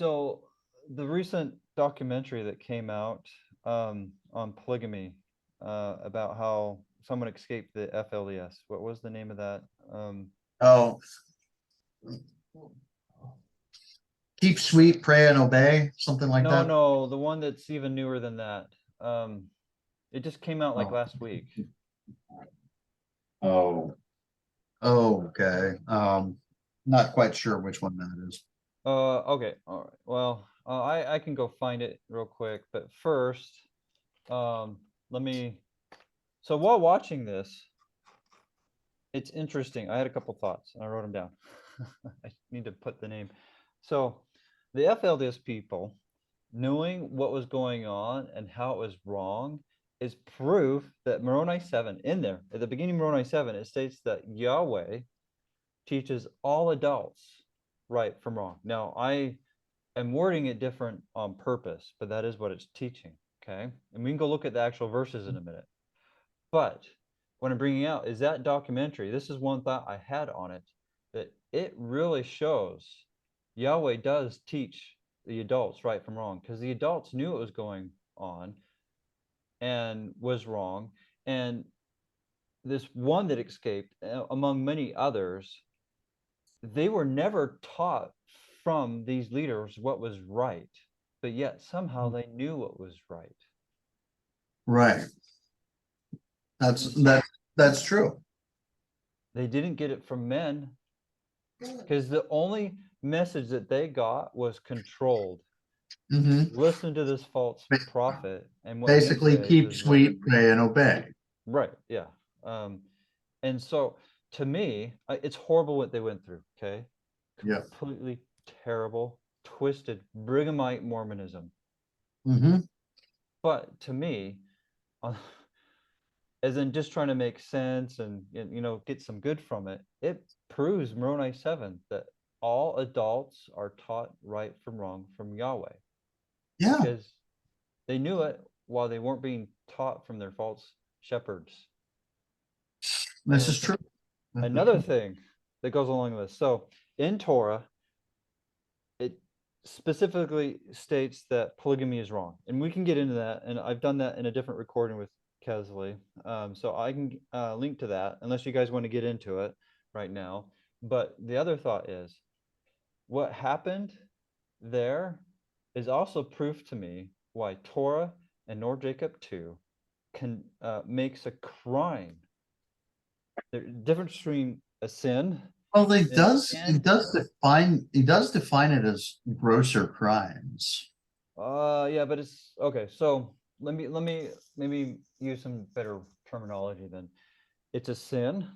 So the recent documentary that came out on polygamy, about how someone escaped the FLDS. What was the name of that? Oh, keep sweet, pray and obey, something like No, that. no, the one that's even newer than that. It just came out like Oh, last week. oh, okay. Not quite sure which one that is. Okay, all right. Well, I can go find it real quick, but first, let me. So while watching this, it's interesting. I had a couple thoughts and I wrote them down. I need to put the name. So the FLDS people, knowing what was going on and how it was wrong, is proof that Moroni 7, in there, at the beginning of Moroni 7, it states that Yahweh teaches all adults right from wrong. Now, I am wording it different on purpose, but that is what it's teaching, okay? And we can go look at the actual verses in a minute. But what I'm bringing out is that documentary. This is one thought I had on it, that it really shows Yahweh does teach the adults right from wrong, because the adults knew what was going on and was wrong. And this one that escaped, among many others, they were never taught from these leaders what was right, but yet somehow they knew what was right. Right. That's And that's true. they didn't get it from men, because the only message that they got was controlled. Hmm. Listen to this false prophet, and what he Basically, says keep is right. sweet, pray and obey. Right, yeah. And so to me, it's horrible what they went through, okay? Yeah. Completely terrible, twisted Brighamite Mormonism. Hmm. But to me, as in just trying to make sense and get some good from it, it proves Moroni 7 that all adults are taught right from wrong from Yahweh, Yeah, because they knew it while they weren't being taught from their false shepherds. this is true. This is Another true. thing that goes along with this. So in Torah, it specifically states that polygamy is wrong, and we can get into that. And I've done that in a different recording with Kesley, so I can link to that unless you guys want to get into it right now. But the other thought is, what happened there is also proof to me why Torah and nor Jacob 2 can makes a crime. The difference between a sin Well, and he does define it as grosser crimes. yeah, but it's okay. So let me maybe use some better terminology then. It's a sin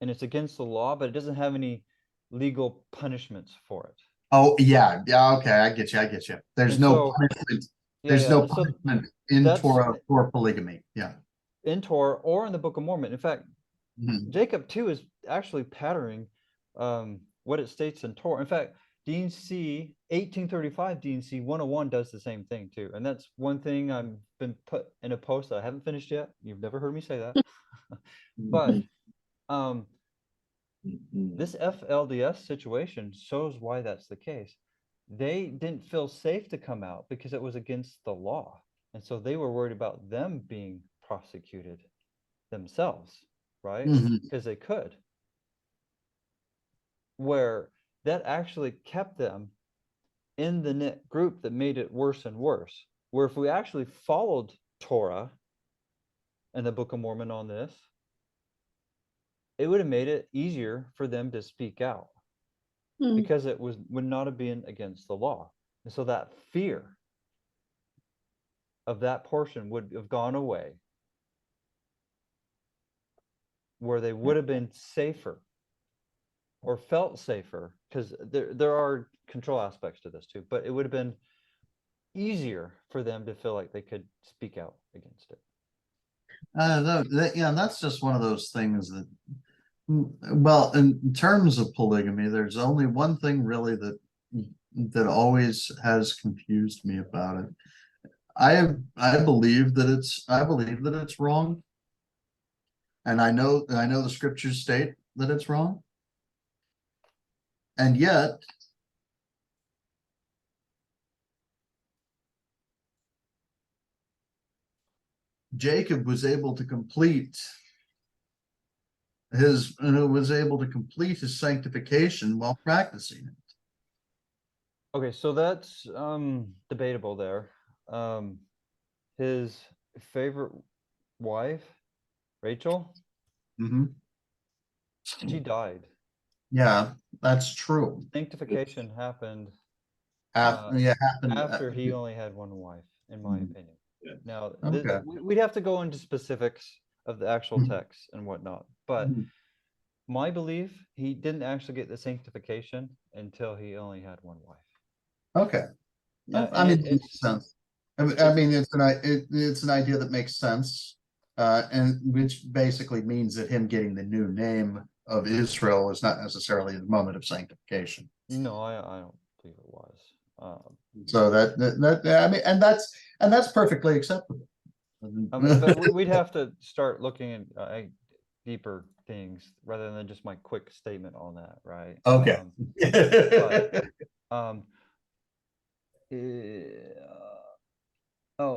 and it's against the law, but it doesn't have any legal punishments for it. Oh yeah, yeah. Okay, I get you. I get you. There's And no so punishment. yeah, There's yeah. no So punishment in that's Torah for polygamy. Yeah. in Torah or in the Book of Mormon. In fact, Mhm. Jacob 2 is actually patterning what it states in Torah. In fact, D&C 1835 D&C 101 does the same thing too. And that's one thing I've been put in a post that I haven't finished yet. You've never heard me say that. But um, this FLDS situation shows why that's the case. They didn't feel safe to come out because it was against the law. And so they were worried about them being prosecuted themselves, right? Mhm. Because they could. Where that actually kept them in the knit group that made it worse and worse. Where if we actually followed Torah and the Book of Mormon on this, it would have made it easier for them to speak out, Mm. because it would not have been against the law. And so that fear of that portion would have gone away, where they would have been safer or felt safer, because there are control aspects to this too, but it would have been easier for them to feel like they could speak out against it. Yeah, that's just one of those things that, well, in terms of polygamy, there's only one thing really that always has confused me about it. I believe that it's wrong, and I know the scriptures state that it's wrong, and yet Jacob was able to complete his sanctification while practicing it. Okay, so that's debatable there. His favorite wife, Rachel, she died. Yeah, that's true. Sanctification happened Happened. after he only had one wife, in my opinion. Yeah. Now, Okay. we'd have to go into specifics of the actual text and whatnot, but my belief, he didn't actually get the sanctification until he only had one wife. Okay. I mean, it makes sense. I mean, it's an idea that makes sense, and which basically means that him getting the new name of Israel is not necessarily the moment of sanctification. No, I don't believe it was. So I mean, and that's perfectly acceptable. But we'd have to start looking at deeper things rather than just my quick statement on that, right? Okay.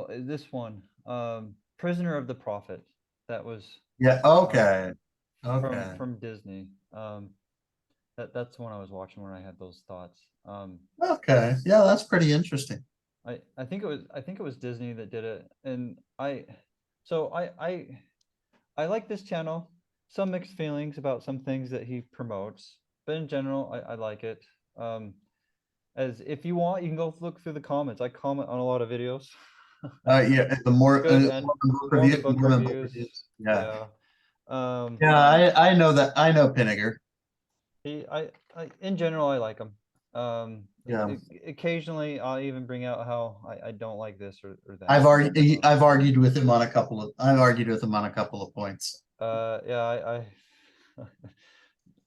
This one, Prisoner of the Prophet. That was Yeah. Okay. Okay. from Disney. That's the one I was watching when I had those thoughts. Okay. Yeah, that's pretty interesting. I think it was Disney that did it, and I like this channel. Some mixed feelings about some things that he promotes, but in general, I like it. As if you want, you can go look through the comments. I comment on a lot of videos. Yeah, the more Good and book book reviews. reviews. Yeah. Yeah. Yeah, I know that. I know Pinniger. I in general, I like him. Yeah. Occasionally, I'll even bring out how I don't like this or that. I've argued with him on a couple of points. Yeah, I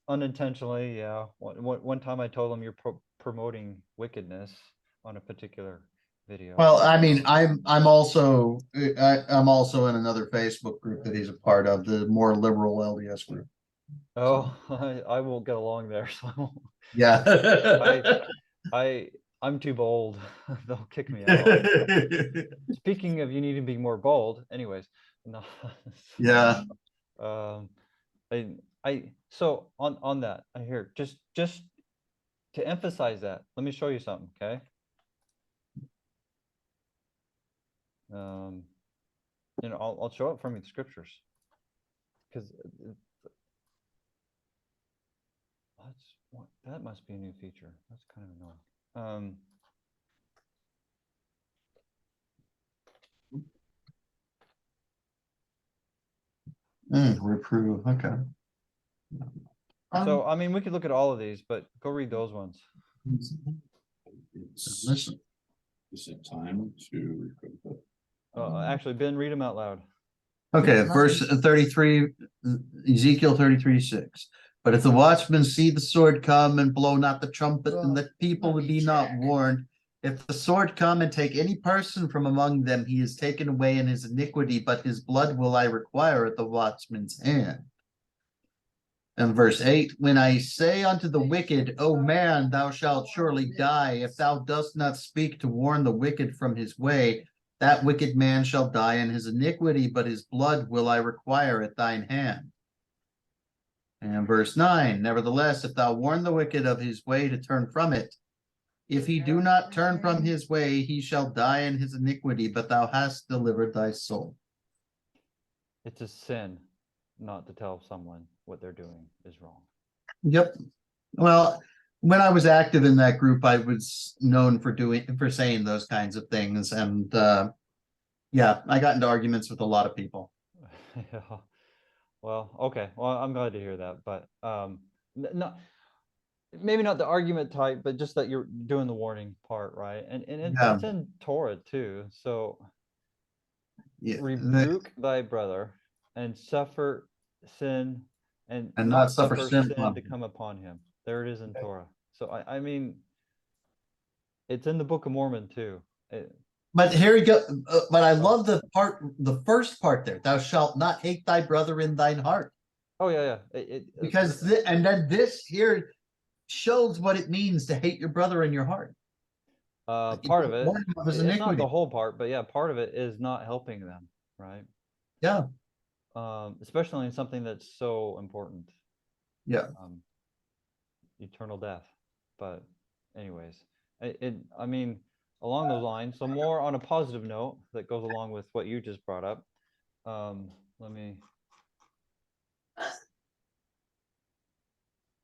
unintentionally, yeah. One time I told him you're promoting wickedness on a particular video. Well, I mean, I'm also in another Facebook group that he's a part of, the more liberal LDS group. Oh, I won't get along there, so Yeah. I'm too bold. They'll kick me out. Speaking of, you need to be more bold. Anyways, no. Yeah. So on that, I hear just to emphasize that. Let me show you something, okay? I'll show it from the scriptures, because that must be a new feature. That's kind of annoying. Reprove. Okay. So I mean, we could look at all of these, but go read those ones. Listen. Is it time to? Actually, Ben, read them out loud. Okay, verse 33, Ezekiel 33:6. But if the watchmen see the sword come and blow not the trumpet, and the people be not warned, if the sword come and take any person from among them, he is taken away in his iniquity, but his blood will I require at the watchman's hand. And verse 8, when I say unto the wicked, O man, thou shalt surely die, if thou dost not speak to warn the wicked from his way, that wicked man shall die in his iniquity, but his blood will I require at thine hand. And verse 9, nevertheless, if thou warn the wicked of his way to turn from it, if he do not turn from his way, he shall die in his iniquity, but thou hast delivered thy soul. It's a sin not to tell someone what they're doing is wrong. Yep. Well, when I was active in that group, I was known for saying those kinds of things, and yeah, I got into arguments with a lot of people. Yeah. Well, okay. Well, I'm glad to hear that, but maybe not the argument type, but just that you're doing the warning part, right? And it's in Torah too. So rebuke thy brother and suffer sin and not suffer sin to come upon him. There it is in Torah. So I mean, it's in the Book of Mormon too. But here we go. But I love the first part there. Thou shalt not hate thy brother in thine heart. Oh yeah. Because and then this here shows what it means to hate your brother in your heart. Part of it. It's not the whole part, but yeah, part of it is not helping them, right? Yeah, especially in something that's so important, yeah, eternal death. But anyways, I mean, along those lines, so more on a positive note that goes along with what you just brought up. Let me,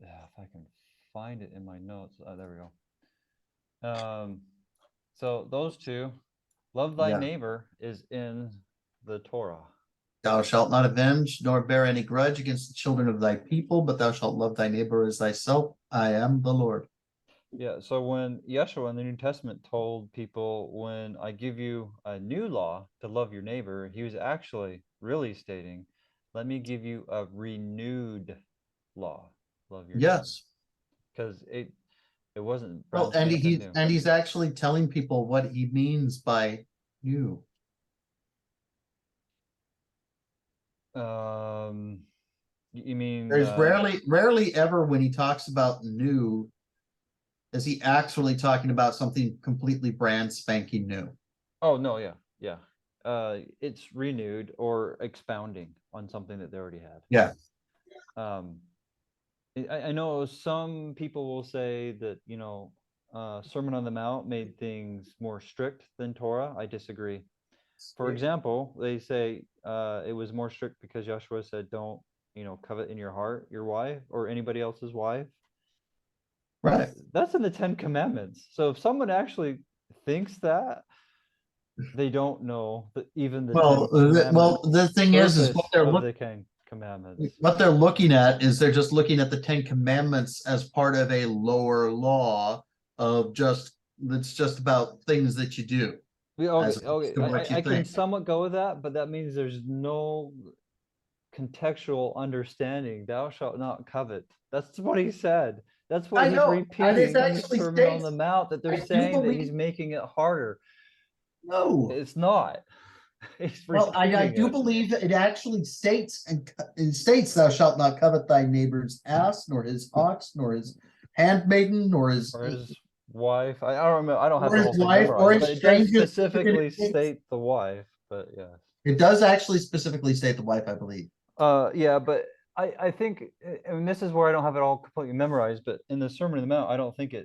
yeah, if I can find it in my notes. There we go. So those two, love thy yeah. neighbor, is in the Torah. Thou shalt not avenge nor bear any grudge against the children of thy people, but thou shalt love thy neighbor as thyself. I am the Lord. Yeah, so when Yeshua in the New Testament told people, when I give you a new law to love your neighbor, he was actually really stating, let me give you a renewed law, love your neighbor. Yes. Because it wasn't Well, brand and spanking new. he's actually telling people what he means by new. You mean There's rarely ever when he talks about new, is he actually talking about something completely brand spanking new. oh no, yeah. It's renewed or expounding on something that they already had. Yeah. Um I know some people will say that, Sermon on the Mount made things more strict than Torah. I disagree. For example, they say it was more strict because Yeshua said, don't, covet in your heart your wife or anybody else's wife. Right. That's in the 10 Commandments. So if someone actually thinks that, they don't know that even the 10 Well, Commandments the thing is purpose of the 10 Commandments. what they're looking at is they're just looking at the 10 Commandments as part of a lower law of that's just about things that you do as Okay, opposed to what you I can think. somewhat go with that, but that means there's no contextual understanding. Thou shalt not covet. That's what he said. That's what I he's know, and it repeating in the actually Sermon on states, the Mount, that they're I do saying that he's believe, making it harder. no. It's not. He's Well, I repeating do it. believe that it actually states, and it states, thou shalt not covet thy neighbor's ass, nor his ox, nor his handmaiden, nor his Or his wife. I don't remember. I don't have or the his whole thing wife, or memorized, but his it does strangers. specifically state the wife. But yes. It does actually specifically state the wife, I believe. Yeah, but I think, and this is where I don't have it all completely memorized, but in the Sermon on the Mount, I don't think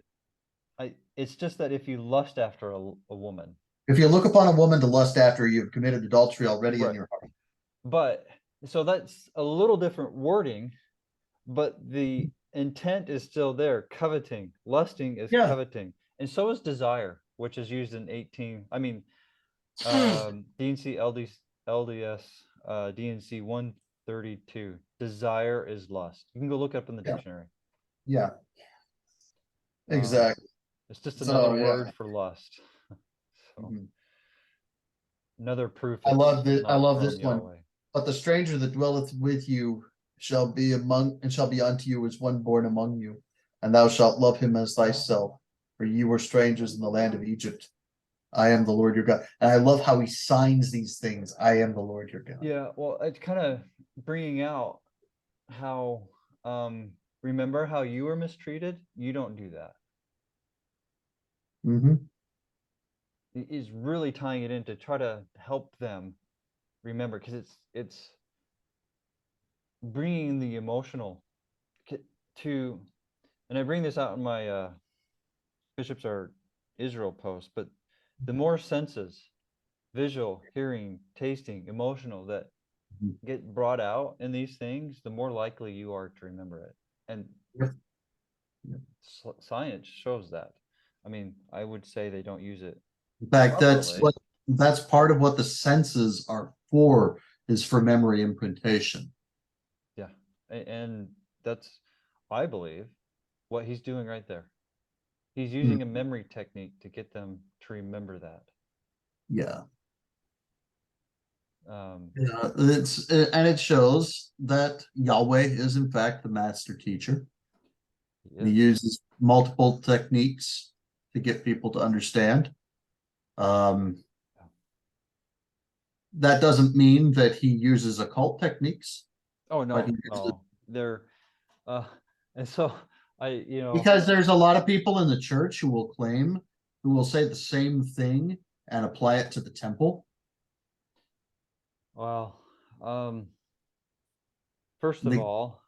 it's just that if you lust after a woman, If you look upon a woman to lust after, you've committed adultery already in right? your heart. But so that's a little different wording, but the intent is still there. Coveting, lusting is Yeah. coveting, and so is desire, which is used in 18. I mean, D&C LDS D&C 132. Desire is lust. You can go look up in the Yeah. dictionary. Yeah. Um, Exactly. it's just So, another yeah. word for lust. So Mhm. another proof I it's love this. I not love from this one. Yahweh. But the stranger that dwelleth with you shall be unto you as one born among you, and thou shalt love him as thyself. For ye were strangers in the land of Egypt. I am the Lord your God. And I love how he signs these things. I am the Lord your God. Yeah, well, it's kind of bringing out how, remember how you were mistreated? You don't do that. Mhm. Is really tying it in to try to help them remember, because it's bringing the emotional to, and I bring this out in my bishops are Israel post, but the more senses, visual, hearing, tasting, emotional, that Mhm. get brought out in these things, the more likely you are to remember it. And Yep. Yep. science shows that. I mean, I would say they don't use it In fact, properly. that's part of what the senses are for, is for memory imprintation. Yeah, and that's, I believe, what he's doing right there. He's using a memory technique to get them to remember that. Yeah. Um, Yeah, and it shows that Yahweh is in fact the master teacher. He yes. uses multiple techniques to get people to understand. That doesn't mean that he uses occult techniques, Oh but no, no, they're, uh, and so because there's a lot of people in the church who will say the same thing and apply it to the temple. well, First of The- all,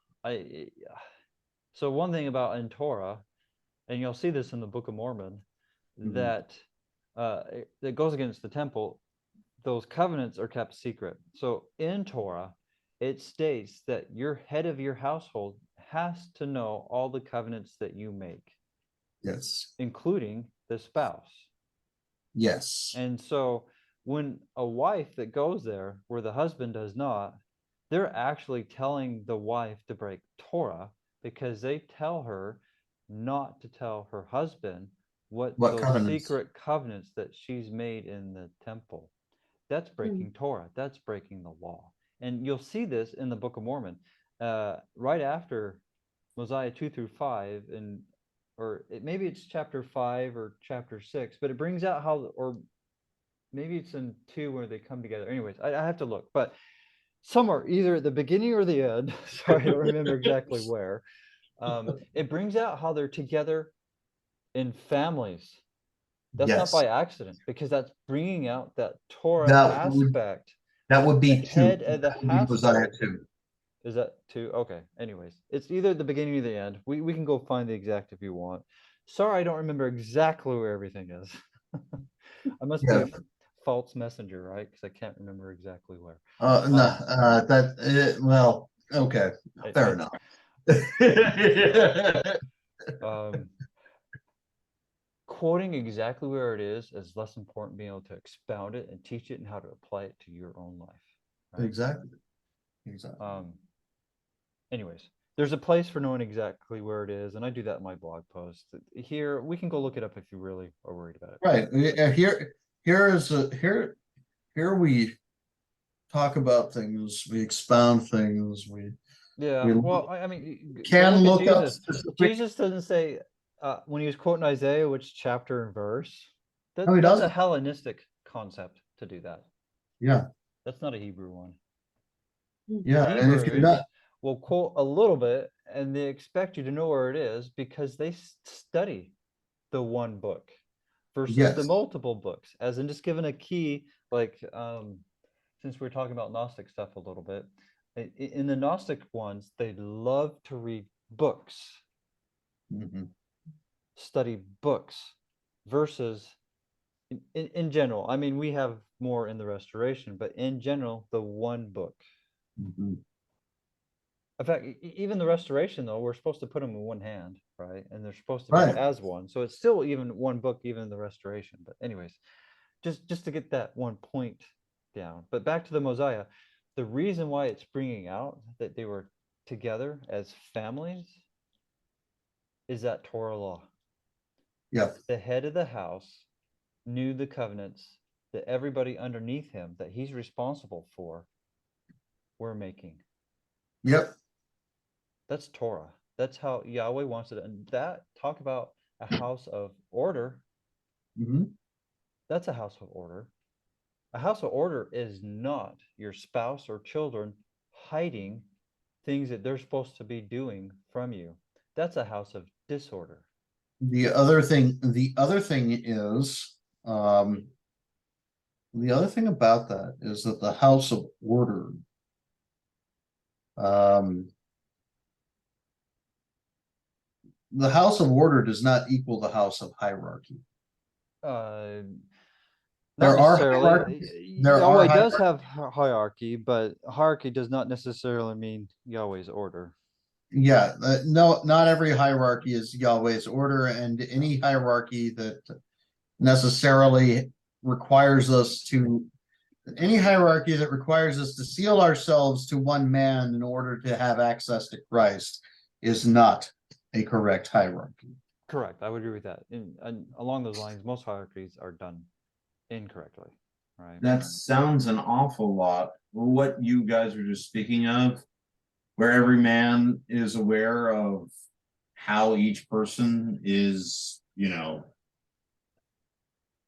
so one thing about in Torah, and you'll see this in the Book of Mormon, Mhm. that that goes against the temple. Those covenants are kept secret. So in Torah, it states that your head of your household has to know all the covenants that you make, Yes, including the spouse. yes, And so when a wife that goes there where the husband does not, they're actually telling the wife to break Torah because they tell her not to tell her husband what what those covenants? secret covenants that she's made in the temple. That's breaking Torah. That's breaking the law. And you'll see this in the Book of Mormon, right after Mosiah 2 through 5, and maybe it's chapter 5 or chapter 6, but it brings out how, or maybe it's in 2 where they come together. Anyways, I have to look, but somewhere either at the beginning or the end, sorry, I don't remember exactly where, it brings out how they're together in families. That's not Yes, by accident, because that's bringing out that Torah that would aspect. be The two. head of the That would be Mosiah household. 2. Is that 2? Okay. Anyways, it's either the beginning or the end. We can go find the exact if you want. Sorry, I don't remember exactly where everything is. I must be Yeah. a false messenger, right? Because I can't remember exactly where. No, well, okay, fair It's enough. quoting exactly where it is less important being able to expound it and teach it and how to apply it to your own life. Right? Exactly. Exactly. Anyways, there's a place for knowing exactly where it is, and I do that in my blog post. Here, we can go look it up if you really are worried about it. Right. Here we talk about things, we expound things, Yeah. we Well, I mean, go can look at look up Jesus. specific. Jesus doesn't say when he was quoting Isaiah which chapter and verse. No, he That's a doesn't. Hellenistic concept to do that. Yeah. That's not a Hebrew one. Yeah. And if you're Hebrews not, will quote a little bit, and they expect you to know where it is because they study the one book versus the yes. multiple books. As in, just given a key, like since we're talking about Gnostic stuff a little bit, in the Gnostic ones, they love to read books, Mhm. study books, versus in general. I mean, we have more in the Restoration, but in general, the one book. Mhm. In fact, even the Restoration, though, we're supposed to put them in one hand, right? And they're supposed to be Right. as one. So it's still even one book, even in the Restoration. But anyways, just to get that one point down. But back to the Mosiah, the reason why it's bringing out that they were together as families is that Torah law. Yep. The head of the house knew the covenants that everybody underneath him that he's responsible for were making. Yep. That's Torah. That's how Yahweh wants it. And that, talk about a house of order. Mhm. That's a house of order. A house of order is not your spouse or children hiding things that they're supposed to be doing from you. That's a house of disorder. The other thing is, the other thing about that is that the house of order, the house of order does not equal the house of hierarchy. Not There are necessarily. hierarchies. There Yahweh are does have hierarchy, but hierarchy does not necessarily mean Yahweh's order. Yeah, no, not every hierarchy is Yahweh's order, and any hierarchy that necessarily requires us to, any hierarchy that requires us to seal ourselves to one man in order to have access to Christ is not a correct hierarchy. Correct. I would agree with that. And along those lines, most hierarchies are done incorrectly, right? That sounds an awful lot. What you guys were just speaking of, where every man is aware of how each person is,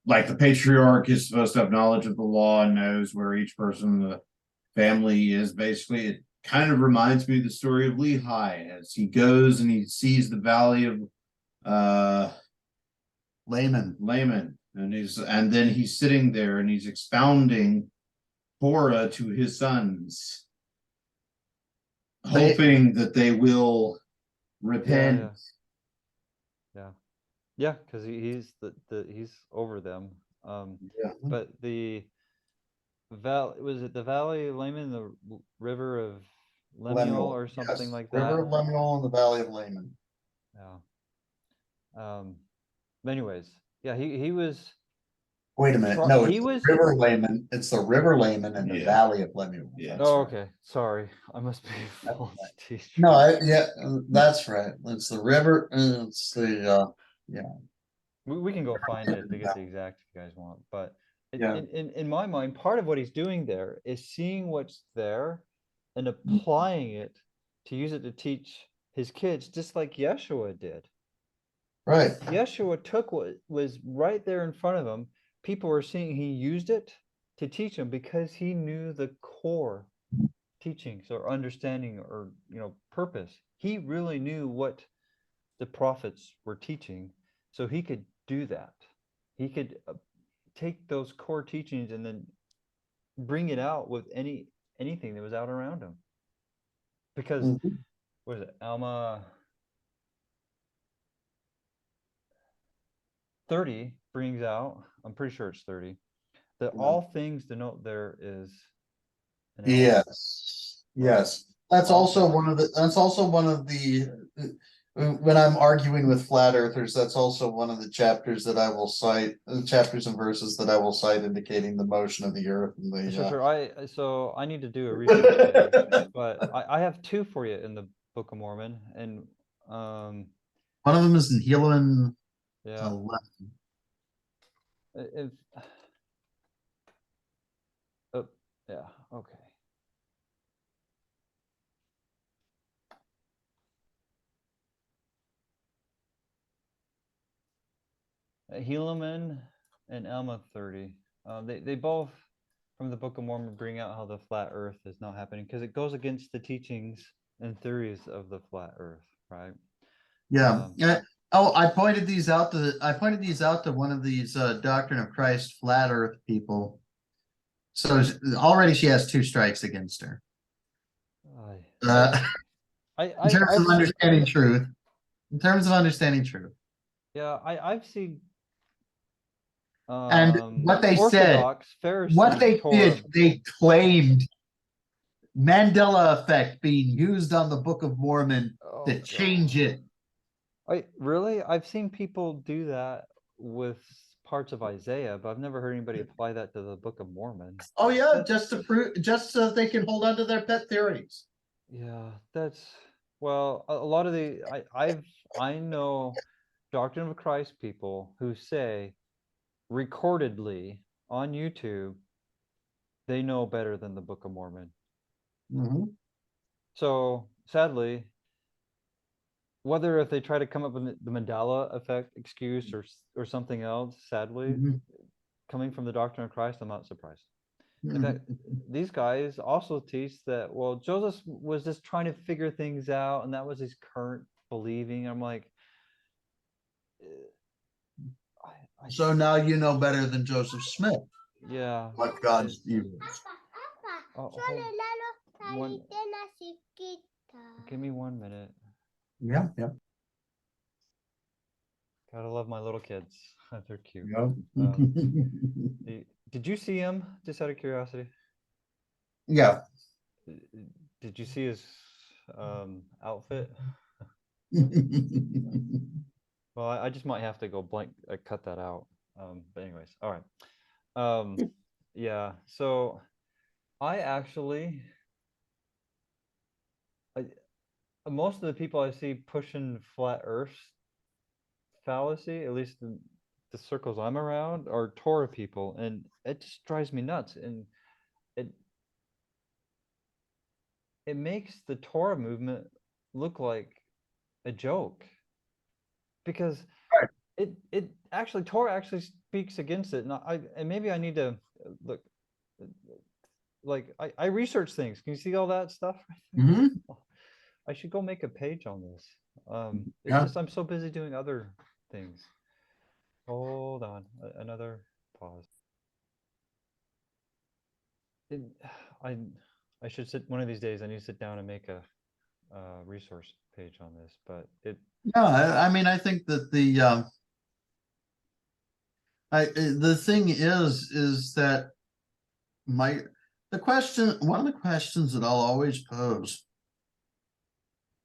like the patriarch is supposed to have knowledge of the law and knows where each person in the family is. Basically, it kind of reminds me of the story of Lehi as he goes and he sees the valley of Layman. and then he's sitting there and he's expounding Torah to his sons, They- hoping that they will repent. Yeah, because he's he's over them. Yeah. But the was it the Valley of Laman, the river of Lemuel or something yes. like River that? of Lemuel and the Valley of Laman. Yeah. But anyways, yeah, he was. Wait a minute. No, He it's was. the River Laman. It's the River Laman and the Yeah. Valley of Lemuel. Yeah. Oh, That's right. okay. Sorry, I must be a false teacher. No, yeah, that's right. It's the river. It's the We can go find it to get the exact if you guys want. But Yeah. in my mind, part of what he's doing there is seeing what's there and applying it to use it to teach his kids, just like Yeshua did. right. Yeshua took what was right there in front of him. People were seeing he used it to teach them because he knew the core teachings or understanding or purpose. He really knew what the prophets were teaching, so he could do that. He could take those core teachings and then bring it out with anything that was out around him. Because what is it, Alma 30 brings out, I'm pretty sure it's 30, that all things denote there is an element. Yes. That's also one of the when I'm arguing with flat earthers, that's also one of the chapters that I will cite, chapters and verses that I will cite indicating the motion of the earth and the Sure. So I need to do a research study, but I have two for you in the Book of Mormon, and one of them is in Helaman yeah. 11. Yeah, okay. Helaman and Alma 30. They both from the Book of Mormon bring out how the flat earth is not happening because it goes against the teachings and theories of the flat earth, right? Yeah. Oh, I pointed these out to one of these Doctrine of Christ flat earth people. So already she has 2 strikes against her. In terms of understanding truth. In terms of understanding truth. Yeah, I've seen And what they Orthodox said, Pharisees what they did, they claimed Mandela effect being used on the Book of Mormon to change it. I've seen people do that with parts of Isaiah, but I've never heard anybody apply that to the Book of Mormon. Oh yeah, just to prove, just so they can hold on to their pet theories. Yeah, well, a lot of I know Doctrine of Christ people who say recordedly on YouTube they know better than the Book of Mormon. So sadly, whether if they try to come up with the Mandela effect excuse or something else, sadly, coming from the Doctrine of Christ, I'm not surprised. In fact, these guys also teach that, well, Joseph was just trying to figure things out, and that was his current believing. I'm like, so now you know better than Joseph Smith. Yeah. What God's view is. Give me 1 minute. Yeah. Gotta love my little kids. They're cute. Yep. Did you see him, just out of curiosity? Yeah. Did you see his outfit? Well, I just might have to go blank, cut that out. But anyways, all right. Yeah, so I actually, most of the people I see pushing flat earth fallacy, at least in the circles I'm around, are Torah people, and it just drives me nuts. And it makes the Torah movement look like a joke, because it actually, Torah actually speaks against it. And maybe I need to look, like I research things. Can you see all that stuff? I should go make a page on this. It's just I'm so busy doing other things. Hold on, another pause. it, I I should sit one of these days. I need to sit down and make a resource page on this, but Yeah, I mean, I think that the thing is that one of the questions that I'll always pose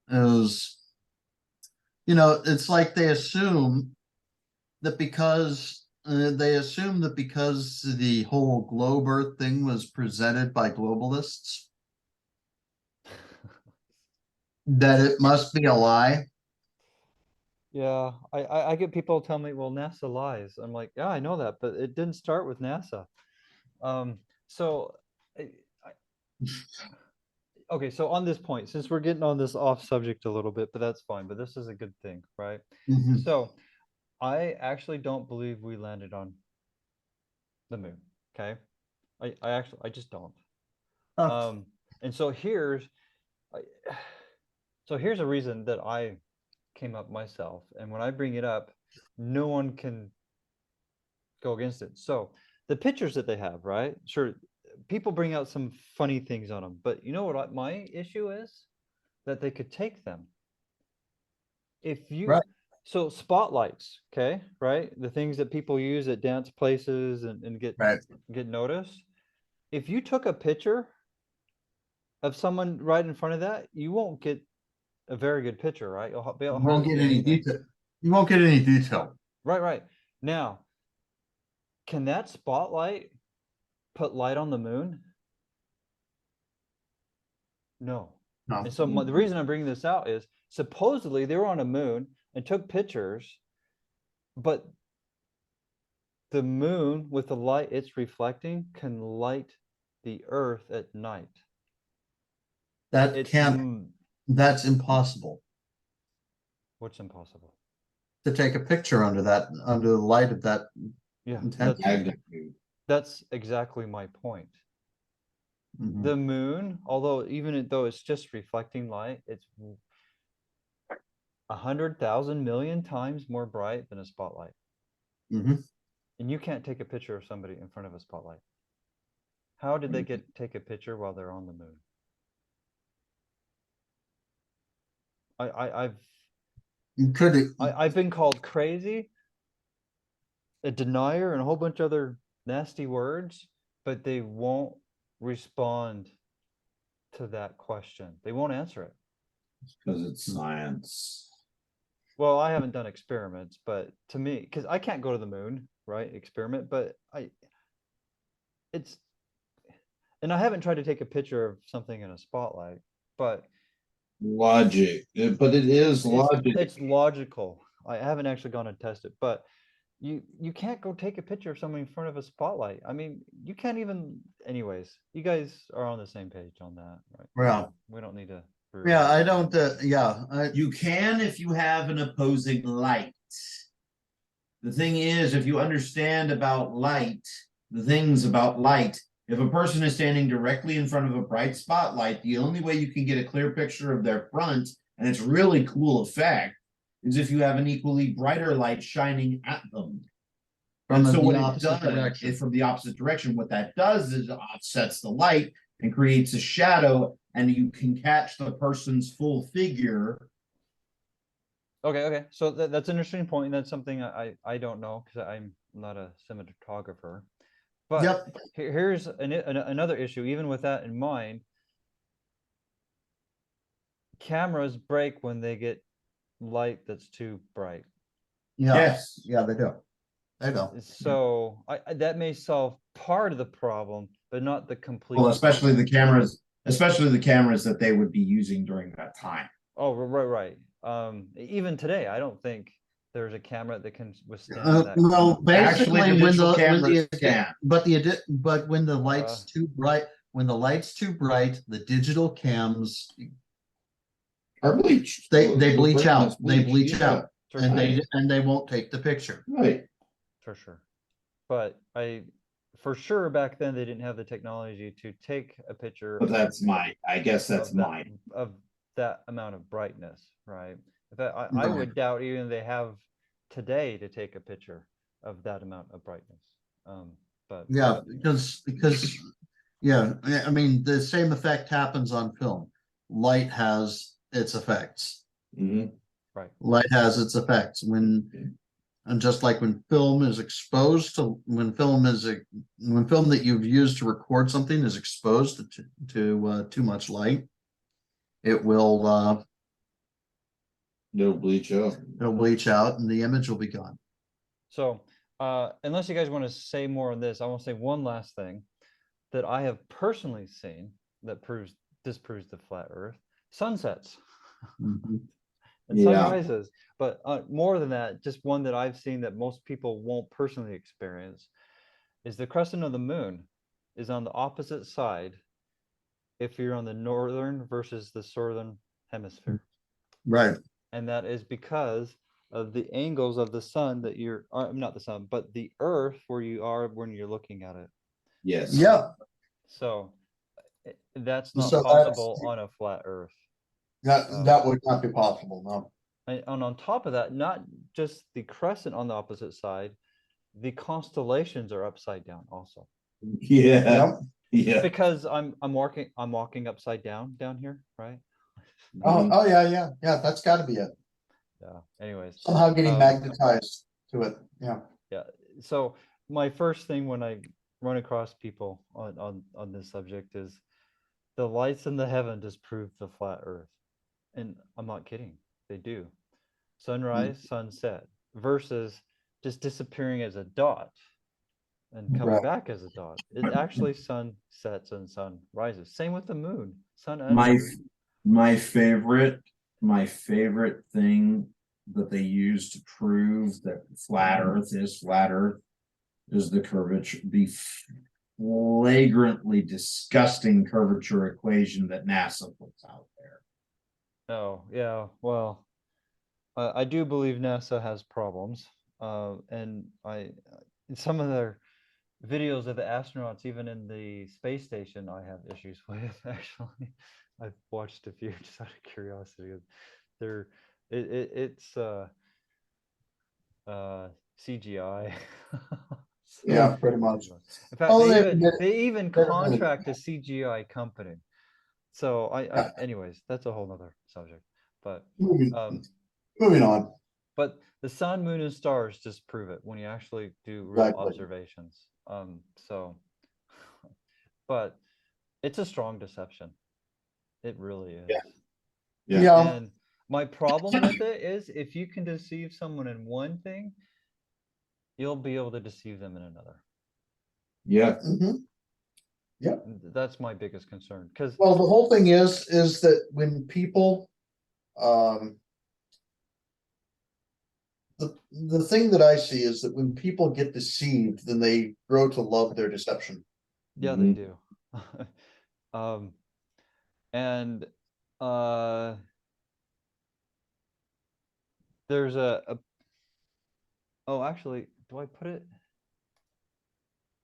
is, it's like they assume that because the whole globe earth thing was presented by globalists, that it must be a lie. yeah, I get people tell me, well, NASA lies. I'm like, yeah, I know that, but it didn't start with NASA. So, okay, so on this point, since we're getting on this off subject a little bit, but that's fine. But this is a good thing, right? Mhm. So, I actually don't believe we landed on the moon. Okay, I just don't. Oh, And so I, here's a reason that I came up myself, and when I bring it up, no one can go against it. So the pictures that they have, right? Sure, people bring out some funny things on them, but you know what my issue is? That they could take them. If you right. So spotlights, okay, right? The things that people use at dance places and Right. get noticed. If you took a picture of someone right in front of that, you won't get a very good picture, right? You'll be You won't hardly get see any anything. detail. You won't get any detail. Right, right. Now, can that spotlight put light on the moon? No. No. And so the reason I'm bringing this out is supposedly they were on a moon and took pictures, but the moon with the light it's reflecting can light the earth at night. It's That's impossible what's impossible. to take a picture under the light of that Yeah, intensity. that's exactly my point. Mhm. The moon, although though it's just reflecting light, it's 100,000 million times more bright than a spotlight. Mhm. And you can't take a picture of somebody in front of a spotlight. How did they take a picture while they're on the moon? I've Could it, I've been called crazy, a denier, and a whole bunch of other nasty words, but they won't respond to that question. They won't answer it. Because it's science. Well, I haven't done experiments, but to me, because I can't go to the moon, right? Experiment, but it's, and I haven't tried to take a picture of something in a spotlight, but Logic, but it is logic. it's logical. I haven't actually gone and tested, but you can't go take a picture of someone in front of a spotlight. I mean, you can't even. Anyways, you guys are on the same page on that, right? well, We don't need to. yeah, I don't, You can if you have an opposing light. The thing is, if you understand about light, the things about light, if a person is standing directly in front of a bright spotlight, the only way you can get a clear picture of their front, and it's really cool effect, is if you have an equally brighter light shining at them. from And so the what it opposite does direction. is from the opposite direction. What that does is it offsets the light and creates a shadow, and you can catch the person's full figure. Okay. So that's an interesting point, and that's something I don't know because I'm not a cinematographer. But Yep. here's another issue. Even with that in mind, cameras break when they get light that's too bright. Yeah. Yes. Yeah, they do. They do. So that may solve part of the problem, but not the complete. Well, especially the cameras that they would be using during that time. Oh, right. Even today, I don't think there's a camera that can withstand that. Well, basically, Actually, the digital cameras can. but when the light's too bright, the digital cams Are bleached. they bleach out. They bleach yeah. out, and they won't take the picture. Right. For sure. But for sure back then they didn't have the technology to take a picture. But that's I guess that's mine. Of that amount of brightness, right? I Right. would doubt even they have today to take a picture of that amount of brightness. But Yeah, because Yeah, I mean, the same effect happens on film. Light has its effects. Mhm. Right. Light has its effects and just like when film is exposed to, when film that you've used to record something is exposed to too much light, it will It'll bleach out. it'll bleach out and the image will be gone. So, unless you guys want to say more on this, I want to say one last thing that I have personally seen that disproves the flat Earth: sunsets Mhm. and Yeah. sunrises. But more than that, just one that I've seen that most people won't personally experience is the crescent of the moon is on the opposite side if you're on the northern versus the southern hemisphere. Right. And that is because of the angles of the sun that you're not the sun, but the earth where you are when you're looking at it. Yes. Yeah. So that's not So possible on a flat earth. that would not be possible, no. And on top of that, not just the crescent on the opposite side, the constellations are upside down also. Yeah. Yeah. Because I'm walking upside down here, right? Mhm. Yeah. That's got to be it. Yeah. Anyways, Somehow getting magnetized to it. Yeah. yeah. So my first thing when I run across people on this subject is the lights in the heaven disprove the flat earth. And I'm not kidding. They do. Sunrise, sunset versus just disappearing as a dot and coming Right. back as a dot. It actually sun sets and sun rises. Same with the moon, sun and My moon. my favorite thing that they use to prove that flat Earth is the curvature, the flagrantly disgusting curvature equation that NASA puts out there. Oh, yeah. Well, I do believe NASA has problems. And in some of their videos of the astronauts, even in the space station, I have issues with, actually. I've watched a few just out of curiosity. They're it's CGI. Yeah, pretty much. In fact, Oh, they even they're- contract a CGI company. So Yeah. anyways, that's a whole nother subject. But moving on. but the sun, moon, and stars just prove it when you actually do real Exactly. observations. So, but it's a strong deception. It really is. Yeah. Yeah. And my problem with it is if you can deceive someone in one thing, you'll be able to deceive them in another. Yeah. Mhm. That's my biggest concern. Because Well, the whole thing is that when people, the thing that I see is that when people get deceived, then they grow to love their deception. yeah, they do. And there's oh, actually, do I put it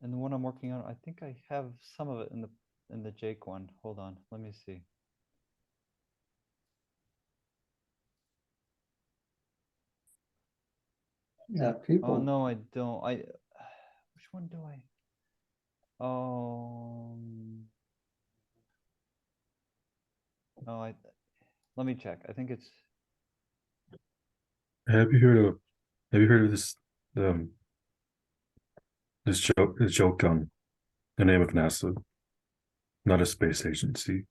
in the one I'm working on? I think I have some of it in the Jake one. Hold on, let me see. Yeah, Oh people. no, I don't. Which one do I? Oh, let me check. I think it's. Have you heard of this this joke on the name of NASA, not a space agency?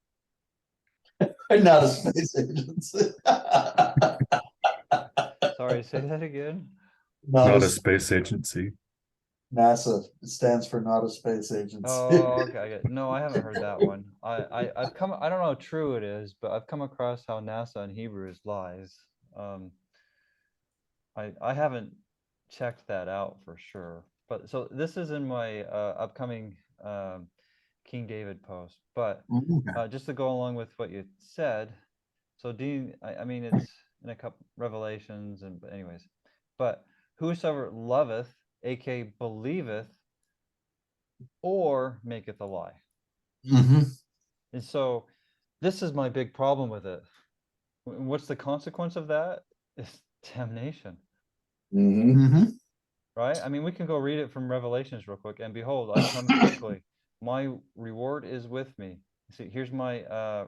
Not a space agency. Sorry, say that again. Not a space agency. NASA stands for not a space agency. Oh, okay. No, I haven't heard that one. I've come. I don't know how true it is, but I've come across how NASA in Hebrew is lies. I haven't checked that out for sure. But so this is in my upcoming King David post. But just to go along with what you said, so Dean, I mean it's in a couple Revelations and anyways, but whosoever loveth, aka believeth, or maketh a lie. And so this is my big problem with it. What's the consequence of that? It's damnation. Mm-hmm. Right? I mean, we can go read it from Revelations real quick. And behold, I come quickly. my reward is with me. See, here's my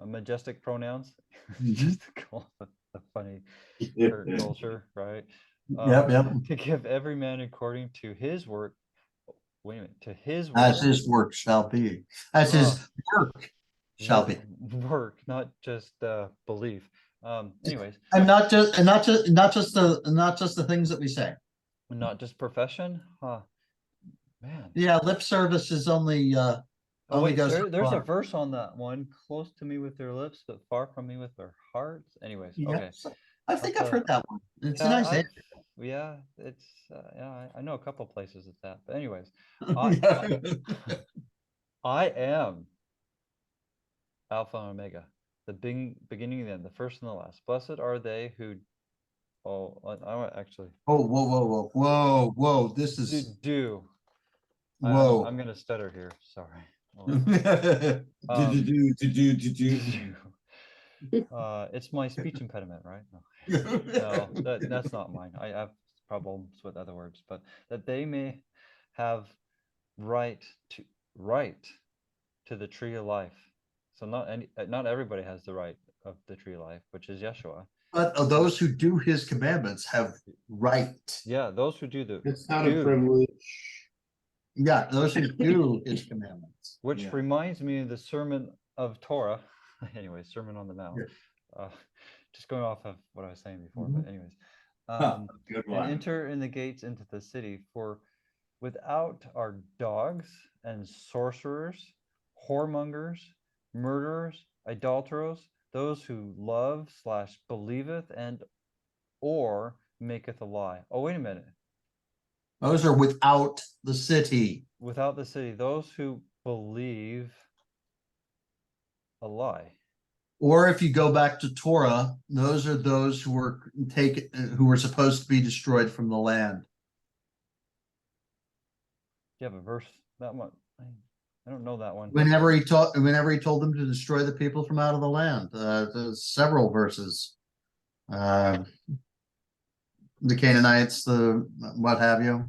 majestic pronouns. Just to call it a funny culture, right? Yep. To give every man according to his work. Wait a minute, to his work. As his work shall be. As his work shall be. Work, not just belief. Anyways, And not just the things that we say. not just profession. Man. Yeah, lip service is only Oh only wait, goes there's a far. verse on that one. Close to me with their lips, but far from me with their hearts. Anyways, okay. Yes. I think That's I've heard that one. It's yeah, nice. yeah, it's yeah, I know a couple places it's that. But anyways, I am Alpha and Omega, the beginning and the end, the first and the last. Blessed are they who. Oh, I want actually. Oh, whoa! This is Do. whoa. I'm gonna stutter here. Sorry. It's my speech impediment, right? No, that's not mine. I have problems with other words, but that they may have right to the tree of life. So not everybody has the right of the tree of life, which is Yeshua. But those who do his commandments have right. Yeah, those who do It's not a privilege. Yeah, those who do his commandments. Which reminds me of the Sermon of Torah. Anyway, Sermon on the Mount. Just going off of what I was saying before, but anyways. Good one. And enter in the gates into the city, for without are dogs and sorcerers, whoremongers, murderers, adulterers, those who love / believeth and or maketh a lie. Oh, wait a minute. Those are without the city. Without the city, those who believe a lie. Or if you go back to Torah, those are those who were supposed to be destroyed from the land. Do you have a verse that one? I don't know that one. Whenever he told them to destroy the people from out of the land, there's several verses. The Canaanites, the what have you,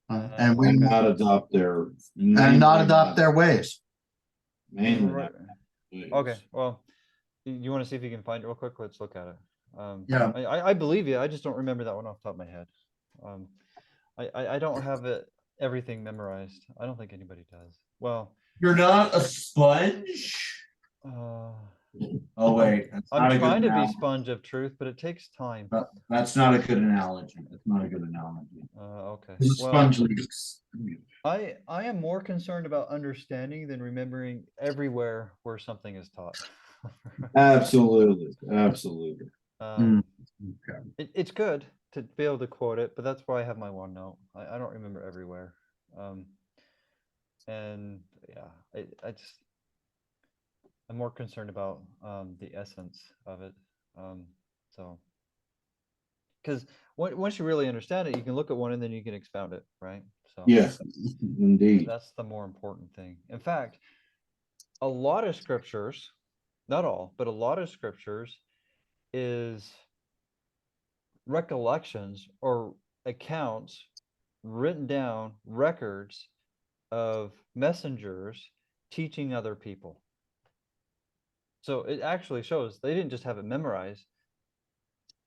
and we not adopt their ways. Mainly Right. Okay, well, you want to see if you can find it real quick? Let's look at it. Yeah. I believe you. I just don't remember that one off the top of my head. I don't have everything memorized. I don't think anybody does. Well, you're not a sponge. Oh wait, I'm trying to be sponge of truth, but it takes time. That's not a good analogy. That's not a good analogy. Okay. Sponge leaks. I am more concerned about understanding than remembering everywhere where something is taught. Absolutely. It's good to be able to quote it, but that's why I have my OneNote. I don't remember everywhere. And yeah, I'm more concerned about the essence of it. So, because once you really understand it, you can look at one and then you can expound it, right? So yes, indeed. That's the more important thing. In fact, a lot of scriptures, not all, but a lot of scriptures is recollections or accounts, written down records of messengers teaching other people. So it actually shows they didn't just have it memorized,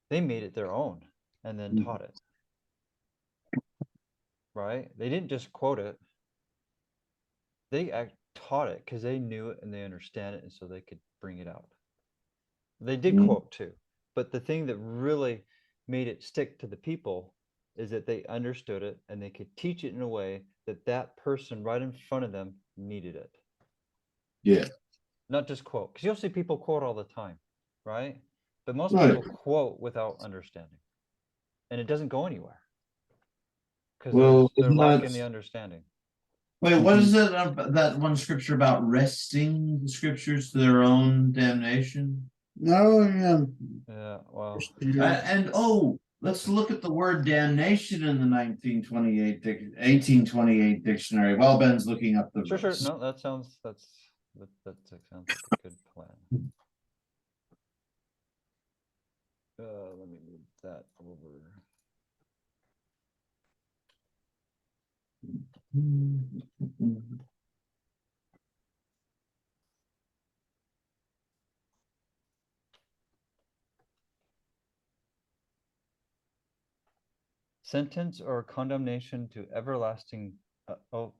they made it their own and then taught it. Right? They didn't just quote it. They taught it because they knew it and they understand it, and so they could bring it out. They did quote too, but the thing that really made it stick to the people is that they understood it and they could teach it in a way that that person right in front of them needed it. Yeah. Not just quote, because you'll see people quote all the time, right? But most people quote without understanding, and it doesn't go anywhere because they're lacking the understanding. Wait, what is it that one scripture about resting the scriptures to their own damnation? No, yeah. Yeah, well. Let's look at the word damnation in the 1828 dictionary. While Ben's looking up the Sure. No, that sounds like a good plan. Let me move that over. sentence or condemnation to everlasting,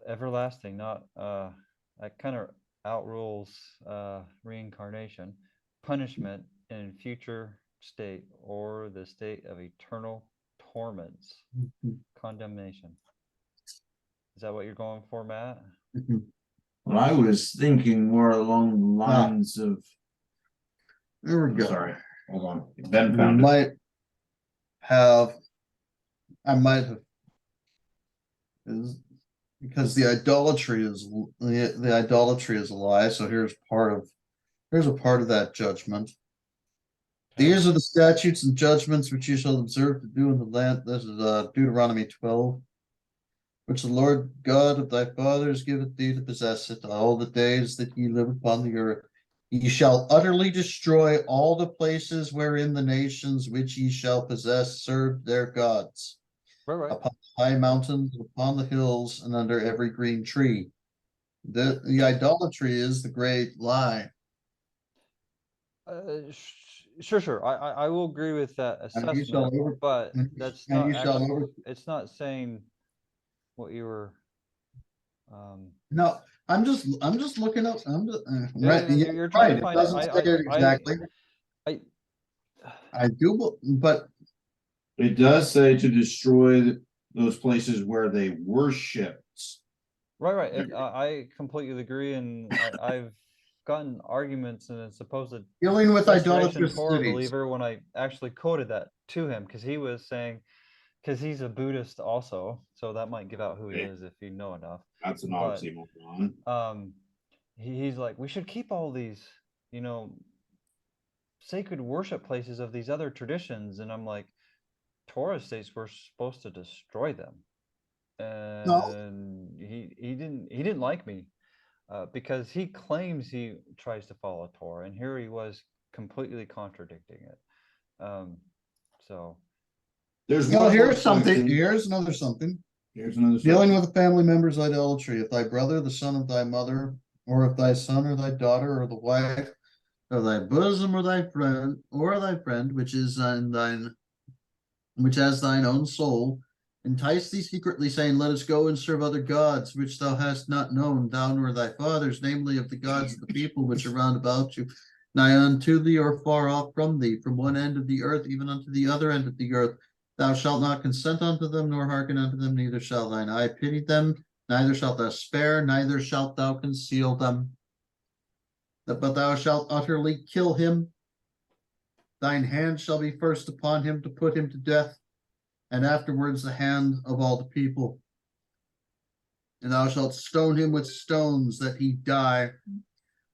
everlasting, not, that kind of outrules reincarnation, punishment in future state or the state of eternal torments, condemnation. Is that what you're going for, Matt? Well, I was thinking more along the lines of. There we go. Sorry, hold on. Ben We found it. might have, I might have, is because the idolatry is the idolatry is a lie. So here's a part of that judgment. These are the statutes and judgments which you shall observe to do in the land. This is Deuteronomy 12, which the Lord God of thy fathers giveth thee to possess it all the days that ye live upon the earth. Ye shall utterly destroy all the places wherein the nations which ye shall possess serve their gods. Right. Upon the high mountains, upon the hills, and under every green tree. The idolatry is the great lie. Sure. I will agree with that And you shall assessment, but that's and not you shall actually, over. it's not saying what you were. No, I'm just looking up. Right. Yeah, you're trying Right. to It find doesn't it. say it exactly. I do, but It does say to destroy those places where they worshipped. Right. I completely agree, and I've gotten arguments and a supposed dealing with Restoration idolatrous Torah cities. believer when I actually quoted that to him, because he was saying, because he's a Buddhist also, so that might give out who he is if you know enough. That's an But, oxymoron. he's like, we should keep all these, sacred worship places of these other traditions, and I'm like, Torah states we're supposed to destroy them, No. and he didn't like me, because he claims he tries to follow Torah, and here he was completely contradicting it. So There's here's something. Here's another something. Dealing with a family member's idolatry. If thy brother, the son of thy mother, or if thy son or thy daughter, or the wife of thy bosom, or thy friend, which is which has thine own soul, entice thee secretly, saying, let us go and serve other gods, which thou hast not known, thou nor thy fathers, namely of the gods of the people which are round about you, nigh unto thee or far off from thee, from one end of the earth even unto the other end of the earth. Thou shalt not consent unto them, nor hearken unto them, neither shall thine eye pity them, neither shalt thou spare, neither shalt thou conceal them. But thou shalt utterly kill him. Thine hand shall be first upon him to put him to death, and afterwards the hand of all the people. And thou shalt stone him with stones that he die.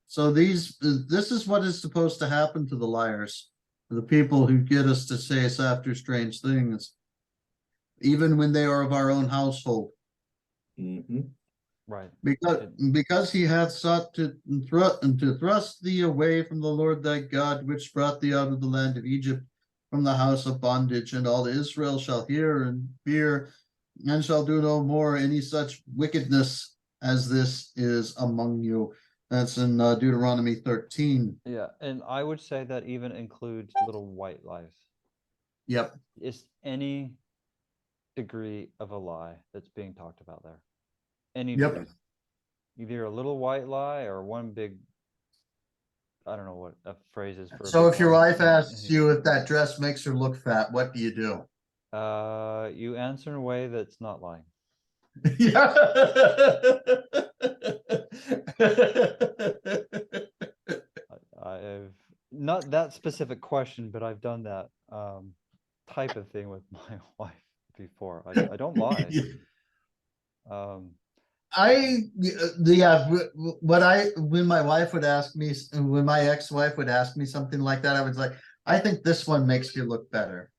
So this is what is supposed to happen to the liars, the people who get us to say after strange things, even when they are of our own household. right, Because he hath sought to thrust thee away from the Lord thy God, which brought thee out of the land of Egypt, from the house of bondage, and all Israel shall hear and fear, and shall do no more any such wickedness as this is among you. That's in Deuteronomy 13. yeah, and I would say that even includes little white lies. Yep. It's any degree of a lie that's being talked about there. Any degree. Either a little white lie or one big, I don't know what a phrase is for. So if your wife asks you if that dress makes her look fat, what do you do? You answer in a way that's not lying. Yeah. I've not that specific question, but I've done that type of thing with my wife before. I don't lie. When my wife would ask me, when my ex-wife would ask me something like that, I was like, I think this one makes you look better.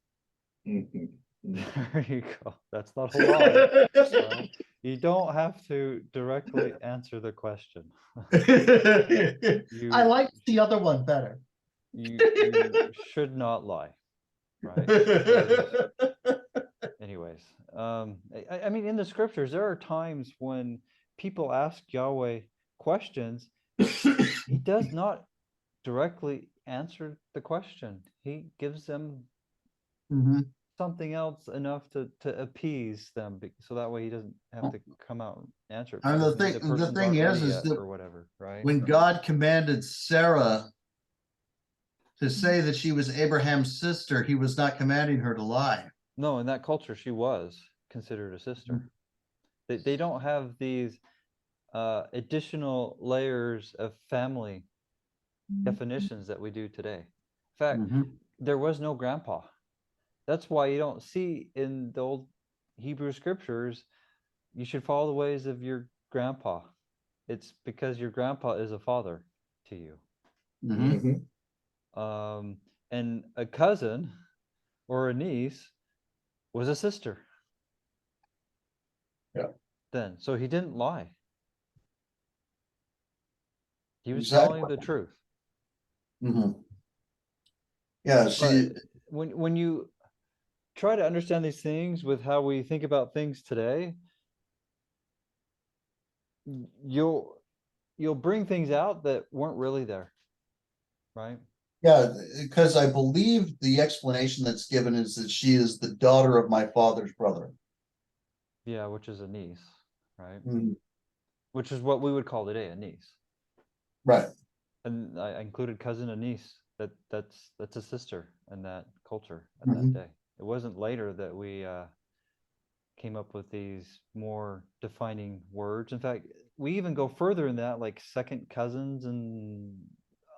There you go. That's not a lie. Right? You don't have to directly answer the question. I like the other one better. You should not lie, right? Anyways, I mean, in the scriptures, there are times when people ask Yahweh questions. He does not directly answer the question. He gives them something else enough to appease them, so that way he doesn't have to come out and answer it. And because maybe the the person's thing aren't is ready yet that or whatever, right? when God commanded Sarah to say that she was Abraham's sister, he was not commanding her to lie. No, in that culture, she was considered a sister. They don't have these additional layers of family definitions that we do today. In fact, there was no grandpa. That's why you don't see in the old Hebrew scriptures, you should follow the ways of your grandpa. It's because your grandpa is a father to you. And a cousin or a niece was a sister. Yeah. Then, so he didn't lie. He was Exactly. telling the truth. Yeah, see, But when you try to understand these things with how we think about things today, you'll bring things out that weren't really there, right? yeah, because I believe the explanation that's given is that she is the daughter of my father's brother. Yeah, which is a niece, right? Which is what we would call today a niece. Right. And I included cousin and niece. That's a sister in that culture at that day. It wasn't later that we came up with these more defining words. In fact, we even go further in that, like second cousins and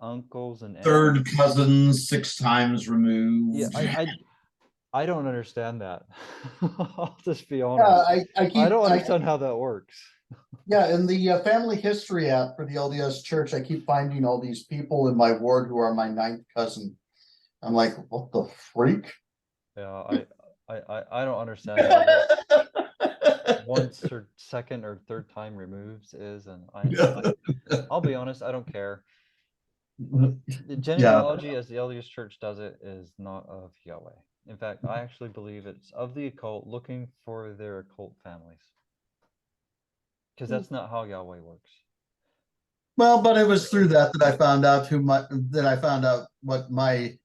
uncles and Third aunts. cousins, 6 times removed. Yeah, I don't understand that. I'll just be honest. Yeah, I don't understand how that works. Yeah, in the family history app for the LDS Church, I keep finding all these people in my ward who are my 9th cousin. I'm like, what the freak? Yeah, I don't understand how this once or second or third time removes is, and I'll be honest, I don't care. The genealogy as the LDS Church does it is not of Yahweh. In fact, I actually believe it's of the occult looking for their occult families. Because that's not how Yahweh works. Well, but it was through that I found out what my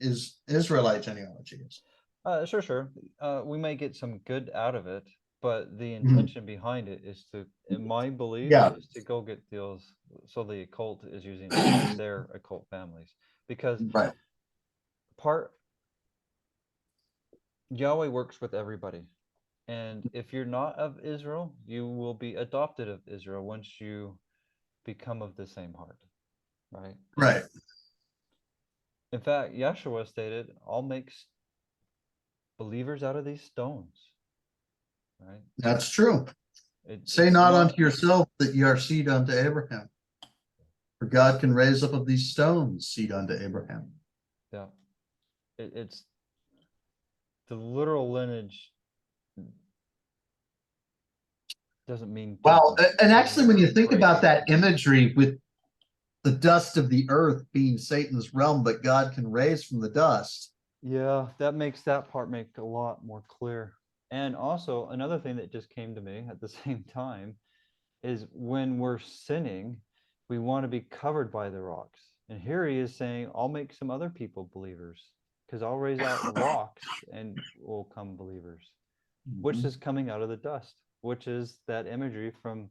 Israelite genealogy is. Sure. We may get some good out of it, but the intention behind it is to, in my belief, is to go get those. So the occult is using their occult families, because Yahweh works with everybody. And if you're not of Israel, you will be adopted of Israel once you become of the same heart, right? Right. In fact, Yeshua stated, I'll make believers out of these stones, right? That's true. Say it's not unto yourself that ye are seed unto Abraham. For God can raise up of these stones seed unto Abraham. Yeah. It's the literal lineage doesn't mean Well, and actually, when you think about that imagery with the dust of the earth being Satan's realm, but God can raise from the dust. Yeah, that makes that part make a lot more clear. And also another thing that just came to me at the same time is when we're sinning, we want to be covered by the rocks. And here he is saying, I'll make some other people believers, because I'll raise out rocks and will come believers, which is coming out of the dust, which is that imagery from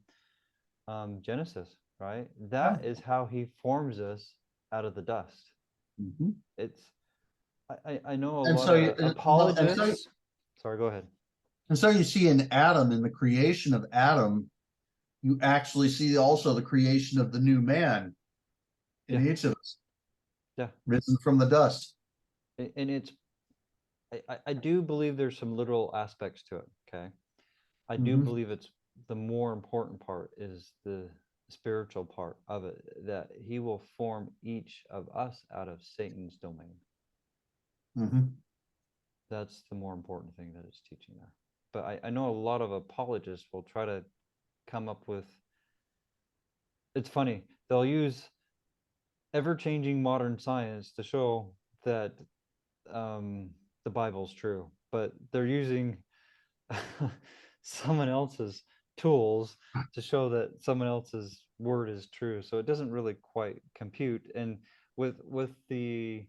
Genesis, right? That is how he forms us out of the dust. It's, I know a lot of apologists. Sorry, go ahead. And so you see in Adam, in the creation of Adam, you actually see also the creation of the new man in each of us. Yeah. Risen from the dust. And it's, I do believe there's some literal aspects to it. Okay. I do believe it's the more important part is the spiritual part of it, that he will form each of us out of Satan's domain. That's the more important thing that it's teaching there. But I know a lot of apologists will try to come up with, it's funny, they'll use ever-changing modern science to show that the Bible's true, but they're using someone else's tools to show that someone else's word is true. So it doesn't really quite compute. And with the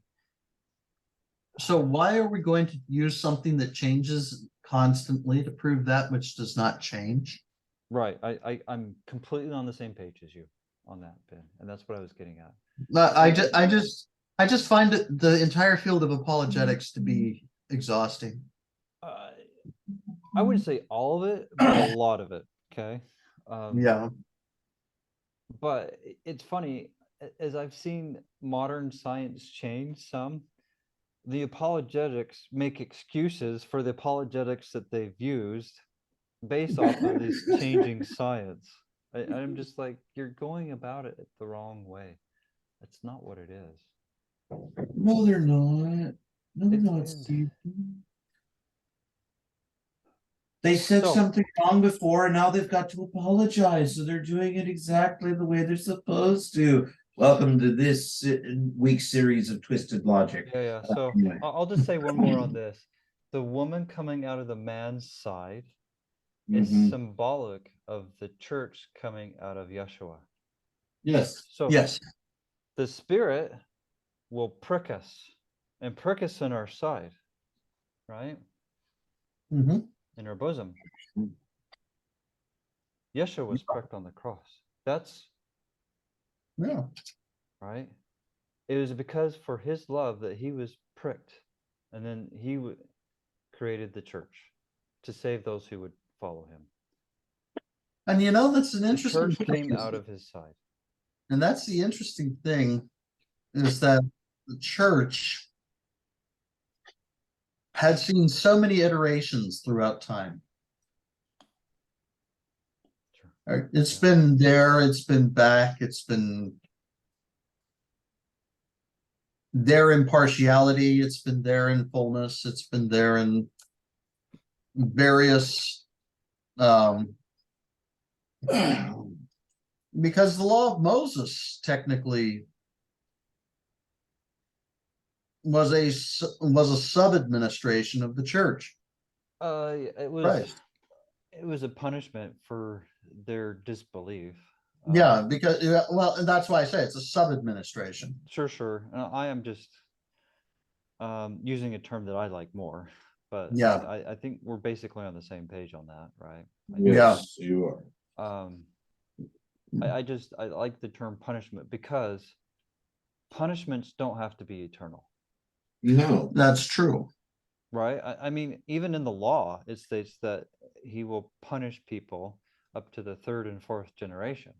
So why are we going to use something that changes constantly to prove that which does not change? Right. I'm completely on the same page as you on that, Ben, and that's what I was getting at. No, I just find the entire field of apologetics to be exhausting. Uh, I wouldn't say all of it, but a lot of it. Okay. Yeah. But it's funny, as I've seen modern science change some, the apologetics make excuses for the apologetics that they've used based off of this changing science. I'm just like, you're going about it the wrong way. That's not what it is. No, they're not. No, they're It's not, in. Steve. They said So- something wrong before, and now they've got to apologize. So they're doing it exactly the way they're supposed to. Welcome to this week series of Twisted Logic. Yeah. So Anyway. I'll just say one more on this. The woman coming out of the man's side is Mhm. symbolic of the church coming out of Yeshua. Yes. So Yes. the spirit will prick us and prick us in our side, right? Mm-hmm. In our bosom. Yeshua was pricked on the cross. That's Yeah. right. It was because for his love that he was pricked, and then he created the church to save those who would follow him. And you know, that's an The interesting church thing. came out of his side. And that's the interesting thing is that the church had seen so many iterations throughout time. Sure. It's Yeah. been there, it's been back, it's been there in partiality, it's been there in fullness, it's been there in various because the law of Moses technically was a sub-administration of the church. It was Right. It was a punishment for their disbelief. Yeah, because well, that's why I say it's a sub-administration. Sure. I am just using a term that I like more, but Yeah. I think we're basically on the same page on that, right? Yes, you are. I like the term punishment because punishments don't have to be eternal, No. That's true. right? I mean, even in the law, it states that he will punish people up to the third and fourth generation,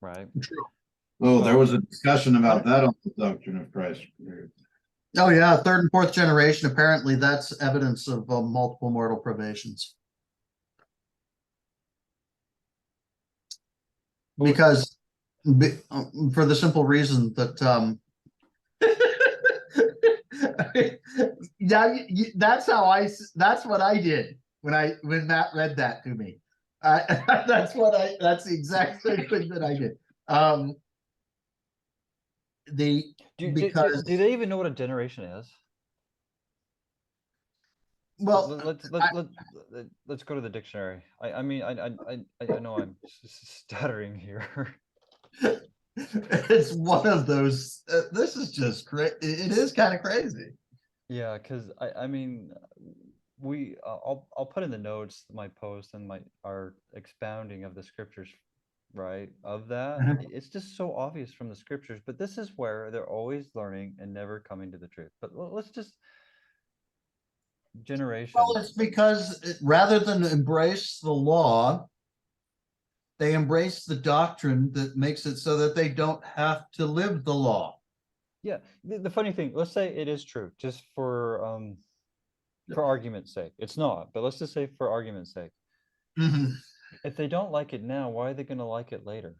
right? True. Oh, there So- was a discussion about that on the Doctrine of Christ. Oh yeah, third and fourth generation. Apparently, that's evidence of multiple mortal probations. Because for the simple reason that yeah, that's that's what I did when Matt read that to me. That's the exact same thing that I did. Because do they even know what a generation is? well, Let's go to the dictionary. I mean, I know I'm stuttering here. it's one of those. This is just crazy. It is kind of crazy. Yeah, because I mean, I'll put in the notes my post and our expounding of the scriptures, right? Of that, it's just so obvious from the scriptures. But this is where they're always learning and never coming to the truth. But let's just generation. Well, it's because rather than embrace the law, they embrace the doctrine that makes it so that they don't have to live the law. Yeah, the funny thing, let's say it is true, just for argument's sake. It's not, but let's just say for argument's sake. Mhm. If they don't like it now, why are they going to like it later?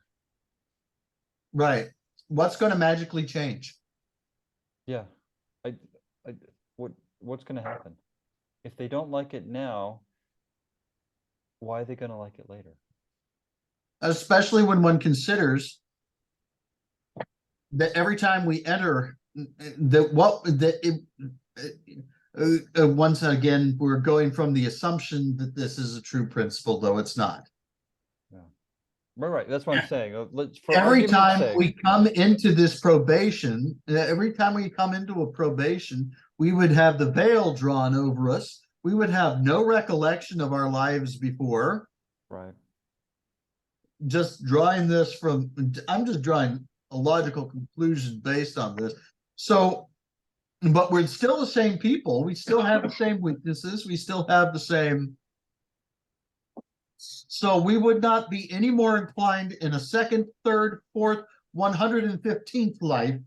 Right. What's going to magically change? Yeah, what's going to happen? If they don't like it now, why are they going to like it later? Especially when one considers that every time we enter once again, we're going from the assumption that this is a true principle, though it's not. Yeah. Right. That's what I'm saying. Let's, for Every argument's time sake, we come into this probation, every time we come into a probation, we would have the veil drawn over us. We would have no recollection of our lives before. right. Just drawing this from, I'm just drawing a logical conclusion based on this. So, but we're still the same people. We still have the same weaknesses. We still have the same. So we would not be any more inclined in a second, third, fourth, 115th life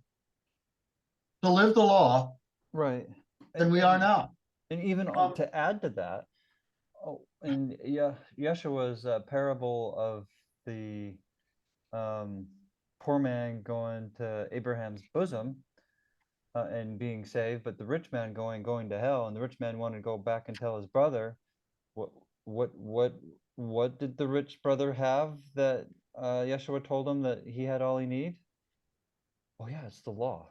to live the law Right. than we are now. And even to add to that, in Yeshua's parable of the poor man going to Abraham's bosom and being saved, but the rich man going to hell, and the rich man wanted to go back and tell his brother, what did the rich brother have that Yeshua told him that he had all he need? Oh yeah, it's the law,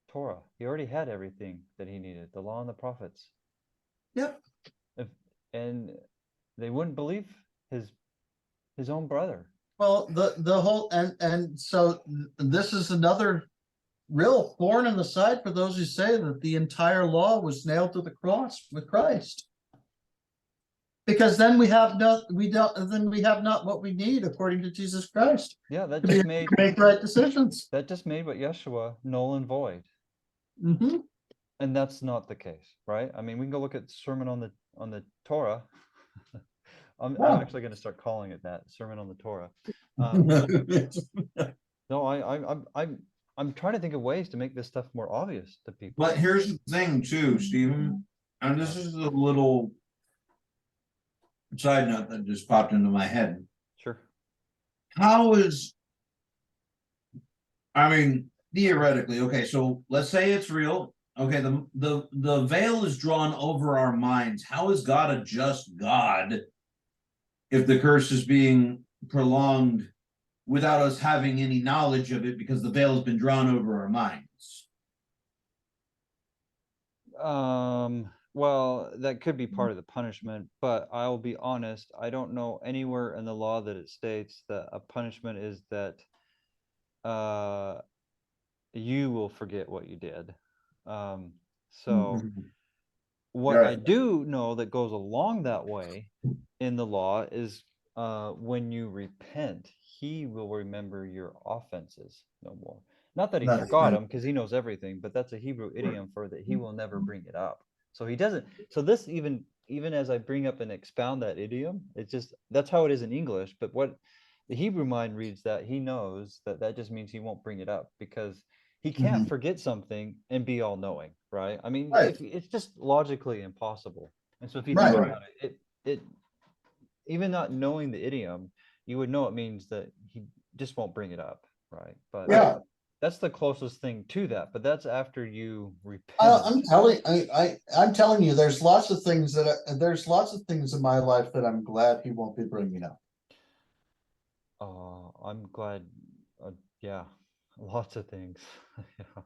Torah. He already had everything that he needed, the law and the prophets. Yep. And they wouldn't believe his own brother. Well, the whole and so this is another real thorn in the side for those who say that the entire law was nailed to the cross with Christ. Because then we have not what we need according to Jesus Christ. Yeah, that To just be made able to make right decisions. what Yeshua null and void. Mhm. And that's not the case, right? I mean, we can go look at Sermon on the Torah. I'm Yeah. actually going to start calling it that, Sermon on the Torah. No, I'm trying to think of ways to make this stuff more obvious to people. But here's the thing too, Stephen, and this is a little side note that just popped into my head. Sure. How is, I mean, theoretically, okay, so let's say it's real. Okay, the veil is drawn over our minds. How is God a just God if the curse is being prolonged without us having any knowledge of it because the veil has been drawn over our minds? Well, that could be part of the punishment, but I'll be honest, I don't know anywhere in the law that it states that a punishment is that you will forget what you did. So what I do know that goes along that way in the law is when you repent, he will remember your offenses no more. Not that he That's forgot right. them, because he knows everything, but that's a Hebrew idiom for that he will never bring it up. So he doesn't. So this even as I bring up and expound that idiom, it's just that's how it is in English. But what the Hebrew mind reads, that he knows that just means he won't bring it up, because he can't forget something and be all knowing, right? I mean, Right. if it's just logically impossible. And so if you Right. think about it, even not knowing the idiom, you would know it means that he just won't bring it up, right? But Yeah. that's the closest thing to that. But that's after you repent. I'm telling you, there's lots of things in my life that I'm glad he won't be bringing up. I'm glad. Yeah, lots of things. Yeah.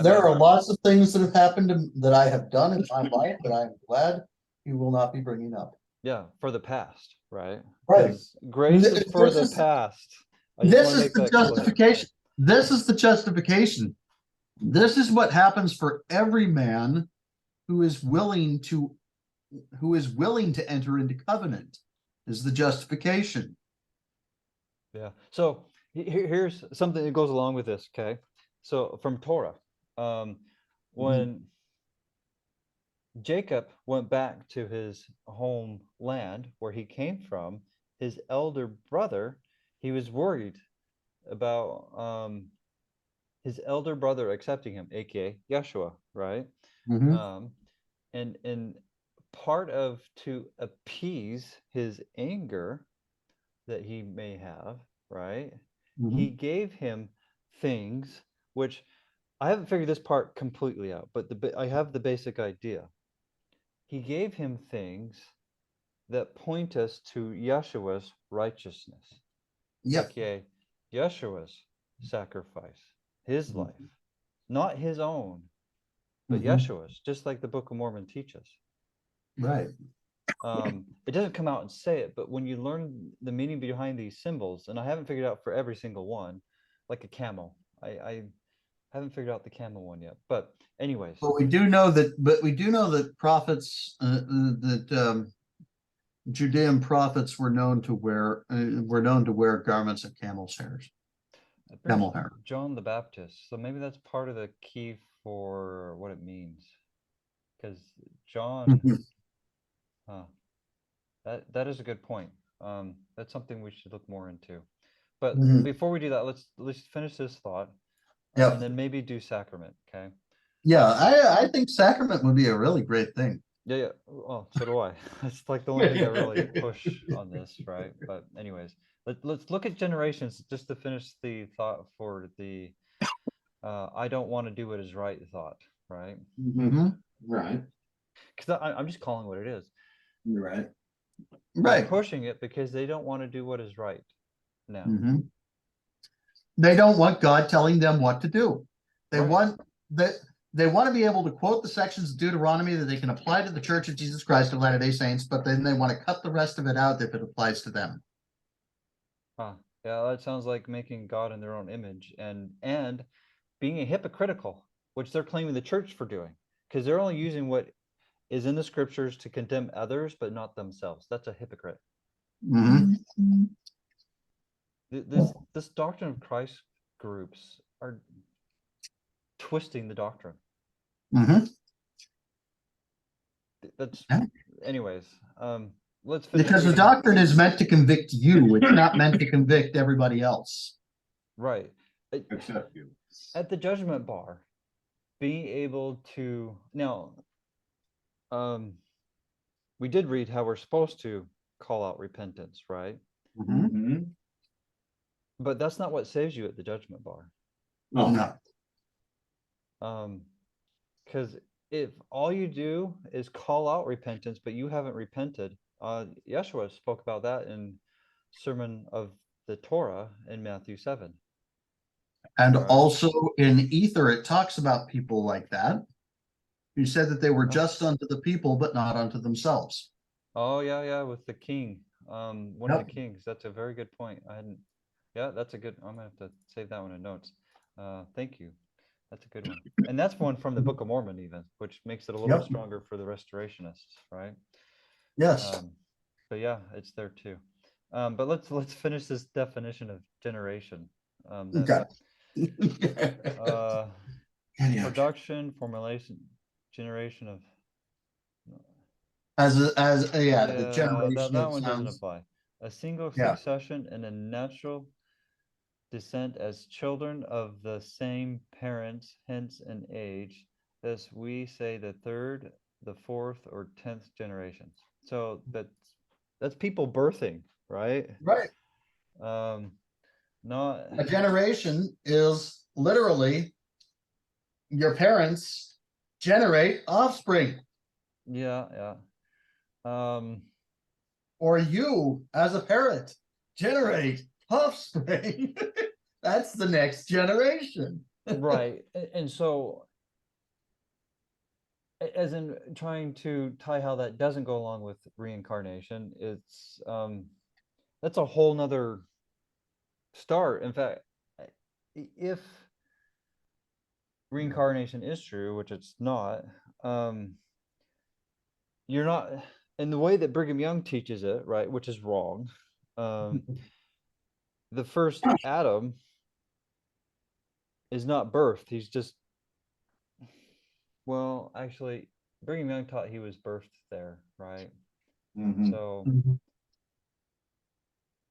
There are lots of things that have happened that I have done in my life that I'm glad he will not be bringing up. Yeah, for the past, right? Right. 'Cause grace is for the past. I just This wanna is make the that clear. justification. This is the justification. This is what happens for every man who is willing to enter into covenant, is the justification. Yeah. So here's something that goes along with this. Okay. So from Torah, when Jacob went back to his homeland where he came from, his elder brother, he was worried about his elder brother accepting him, aka Yeshua, right? And part of, to appease his anger that he may have, right? He gave him things which I haven't figured this part completely out, but I have the basic idea. He gave him things that point us to Yeshua's righteousness. Yep. aka Yeshua's sacrifice, his life, not his own, but Yeshua's, just like the Book of Mormon teaches. Right. It doesn't come out and say it, but when you learn the meaning behind these symbols, and I haven't figured out for every single one, like a camel. I haven't figured out the camel one yet. But anyways, But we do know that prophets, that Judean prophets were known to wear garments of camel's hairs. it brings Camel hair. John the Baptist. So maybe that's part of the key for what it means. Because John, huh, that is a good point. That's something we should look more into. But Mhm. before we do that, let's finish this thought. Yep. And then maybe do sacrament. Okay. Yeah, I think sacrament would be a really great thing. Yeah, yeah. Well, so do I. It's like the only thing I really push on this, right? But anyways, let's look at generations just to finish the thought for the I don't want to do what is right thought, right? Mhm. Right, Because I'm just calling what it is. right. I'm Right. pushing it because they don't want to do what is right now. Mhm. They don't want God telling them what to do. They Right. want that they want to be able to quote the sections of Deuteronomy that they can apply to the Church of Jesus Christ of Latter-day Saints, but then they want to cut the rest of it out if it applies to them. Huh. Yeah, that sounds like making God in their own image and being hypocritical, which they're claiming the church for doing, because they're only using what is in the scriptures to condemn others, but not themselves. That's a hypocrite. Mhm. This doctrine of Christ groups are twisting the doctrine. Mhm. That's Yeah. anyways. Let's finish Because the reading. doctrine is meant to convict you. It's not meant to convict everybody else. Right. Except you. At the judgment bar, being able to now we did read how we're supposed to call out repentance, right? Mhm. Mhm. But that's not what saves you at the judgment bar. No, No. Because if all you do is call out repentance, but you haven't repented, Yeshua spoke about that in Sermon of the Torah in Matthew 7. And Right. also in Ether, it talks about people like that. He said that they were just unto the people, but not unto themselves. Oh yeah, with the king, one of Yep. the kings. That's a very good point. I hadn't. Yeah, that's a good. I'm gonna have to save that one in notes. Thank you. That's a good one. And that's one from the Book of Mormon, even, which makes it a little Yep. stronger for the restorationists, right? Yes. But yeah, it's there too. But let's finish this definition of generation. Okay. Production, formulation, generation of. Yeah, the Yeah, generation that it one doesn't sounds. apply. A single Yeah. succession and a natural descent as children of the same parents, hence in age. Thus we say the third, the fourth, or 10th generations. So that's people birthing, right? Right. Not A generation is literally your parents generate offspring, yeah. or you as a parent generate offspring. That's the next generation. Right. And so as in trying to tie how that doesn't go along with reincarnation, it's that's a whole nother start. In fact, if reincarnation is true, which it's not, you're not in the way that Brigham Young teaches it, right, which is wrong. The first Adam is not birthed. He's just, well, actually, Brigham Young taught he was birthed there, right? Mhm. So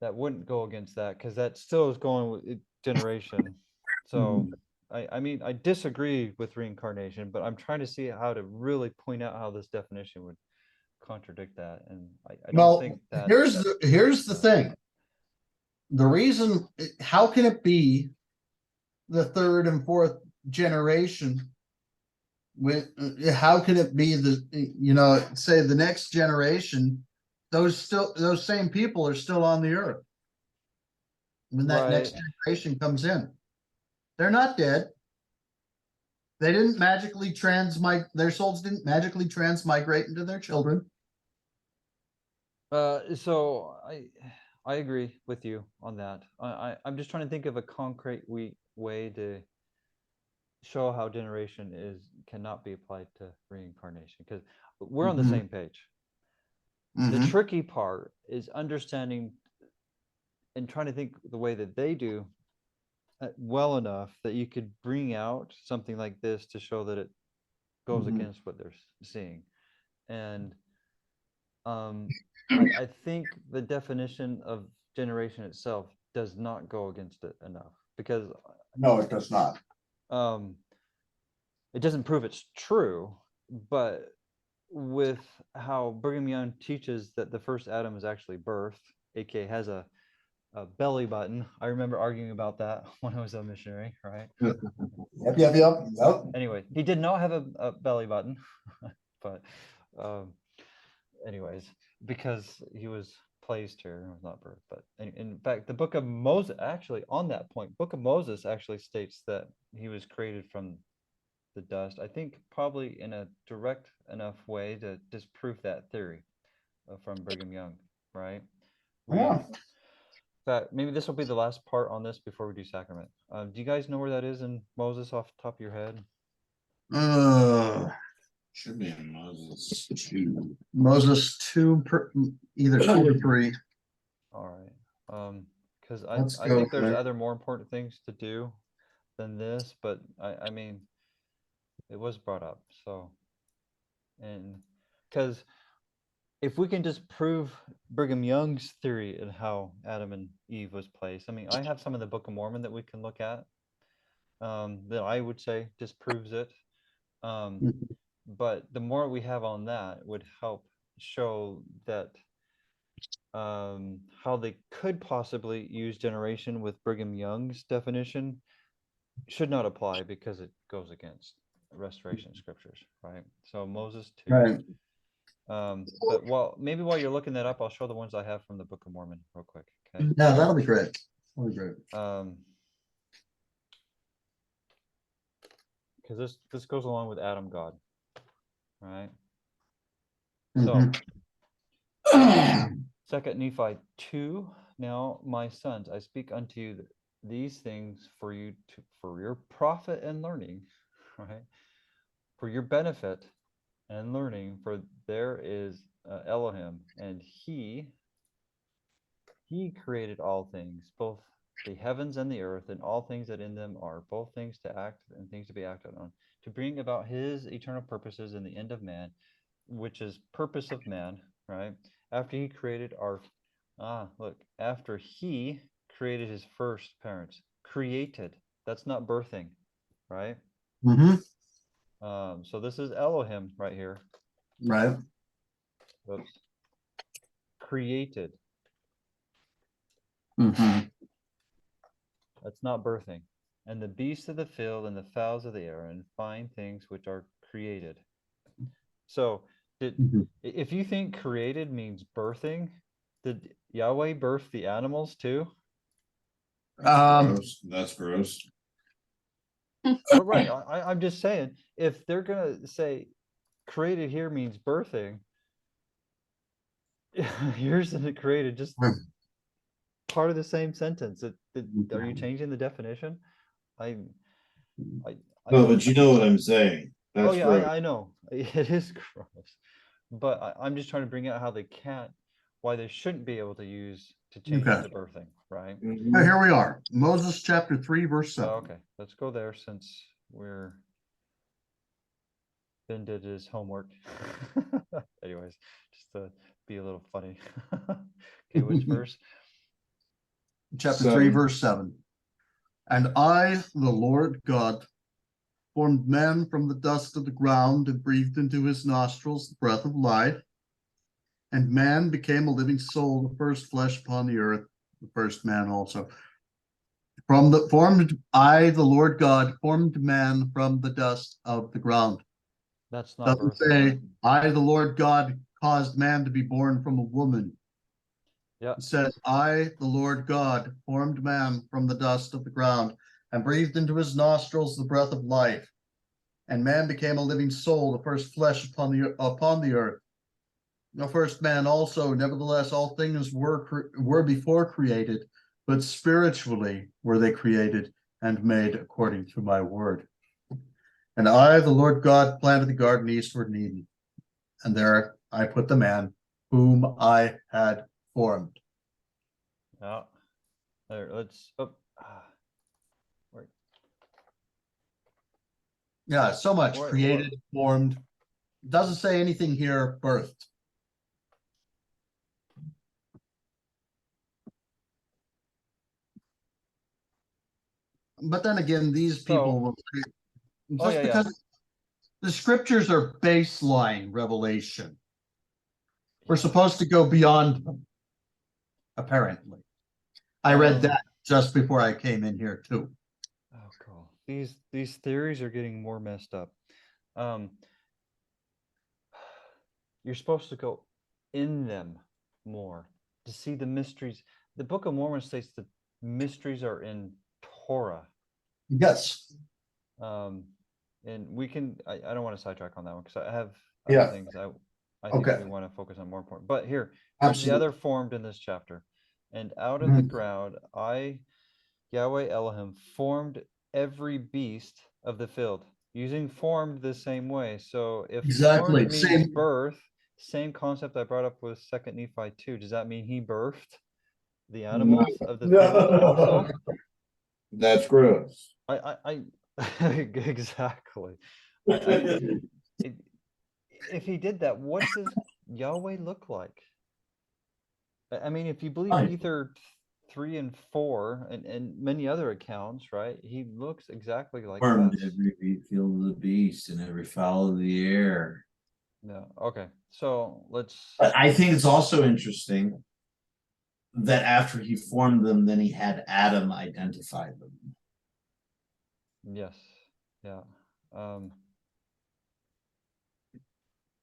that wouldn't go against that because that still is going with generation. So I mean, I disagree with reincarnation, but I'm trying to see how to really point out how this definition would contradict that. And I don't Well, think that here's the thing. The reason, how can it be the third and fourth generation? How can it be say the next generation? Those same people are still on the earth when that next generation comes in. They're not dead. They didn't magically their souls didn't magically transmigrate into their children. So I agree with you on that. I'm just trying to think of a concrete way to show how generation cannot be applied to reincarnation, because we're on the Mhm. same page. The Mhm. tricky part is understanding and trying to think the way that they do well enough that you could bring out something like this to show that it goes Mhm. against what they're seeing. And I think the definition of generation itself does not go against it enough, because No, it does not. it doesn't prove it's true, but with how Brigham Young teaches that the first Adam is actually birthed, aka has a belly button. I remember arguing about that when I was a missionary, right? Yep. Anyway, he did not have a belly button, but anyways, because he was placed here, was not birthed. But in fact, the Book of Moses, actually, on that point, Book of Moses actually states that he was created from the dust. I think probably in a direct enough way to disprove that theory from Brigham Young, right? Yeah. That maybe this will be the last part on this before we do sacrament. Do you guys know where that is in Moses off the top of your head? Should be in Moses 2. Moses 2, either 2 or 3. All right. Because Let's I go think there's there. other more important things to do than this, but I mean, it was brought up. So, and because if we can just prove Brigham Young's theory and how Adam and Eve was placed, I mean, I have some of the Book of Mormon that we can look at that I would say disproves it. But the more we have on that would help show that how they could possibly use generation with Brigham Young's definition should not apply because it goes against restoration scriptures, right? So Moses 2. Right. But maybe while you're looking that up, I'll show the ones I have from the Book of Mormon real quick. Okay. Yeah, that'll be great. That'll be great. Because this goes along with Adam God, right? Mhm. So 2 Nephi 2. Now, my sons, I speak unto you these things for your profit and learning, right? For your benefit and learning, for there is Elohim, and he created all things, both the heavens and the earth, and all things that in them are, both things to act and things to be acted on, to bring about his eternal purposes in the end of man, which is purpose of man, right? After he created after he created his first parents, created, that's not birthing, right? So this is Elohim right here. Right. Oops. Created. That's not birthing. And the beasts of the field and the fowls of the air and fine things which are created. So if you think created means birthing, did Yahweh birth the animals too? Gross. That's gross. Well, right. I'm just saying, if they're gonna say created here means birthing, yours isn't created, just part of the same sentence. Are you changing the definition? No, but you know what I'm saying. That's yeah, gross. I know it is gross, but I'm just trying to bring out how they can't, why they shouldn't be able to use to change it to birthing, right? Here we are. Moses chapter 3, verse 7. Okay, let's go there since Ben did his homework. Anyways, just to be a little funny. Okay, which verse? Chapter 3, verse 7. And I, the Lord God, formed man from the dust of the ground and breathed into his nostrils the breath of life. And man became a living soul, the first flesh upon the earth, the first man also. I, the Lord God, formed man from the dust of the ground. That's not Doesn't birthing. say, I, the Lord God, caused man to be born from a woman. Yeah. It says, I, the Lord God, formed man from the dust of the ground and breathed into his nostrils the breath of life. And man became a living soul, the first flesh upon the earth. The first man also, nevertheless, all things were before created, but spiritually were they created and made according to my word. And I, the Lord God, planted the garden eastward in Eden, and there I put the man whom I had formed. Yeah. There, let's. Oh, wait. Yeah, so much What- created, formed. Doesn't say anything here, birthed. But then again, these people So- will say, Oh, just yeah, yeah. because the scriptures are baseline revelation, we're supposed to go beyond them, apparently. I read that just before I came in here too. Oh, cool. These theories are getting more messed up. You're supposed to go in them more to see the mysteries. The Book of Mormon states the mysteries are in Torah. Yes. And we can. I don't want to sidetrack on that one because I have Yeah. other things I think Okay. we want to focus on more important. But here's Absolutely. the other formed in this chapter. And out of the Mhm. ground, I, Yahweh Elohim, formed every beast of the field, using formed the same way. So if Exactly. formed means Same. birth, same concept I brought up with 2 Nephi 2. Does that mean he birthed the animals of the field also? That's gross. I exactly. If he did that, what does Yahweh look like? I mean, if you believe Right. Ether 3 and 4 and many other accounts, right? He looks exactly like Formed us. every field of the beast and every fowl of the air. No. Okay. So let's. But I think it's also interesting that after he formed them, then he had Adam identify them. Yes. Yeah. All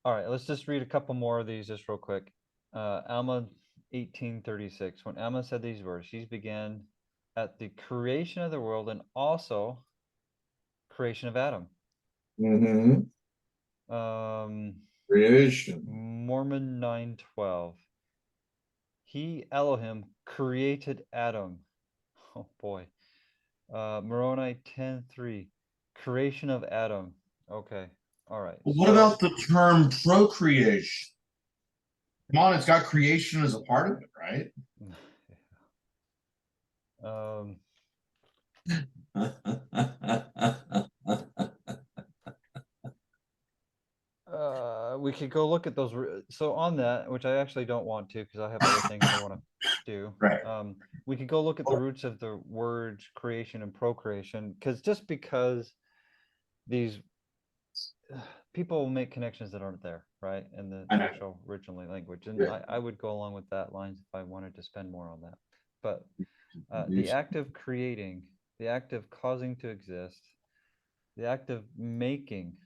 right. Let's just read a couple more of these just real quick. Alma 18:36. When Alma said these words, she began at the creation of the world and also creation of Adam. Creation. Mormon 9:12. He, Elohim, created Adam. Oh boy. Moroni 10:3. Creation of Adam. Okay. All right. What about the term procreation? Come on, it's got creation as a part of it, right? We could go look at those. So on that, which I actually don't want to because I have other things I want to do. Right. We could go look at the roots of the words creation and procreation because these people make connections that aren't there, right? In the I know. actual original language. And Yeah. I would go along with that lines if I wanted to spend more on that. But the act of creating, the act of causing to exist, the act of making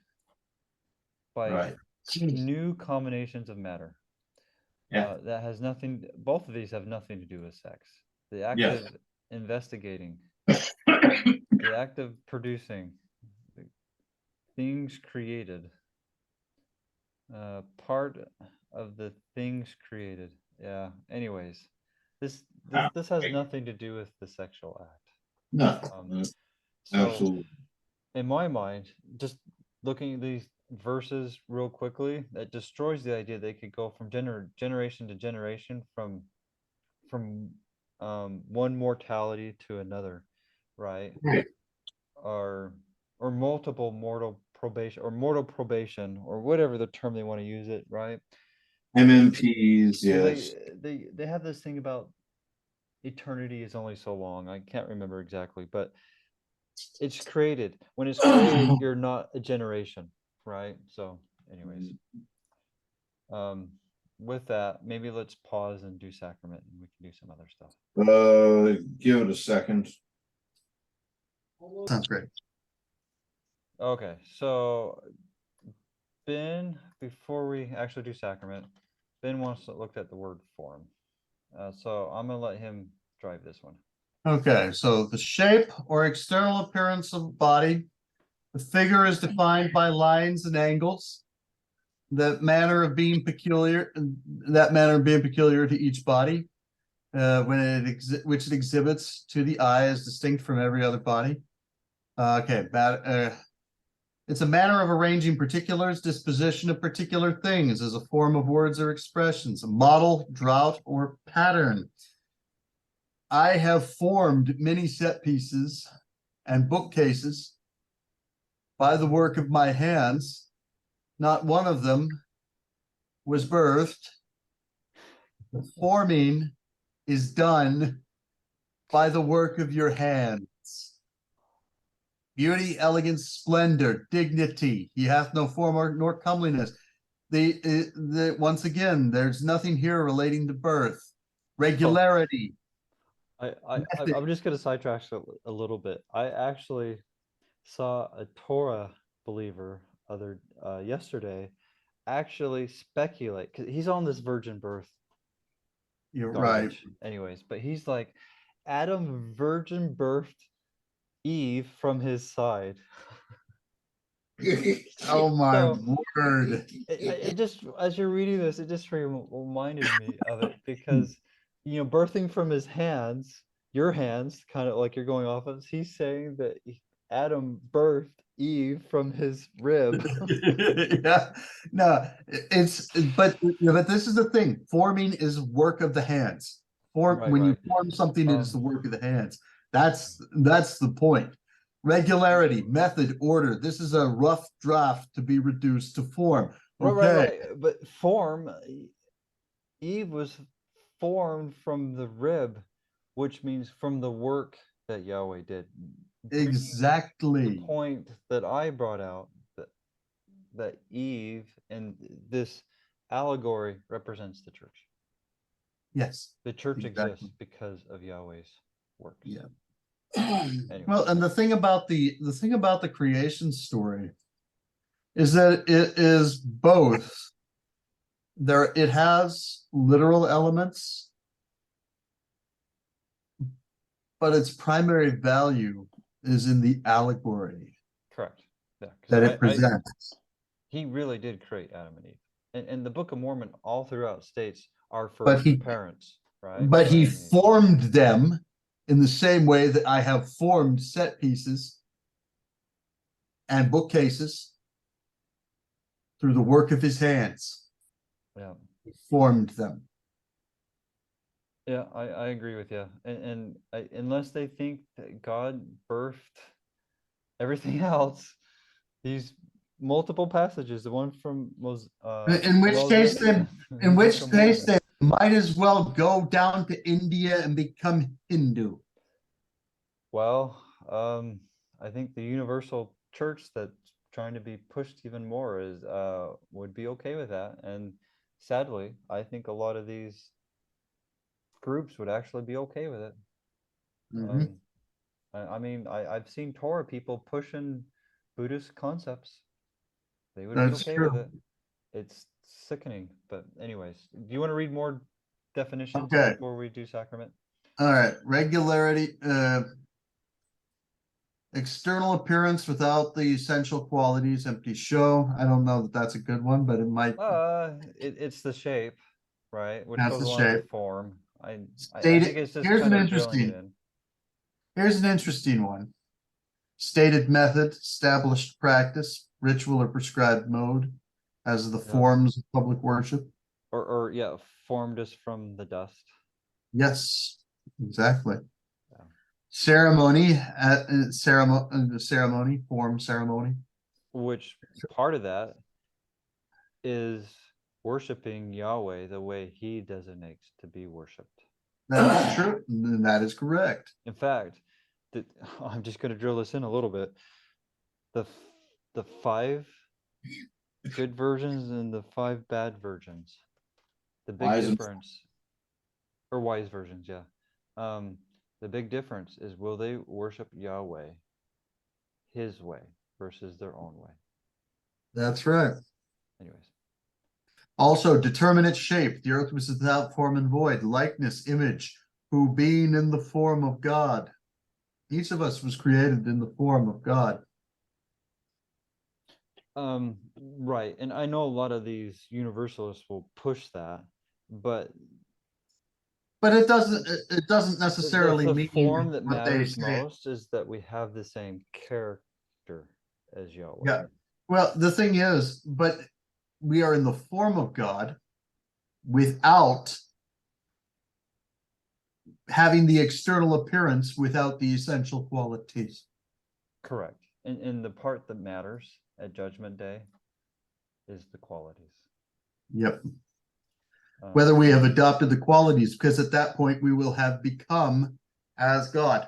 by Right. new combinations of matter. Yeah. That has nothing, both of these have nothing to do with sex. The act Yes. of investigating, the act of producing, things created, part of the things created. Yeah. Anyways, this has nothing to do with the sexual act. No. So Absolutely. in my mind, just looking at these verses real quickly, that destroys the idea they could go from generation to generation from one mortality to another, right? Right. Or multiple mortal probation or whatever the term they want to use it, right? MMPs, Well, yes. they have this thing about eternity is only so long. I can't remember exactly, but it's created. When it's created, you're not a generation, right? So anyways, with that, maybe let's pause and do sacrament and we can do some other stuff. Give it a second. Sounds great. Okay, so Ben, before we actually do sacrament, Ben wants to look at the word form. So I'm gonna let him drive this one. Okay, so the shape or external appearance of body. The figure is defined by lines and angles. that manner of being peculiar to each body, which it exhibits to the eye as distinct from every other body. It's a manner of arranging particulars, disposition of particular things as a form of words or expressions, a model, drought, or pattern. I have formed many set pieces and bookcases by the work of my hands. Not one of them was birthed. The forming is done by the work of your hands. Beauty, elegance, splendor, dignity. He hath no form nor comeliness. Once again, there's nothing here relating to birth. Regularity. I'm just going to sidetrack a little bit. I actually saw a Torah believer yesterday actually speculate, because he's on this virgin birth. You're garbage. right. Anyways, but he's like, Adam virgin birthed Eve from his side. Oh my So, word. it just, as you're reading this, it just reminded me of it, because birthing from his hands, your hands, kind of like you're going off of, he's saying that Adam birthed Eve from his rib. Yeah, no, but this is the thing. Forming is work of the hands. Right, When you right. form something, it is the work of the hands. That's the point. Regularity, method, order. This is a rough draft to be reduced to form. Okay. Right. But form, Eve was formed from the rib, which means from the work that Yahweh did. Exactly. The point that I brought out, that Eve and this allegory represents the church. Yes. The church exactly. exists because of Yahweh's work. Yeah. Anyway. Well, and the thing about the creation story is that it is both. It has literal elements, but its primary value is in the allegory. Correct. Yeah, that it presents. He really did create Adam and Eve. And the Book of Mormon all throughout states our first parents, right? But he formed them in the same way that I have formed set pieces and bookcases through the work of his hands. Yeah. He formed them. Yeah, I agree with you. And unless they think that God birthed everything else, these multiple passages, the one from in which case they might as well go down to India and become Hindu. Well, I think the universal church that's trying to be pushed even more would be okay with that. And sadly, I think a lot of these groups would actually be okay with it. I mean, I've seen Torah people pushing Buddhist concepts. They would be okay with it. It's sickening. But anyways, do you want to read more definitions before we do sacrament? All right. Regularity, external appearance without the essential qualities, empty show. I don't know that that's a good one, but it might. It's the shape, right? Which That's goes the along with shape. form. I think it's just kind of drilling it in. Here's an interesting one. Stated method, established practice, ritual or prescribed mode, as the forms of public worship. Or formed us from the dust. Yes, exactly. Yeah. Ceremony, form ceremony. Which part of that is worshiping Yahweh the way he designates to be worshipped. That's true. That is correct. In fact, I'm just going to drill this in a little bit. The 5 good versions and the 5 bad versions. The big difference, or wise versions, yeah. The big difference is, will they worship Yahweh his way versus their own way? That's right. Anyways. Also, determinate shape. The earth was without form and void. Likeness, image, who being in the form of God. Each of us was created in the form of God. Right. And I know a lot of these universalists will push that, but But it doesn't necessarily the mean form that what they matters say. most is that we have the same character as Yahweh. Yeah. Well, the thing is, but we are in the form of God without having the external appearance without the essential qualities. Correct. And the part that matters at Judgment Day is the qualities. Yep. Um, Whether we have adopted the qualities, because at that point we will have become as God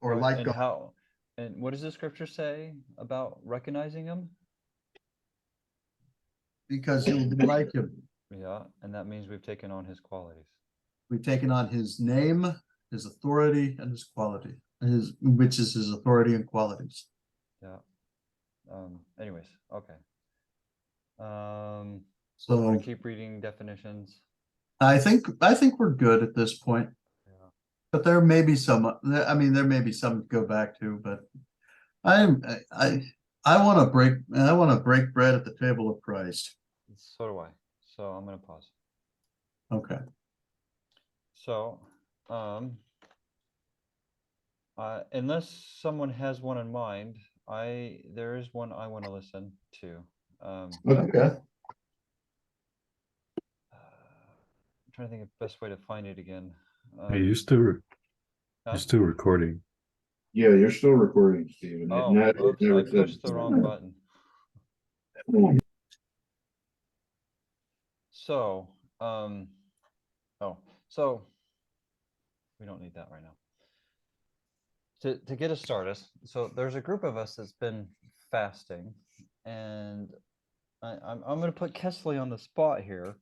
or right, like and God. how, and what does the scripture say about recognizing him? Because you'll be like him. Yeah, and that means we've taken on his qualities. We've taken on his name, his authority, and his quality, which is his authority and qualities. Yeah. Anyways, okay. Want So to keep reading definitions? I think we're good at this point. Yeah. But there may be some, I mean, there may be some to go back to, but I want to break bread at the table of Christ. So do I. So I'm going to pause. Okay. So, unless someone has one in mind, there is one I want to listen to. Okay. I'm trying to think of the best way to find it again. Hey, you still Huh? you're still recording. Yeah, you're still recording, Stephen. Oh, oops, I pushed the wrong button. So, so we don't need that right now. To get us started, so there's a group of us that's been fasting, and I'm going to put Kesley on the spot here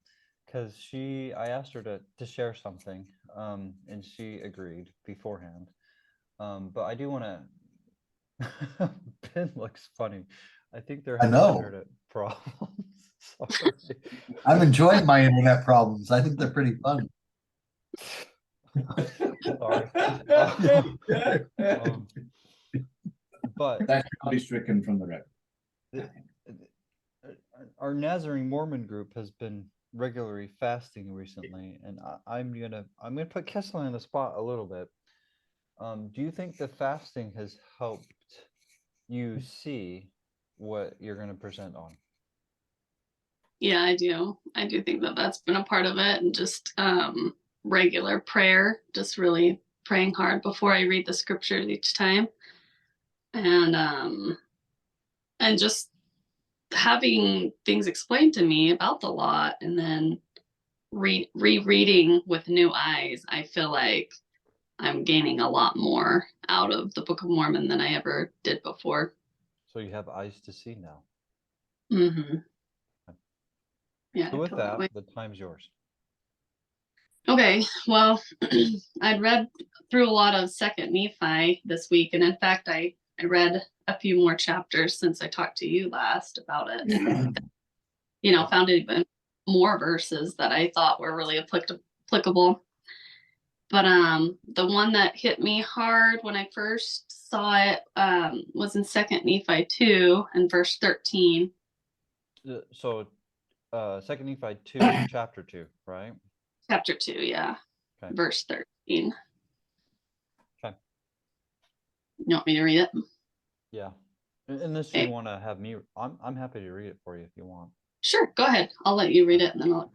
because I asked her to share something, and she agreed beforehand. But I do want to. Ben looks funny. I think they're I having know. internet problems. Sorry. I'm enjoying my internet problems. I think they're pretty fun. Sorry. But That should be stricken from the record. our Nazarene Mormon group has been regularly fasting recently, and I'm gonna put Kessler on the spot a little bit. Do you think the fasting has helped you see what you're going to present on? Yeah, I do. I do think that that's been a part of it, and just regular prayer, just really praying hard before I read the scriptures each time, and just having things explained to me about the law, and then rereading with new eyes. I feel like I'm gaining a lot more out of the Book of Mormon than I ever did before. So you have eyes to see now. Mm-hmm. Yeah. So I with feel that way. the time's yours. Okay, well, I'd read through a lot of Second Nephi this week, and in fact, I read a few more chapters since I talked to you last about it, and found even more verses that I thought were really applicable. But the one that hit me hard when I first saw it was in Second Nephi 2 and verse 13. So, Second Nephi 2, chapter 2, right? Chapter 2, yeah. Okay. Verse 13. Okay. You want me to read it? Yeah. Unless you want to have me, I'm happy to read it for you if you want. Sure, go ahead. I'll let you read it, and then I'll.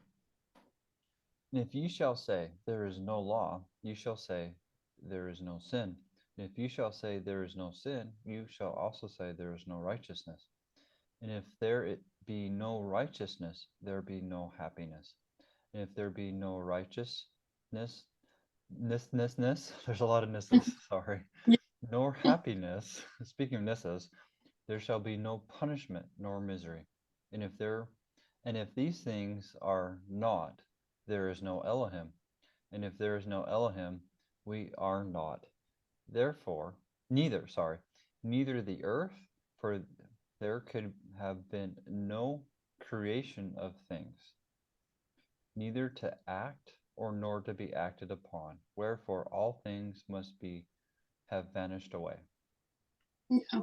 If you shall say there is no law, you shall say there is no sin. If you shall say there is no sin, you shall also say there is no righteousness. And if there be no righteousness, there be no happiness. And if there be no righteousness, there's a lot of nisses, sorry, nor happiness, speaking of nisses, there shall be no punishment nor misery. And if these things are not, there is no Elohim. And if there is no Elohim, we are not. Therefore, neither the earth, for there could have been no creation of things, neither to act or nor to be acted upon. Wherefore all things must have vanished away. Yeah.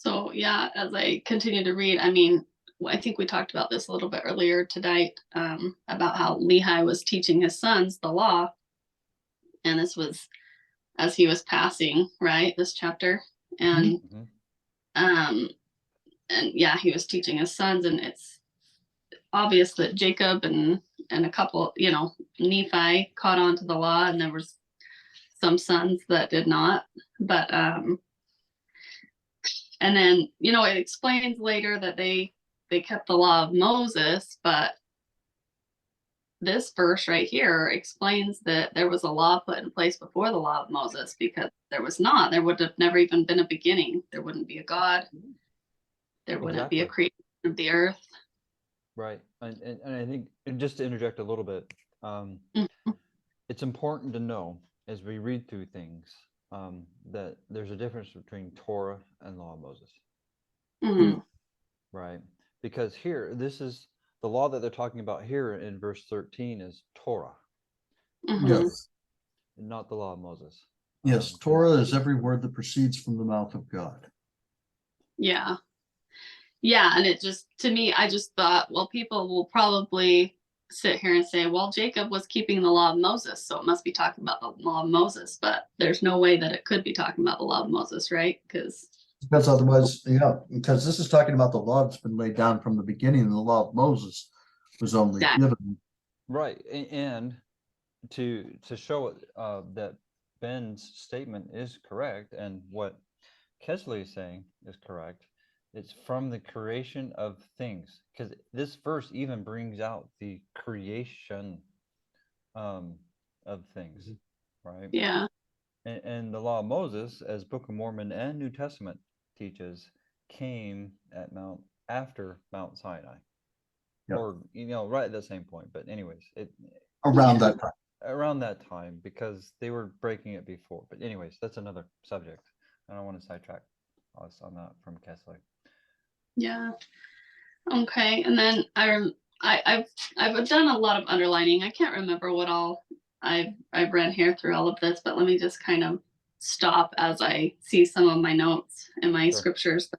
So yeah, as I continue to read, I mean, I think we talked about this a little bit earlier tonight, about how Lehi was teaching his sons the law. And this was as he was passing, right? This chapter. And and yeah, he was teaching his sons, and it's obvious that Jacob and a couple, you know, Nephi caught on to the law, and there was some sons that did not. But and then, you know, it explains later that they kept the law of Moses, but this verse right here explains that there was a law put in place before the law of Moses, because there was not. There would have never even been a beginning. There wouldn't be a God. There wouldn't be a creation of the earth. Right. And I think, and just to interject a little bit, it's important to know as we read through things that there's a difference between Torah and law of Moses. Right. Because here, this is the law that they're talking about here in verse 13 is Torah. Yes. Not the law of Moses. Yes, Torah is every word that proceeds from the mouth of God. Yeah. Yeah, and it just, to me, I just thought, well, people will probably sit here and say, well, Jacob was keeping the law of Moses, so it must be talking about the law of Moses, but there's no way that it could be talking about the law of Moses, right? Because otherwise, yeah, because this is talking about the law that's been laid down from the beginning, and the law of Moses was only given. Right, and to show that Ben's statement is correct, and what Kesley is saying is correct, it's from the creation of things, because this verse even brings out the creation of things, right? Yeah. And the law of Moses, as Book of Mormon and New Testament teaches, came at after Mount Sinai. Yep. Or, you know, right at the same point. But anyways, around that time. Around that time, because they were breaking it before. But anyways, that's another subject. I don't want to sidetrack us on that from Kessler. Yeah. Okay. And then I've done a lot of underlining. I can't remember what all I've read here through all of this, but let me just kind of stop as I see some of my notes and my scriptures.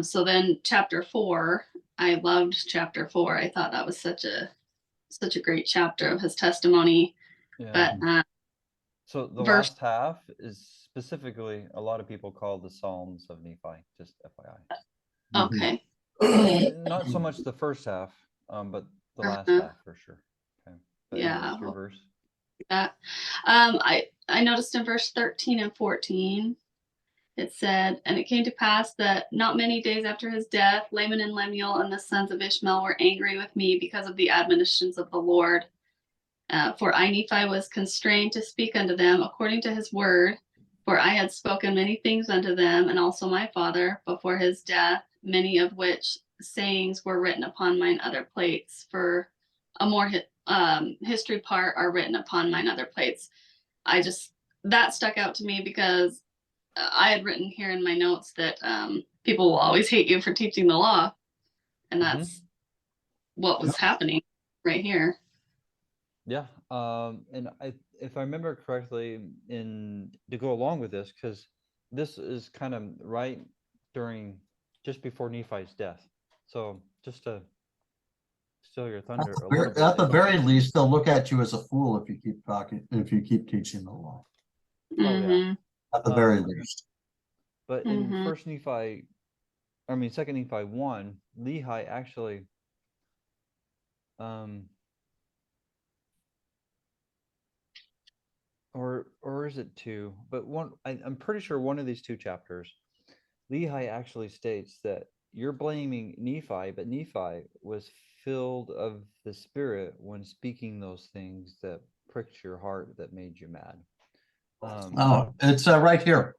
So then chapter 4, I loved chapter 4. I thought that was such a great chapter of his testimony. Yeah. But so the last half is specifically, a lot of people call the Psalms of Nephi, just FYI. Okay. Not so much the first half, but the last half for sure. Okay. But yeah. Your verse. Yeah. I noticed in verse 13 and 14, it said, and it came to pass that not many days after his death, Laman and Lemuel and the sons of Ishmael were angry with me because of the admonitions of the Lord. For I, Nephi, was constrained to speak unto them according to his word, for I had spoken many things unto them, and also my father, before his death, many of which sayings were written upon mine other plates, for a more history part are written upon mine other plates. That stuck out to me because I had written here in my notes that people will always hate you for teaching the law, and that's what was happening right here. Yeah. And if I remember correctly, to go along with this, because this is kind of right just before Nephi's death. So just to steal your thunder a little bit. At the very least, they'll look at you as a fool if you keep talking, if you keep teaching the law. Oh yeah. At the very least. But in Second Nephi 1, Lehi actually or is it 2? But I'm pretty sure one of these 2 chapters, Lehi actually states that you're blaming Nephi, but Nephi was filled of the Spirit when speaking those things that pricked your heart, that made you mad. It's right here,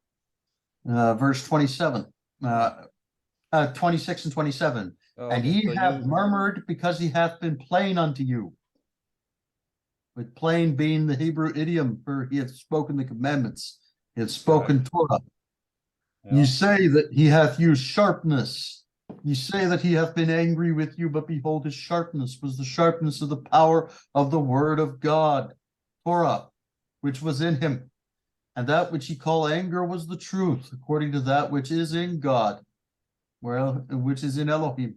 verse 27, 26 and 27. And ye have murmured because he hath been plain unto you. With plain being the Hebrew idiom for he hath spoken the commandments, he hath spoken Torah. Yeah. You say that he hath used sharpness. You say that he hath been angry with you, but behold, his sharpness was the sharpness of the power of the word of God, Torah, which was in him. And that which ye call anger was the truth, according to that which is in God, which is in Elohim,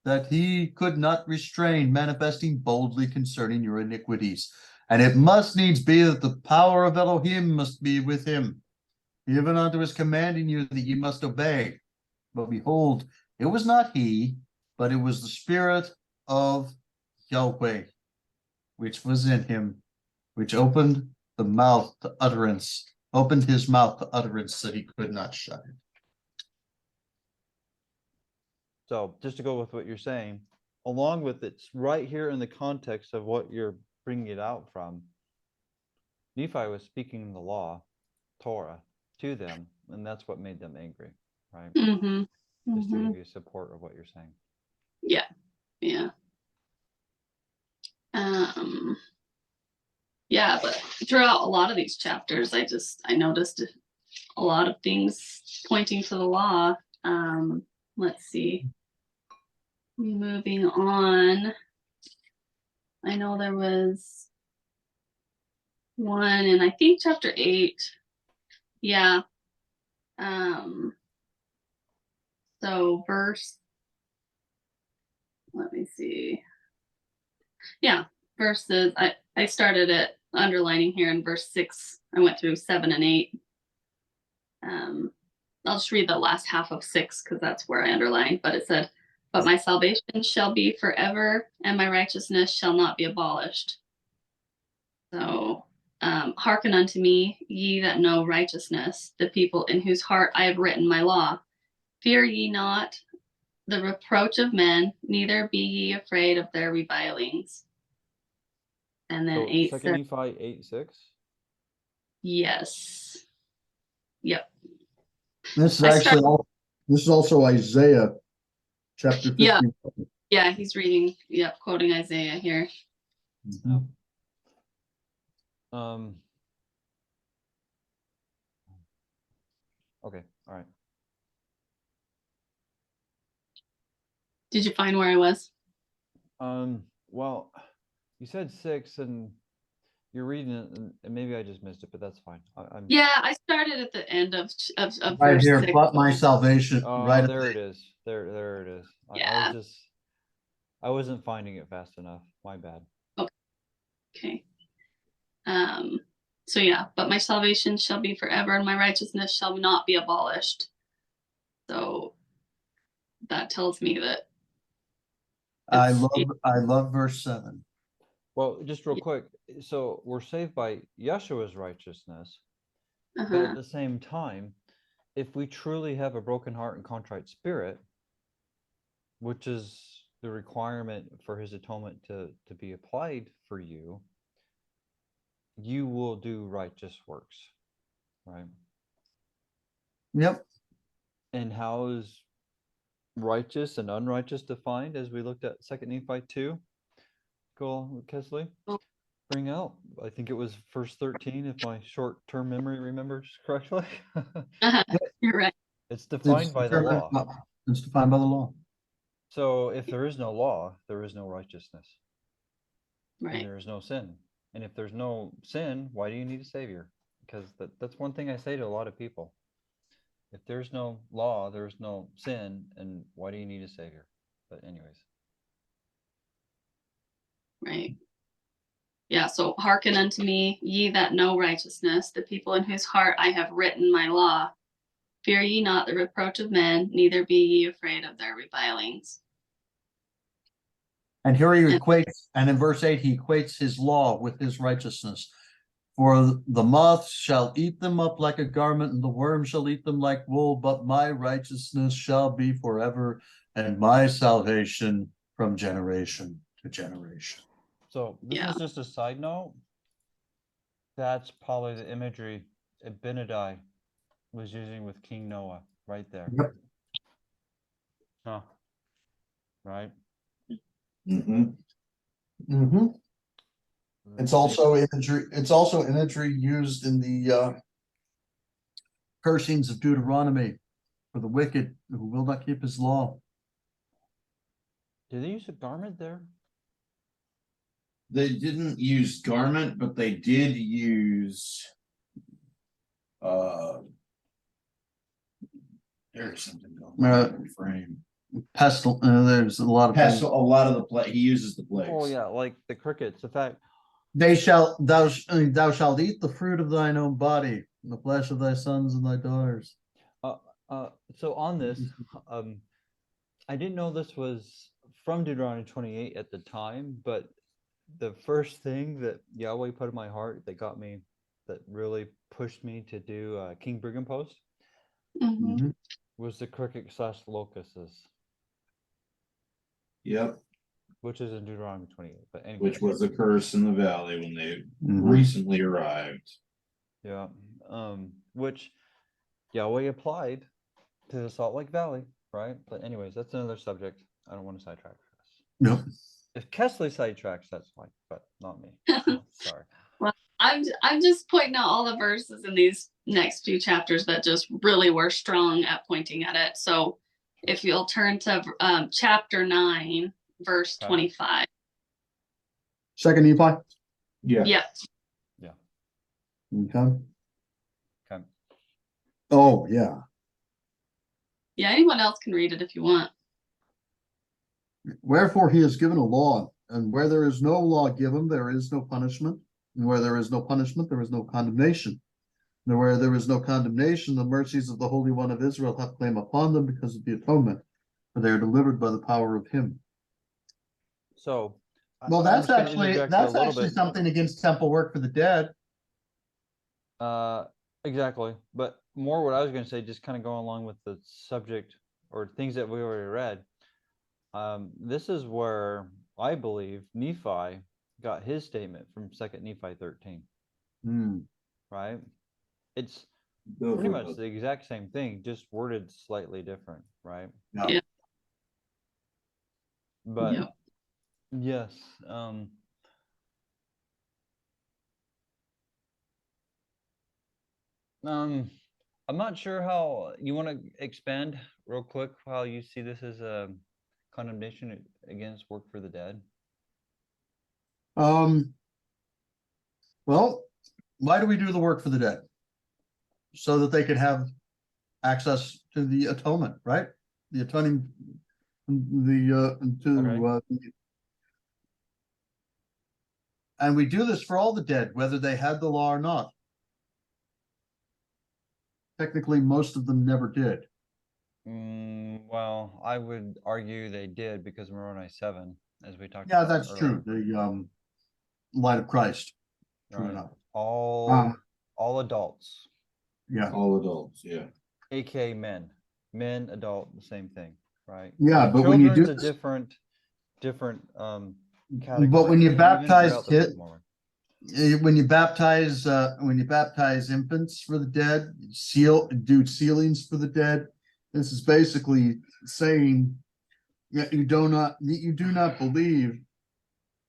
that he could not restrain, manifesting boldly concerning your iniquities. And it must needs be that the power of Elohim must be with him, even unto his commanding you that ye must obey. But behold, it was not he, but it was the spirit of Yahweh, which was in him, which opened the mouth to utterance, opened his mouth to utterance that he could not shut it. So just to go with what you're saying, along with it's right here in the context of what you're bringing it out from. Nephi was speaking the law, Torah, to them, and that's what made them angry, right? Mm-hmm. Just to Mm-hmm. give you support of what you're saying. Yeah. Yeah. Yeah, but throughout a lot of these chapters, I noticed a lot of things pointing to the law. Let's see. Moving on. I know there was one in I think chapter 8. Yeah. So let me see. Yeah, verses, I started it underlining here in verse 6. I went through 7 and 8. I'll just read the last half of 6 because that's where I underlined, but it said, but my salvation shall be forever and my righteousness shall not be abolished. So hearken unto me, ye that know righteousness, the people in whose heart I have written my law. Fear ye not the reproach of men, neither be ye afraid of their revilings. And then So 8 2 says, Nephi 8:6. yes. Yep. This is I actually start- this is also Isaiah chapter 50. Yeah. Yeah, he's reading, yep, quoting Isaiah here. Mhm. Okay, all right. Did you find where I was? Well, you said 6 and you're reading it and maybe I just missed it, but that's fine. I'm Yeah, I started at the end of Right verse here, 6. but my salvation, Oh, right? there it is. There it is. Yeah. I wasn't finding it fast enough. My bad. Okay. So yeah, but my salvation shall be forever and my righteousness shall not be abolished. So that tells me that I it's- love verse 7. Well, just real quick. So we're saved by Yeshua's righteousness, but uh-huh. at the same time, if we truly have a broken heart and contrite spirit, which is the requirement for his atonement to be applied for you, you will do righteous works, right? Yep. And how is righteous and unrighteous defined as we looked at 2 Nephi 2? Go, Kesley. Bring out. I think it was verse 13, if my short-term memory remembers correctly. You're right. It's defined by the law. It's defined by the law. So if there is no law, there is no righteousness. And Right. there is no sin. And if there's no sin, why do you need a savior? Because that's one thing I say to a lot of people. If there's no law, there's no sin, and why do you need a savior? But anyways. Right. Yeah, so hearken unto me, ye that know righteousness, the people in whose heart I have written my law. Fear ye not the reproach of men, neither be ye afraid of their revilings. And here he equates, and in verse 8, he equates his law with his righteousness. For the moth shall eat them up like a garment, and the worm shall eat them like wool, but my righteousness shall be forever, and my salvation from generation to generation. So this is just a side note. That's probably the imagery Abinadi was using with King Noah right there. Yep. Huh. Right? Mm-hmm. Mm-hmm. It's also imagery used in the cursings of Deuteronomy for the wicked who will not keep his law. Did they use a garment there? They didn't use garment, but they did use There's something going on in the frame. Pestle, there's a lot of Pest, things. a lot of the play, he uses the plagues. Oh yeah, like the crickets. In fact, Thou shalt eat the fruit of thine own body, and the flesh of thy sons and thy daughters. so on this, I didn't know this was from Deuteronomy 28 at the time, but the first thing that Yahweh put in my heart that got me, that really pushed me to do King Brigham Post Mhm. was the cricket / locusts, Yep, which is in Deuteronomy 28. But anyway, which was a curse in the valley when they Mhm. recently arrived. yeah, which Yahweh applied to the Salt Lake Valley, right? But anyways, that's another subject. I don't want to sidetrack this. Yep. If Kesley sidetracks, that's fine, but not me. Sorry. I'm just pointing out all the verses in these next few chapters that just really were strong at pointing at it. So if you'll turn to chapter 9, verse Okay. 25. Second Nephi. Yeah. Yeah. Okay. Okay. Oh, yeah. Yeah, anyone else can read it if you want. Wherefore he has given a law, and where there is no law given, there is no punishment. And where there is no punishment, there is no condemnation. And where there is no condemnation, the mercies of the Holy One of Israel have claim upon them because of the atonement, for they are delivered by the power of him. So, Well, I'm that's just gonna actually interject a little bit. something against temple work for the dead. Exactly. But more what I was going to say, just kind of going along with the subject or things that we already read. This is where I believe Nephi got his statement from 2nd Nephi 13, right? It's pretty much the exact same thing, just worded slightly different, right? No. Yeah. But Yeah. yes, I'm not sure how you want to expand real quick how you see this as a condemnation against work for the dead. Well, why do we do the work for the dead? So that they could have access to the atonement, right? The atoning, and we do this for all the dead, whether they had the law or not. Technically, most of them never did. Well, I would argue they did because Moroni 7, as we talked Yeah, about that's earlier. true. The light of Christ. True Right. enough. All adults, Yeah. All adults, yeah. aka men, adult, the same thing, right? Yeah, The but when you do children's a this- different But when category, you even baptize throughout the Book of Mormon. when you baptize infants for the dead, do sealings for the dead. This is basically saying that you do not believe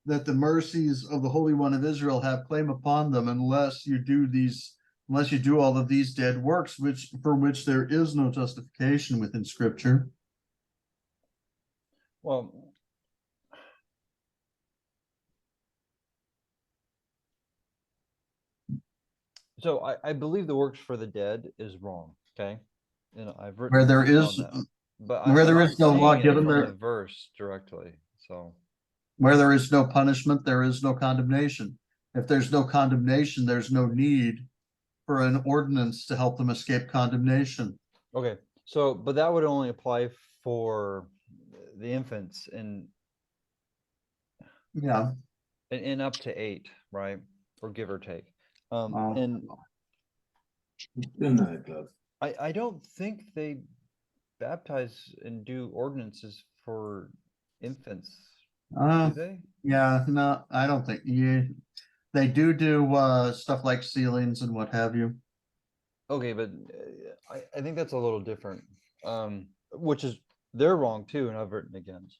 that the mercies of the Holy One of Israel have claim upon them unless you do all of these dead works, for which there is no justification within Scripture. Well, so I believe the works for the dead is wrong. Okay, I've written Where there pieces is on that, but where I'm there not is no law seeing it given, from there the verse directly. So where there is no punishment, there is no condemnation. If there's no condemnation, there's no need for an ordinance to help them escape condemnation. okay, so but that would only apply for the infants and Yeah. up to 8, right, or give or take. Uh, And Good night, Doug. I don't think they baptize and do ordinances for infants, do they? Yeah, no, I don't think they do stuff like sealings and what have you. Okay, but I think that's a little different, which is they're wrong too, and I've written against.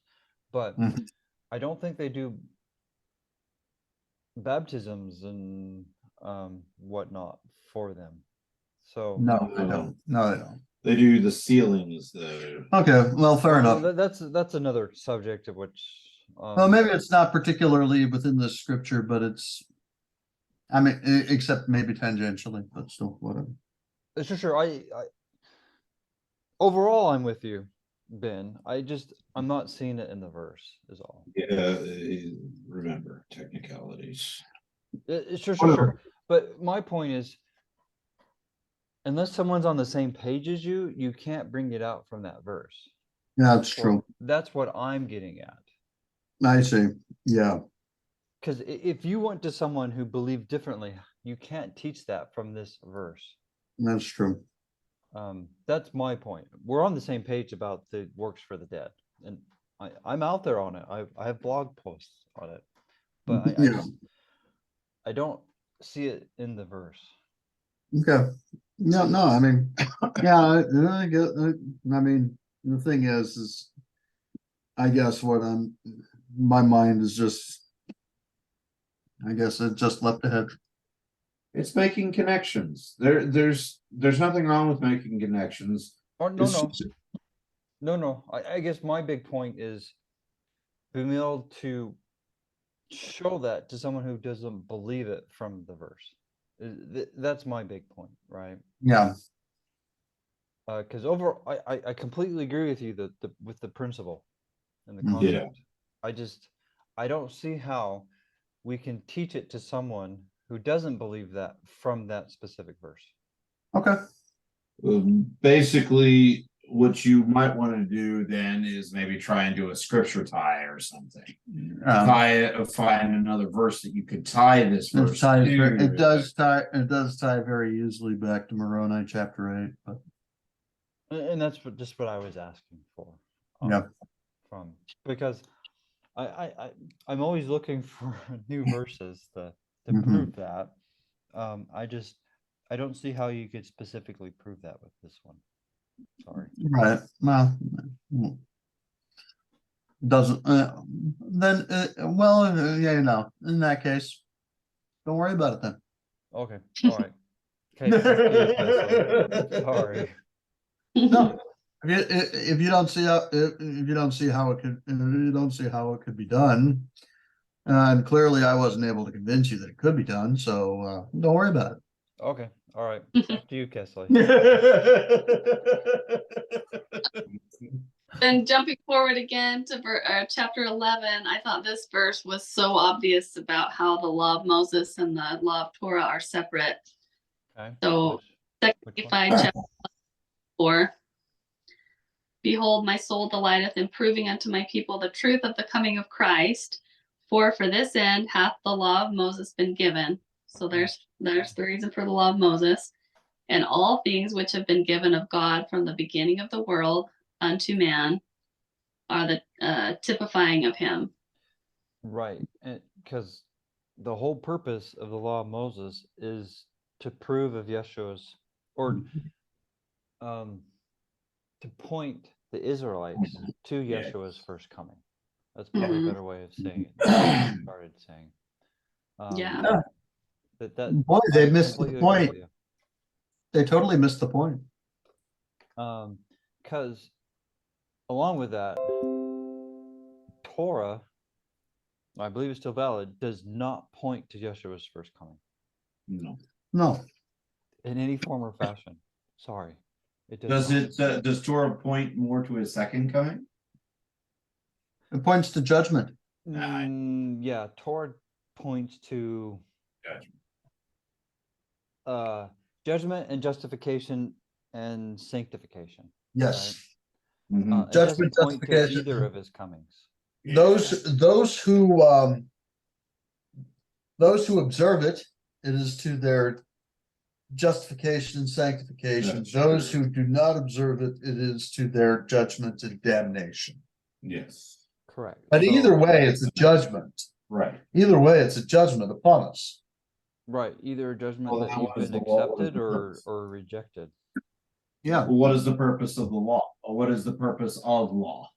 But Mhm. I don't think they do baptisms and whatnot for them. So No, they don't. No, they don't. They do the ceilings though. Okay, well, fair enough. That's another subject of which. Well, maybe it's not particularly within the Scripture, but it's, I mean, except maybe tangentially, but still, whatever. Sure. Overall, I'm with you, Ben. I'm not seeing it in the verse. Is all. Yeah, remember technicalities. Sure. But my point is, unless someone's on the same page as you, you can't bring it out from that verse. Yeah, that's true. That's what I'm getting at. I see. Yeah. Because if you went to someone who believed differently, you can't teach that from this verse. That's true. That's my point. We're on the same page about the works for the dead, and I'm out there on it. I have blog posts on it, but I don't see it in the verse. Okay. No, I mean, yeah, I get. I mean, the thing is I guess my mind is just, I guess it just leapt ahead. It's making connections. There's nothing wrong with making connections. Oh, no, It's no. just- No. I guess my big point is being able to show that to someone who doesn't believe it from the verse. That's my big point, right? Yeah. Because I completely agree with you with the principle and the Mhm. concept. I don't see how we can teach it to someone who doesn't believe that from that specific verse. Okay. Basically, what you might want to do then is maybe try and do a scripture tie or something. Find another verse that you could tie this verse to. It does tie very easily back to Moroni chapter 8. But And that's just what I was asking for. Yeah. Because I'm always looking for new verses to Mhm. prove that. I don't see how you could specifically prove that with this one. Sorry. Right. Well, doesn't then yeah, in that case, don't worry about it then. Okay. All right. Okay. Sorry. No, if you don't see how it could be done, and clearly I wasn't able to convince you that it could be done, so don't worry about it. Okay. All right. Back to you, Kesley. Then jumping forward again to chapter 11, I thought this verse was so obvious about how the law of Moses and the law of Torah are separate. Okay. So, Which Second one? Nephi chapter 4. Behold, my soul delighteth in proving unto my people the truth of the coming of Christ. For this end hath the law of Moses been given. So there's the reason for the law of Moses. And all things which have been given of God from the beginning of the world unto man are the typifying of him. Right. Because the whole purpose of the law of Moses is to prove of Yeshua's, or to point the Israelites to Yeshua's first coming. That's probably a better way of saying it. Started saying. Yeah. Boy, they missed the completely agree point. with you. They totally missed the point. Because along with that, Torah, I believe it's still valid, does not point to Yeshua's first coming No. in any form or fashion. Sorry, it does. Does Torah point more to his second coming? It points to judgment. Yeah, Torah points to judgment and justification and sanctification. Yes. Right? Mhm. It Judgment, doesn't point to justification. either of his comings. Those who observe it, it is to their justification and sanctification. That's Those true. who do not observe it, it is to their judgment and damnation. Yes. Correct. But either way, it's a judgment. Right. Either way, it's a judgment upon us. Right, either a judgment Well, that then you've what is been the law? What is accepted the purpose? or rejected. Yeah. Well, what is the purpose of the law? Or what is the purpose of law?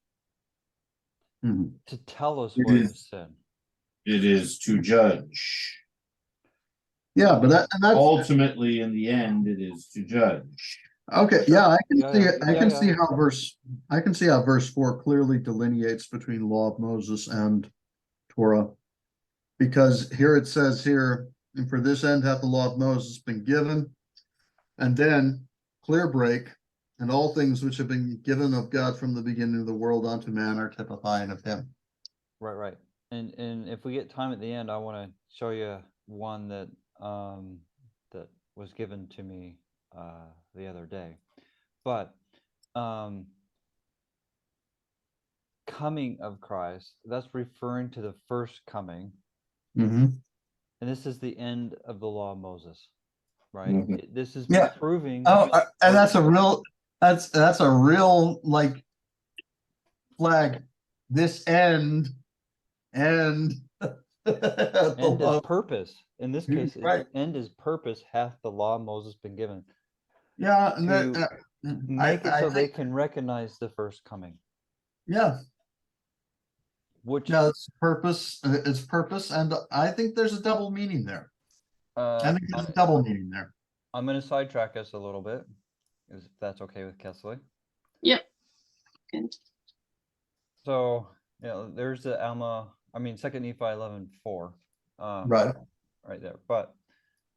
Mhm. To tell us It what is- is sin. It is to judge. Yeah, but that's Ultimately, in the end, it is to judge. okay. Yeah, I can Yeah, see yeah, it. I yeah, can yeah. see how verse 4 clearly delineates between law of Moses and Torah. Because here it says here, and for this end hath the law of Moses been given. And then clear break, and all things which have been given of God from the beginning of the world unto man are typifying of him. Right. And if we get time at the end, I want to show you one that that was given to me the other day. But coming of Christ, that's referring to the first coming. Mm-hmm. And this is the end of the law of Moses, right? Mhm. This is Yeah. proving. Oh, and that's a real like flag. This end and end is purpose. In this case, right. end is purpose hath the law of Moses been given. Yeah, and To make it so they think, can recognize the first coming. yeah, Which no, it's purpose. It's purpose, and I think there's a double meaning there. I think there's a double meaning there. I'm going to sidetrack us a little bit, if that's okay with Kesley. Yep. Good. So, there's the Second Nephi 11:4, Right. right there. But,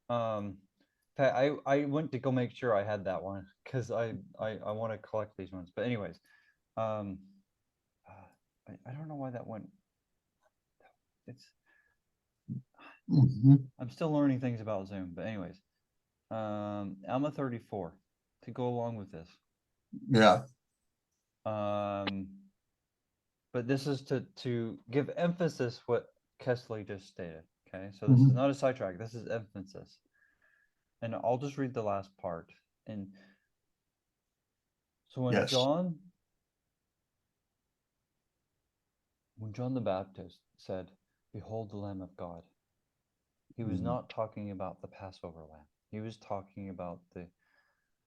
I went to go make sure I had that one because I want to collect these ones. But anyways, I don't know why that went. I'm still learning things about Zoom. But anyways, Alma 34 to go along with this. Yeah. But this is to give emphasis what Kesley just stated. Okay, so this is not a sidetrack. This is emphasis, and I'll just read the last part. And so when John the Baptist said, "Behold the Lamb of God," he was not talking about the Passover lamb. He was talking about the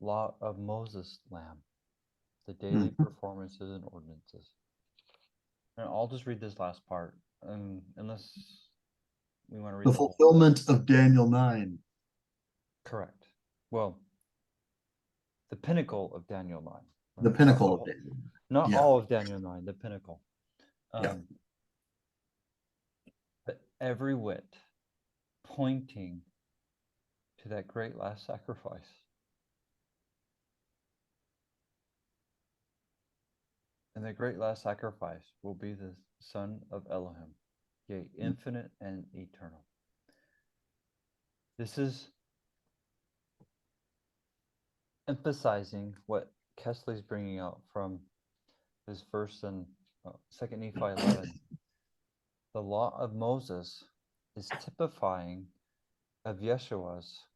law of Moses lamb, the daily performances and ordinances. And I'll just read this last part, unless we want to read the fulfillment of Daniel 9. Correct. Well, the pinnacle of Daniel 9. The pinnacle of Daniel. Not all of Daniel 9, the pinnacle. But every whit pointing to that great last sacrifice. And the great last sacrifice will be the Son of Elohim, yea, infinite and eternal. This is emphasizing what Kesley's bringing out from his verse in 2 Nephi 11. The law of Moses is typifying of Yeshua's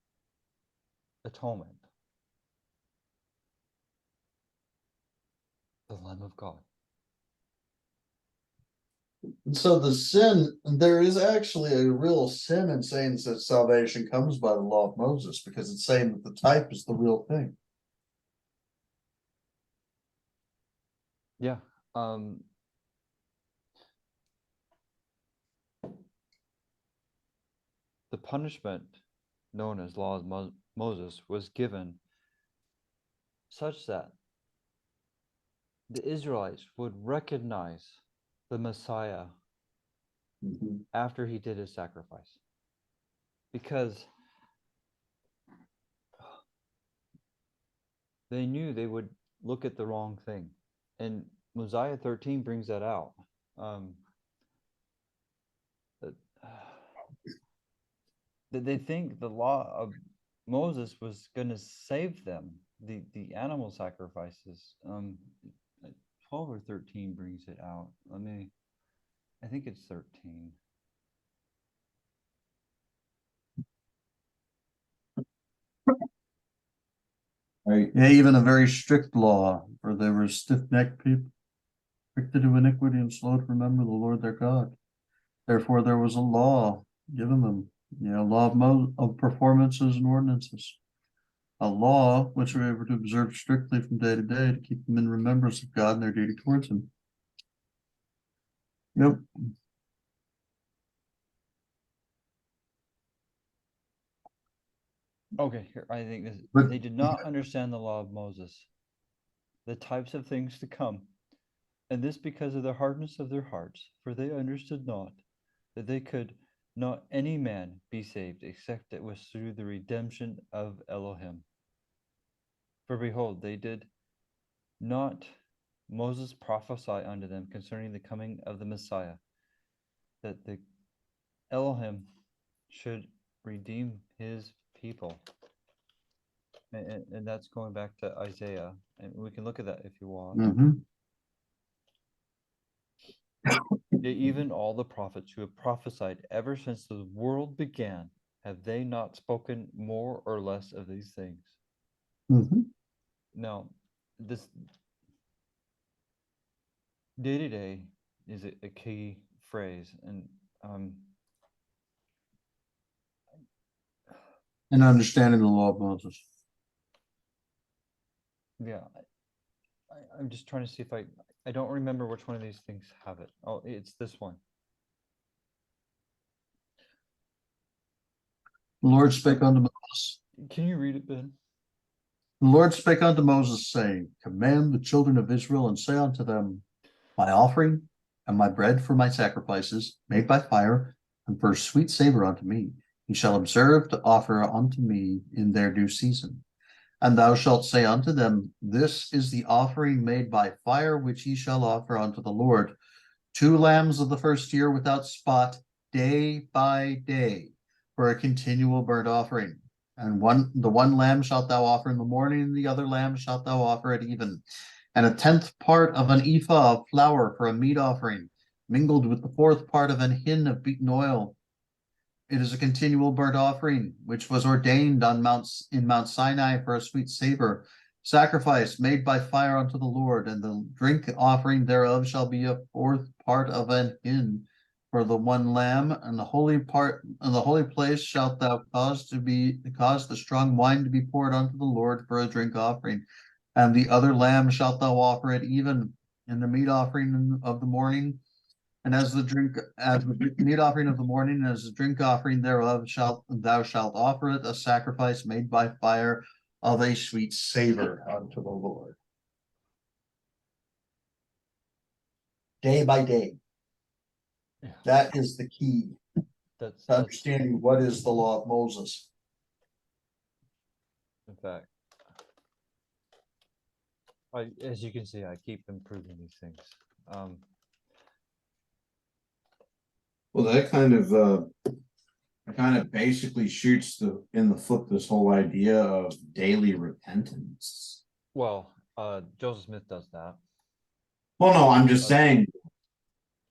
atonement. The Lamb of God. So the sin, there is actually a real sin in saying that salvation comes by the law of Moses, because it's saying that the type is the real thing. Yeah. The punishment known as law of Moses was given such that the Israelites would recognize the Messiah after he did his sacrifice. Because they knew they would look at the wrong thing. And Mosiah 13 brings that out. That they think the law of Moses was going to save them. The animal sacrifices. 12 or 13 brings it out. I think it's 13. Right. Yeah, even a very strict law, for they were stiff-necked people, quick to do iniquity and slow to remember the Lord their God. Therefore, there was a law given them, law of performances and ordinances. A law which we were to observe strictly from day to day to keep them in remembrance of God and their duty towards him. Yep. Okay, here, I think this. But They did not understand the law of Moses, the types of things to come, and this because of the hardness of their hearts, for they understood not that they could not any man be saved except it was through the redemption of Elohim. For behold, they did not Moses prophesy unto them concerning the coming of the Messiah, that the Elohim should redeem his people. And that's going back to Isaiah, and we can look at that if you want. Mhm. Even all the prophets who have prophesied ever since the world began, have they not spoken more or less of these things? Mhm. Now, this day to day is a key phrase, and And understanding the law of Moses. yeah, I'm just trying to see if I don't remember which one of these things have it. Oh, it's this one. The Lord spake unto Moses. Can you read it, Ben? The Lord spake unto Moses, saying, Command the children of Israel, and say unto them, My offering and my bread for my sacrifices, made by fire, and for sweet savor unto me, ye shall observe to offer unto me in their due season. And thou shalt say unto them, This is the offering made by fire, which ye shall offer unto the Lord. 2 lambs of the first year without spot, day by day, for a continual burnt offering. And the one lamb shalt thou offer in the morning, and the other lamb shalt thou offer at even. And 1/10 part of an ephah of flour for a meat offering, mingled with the 4th part of an hin of beaten oil. It is a continual burnt offering, which was ordained on in Mount Sinai for a sweet savor, sacrifice made by fire unto the Lord, and the drink offering thereof shall be a 4th part of an hin for the one lamb, and the holy place shalt thou cause the strong wine to be poured unto the Lord for a drink offering, and the other lamb shalt thou offer at even in the meat offering of the morning. And as the meat offering of the morning, and as the drink offering thereof, thou shalt offer it a sacrifice made by fire of a sweet savor unto the Lord. Day by day. Yeah. That is the key That's to understanding what is the law of Moses. in fact. As you can see, I keep improving these things. Well, that kind of basically shoots in the foot this whole idea of daily repentance. Well, Joseph Smith does that. Well, no, I'm just saying,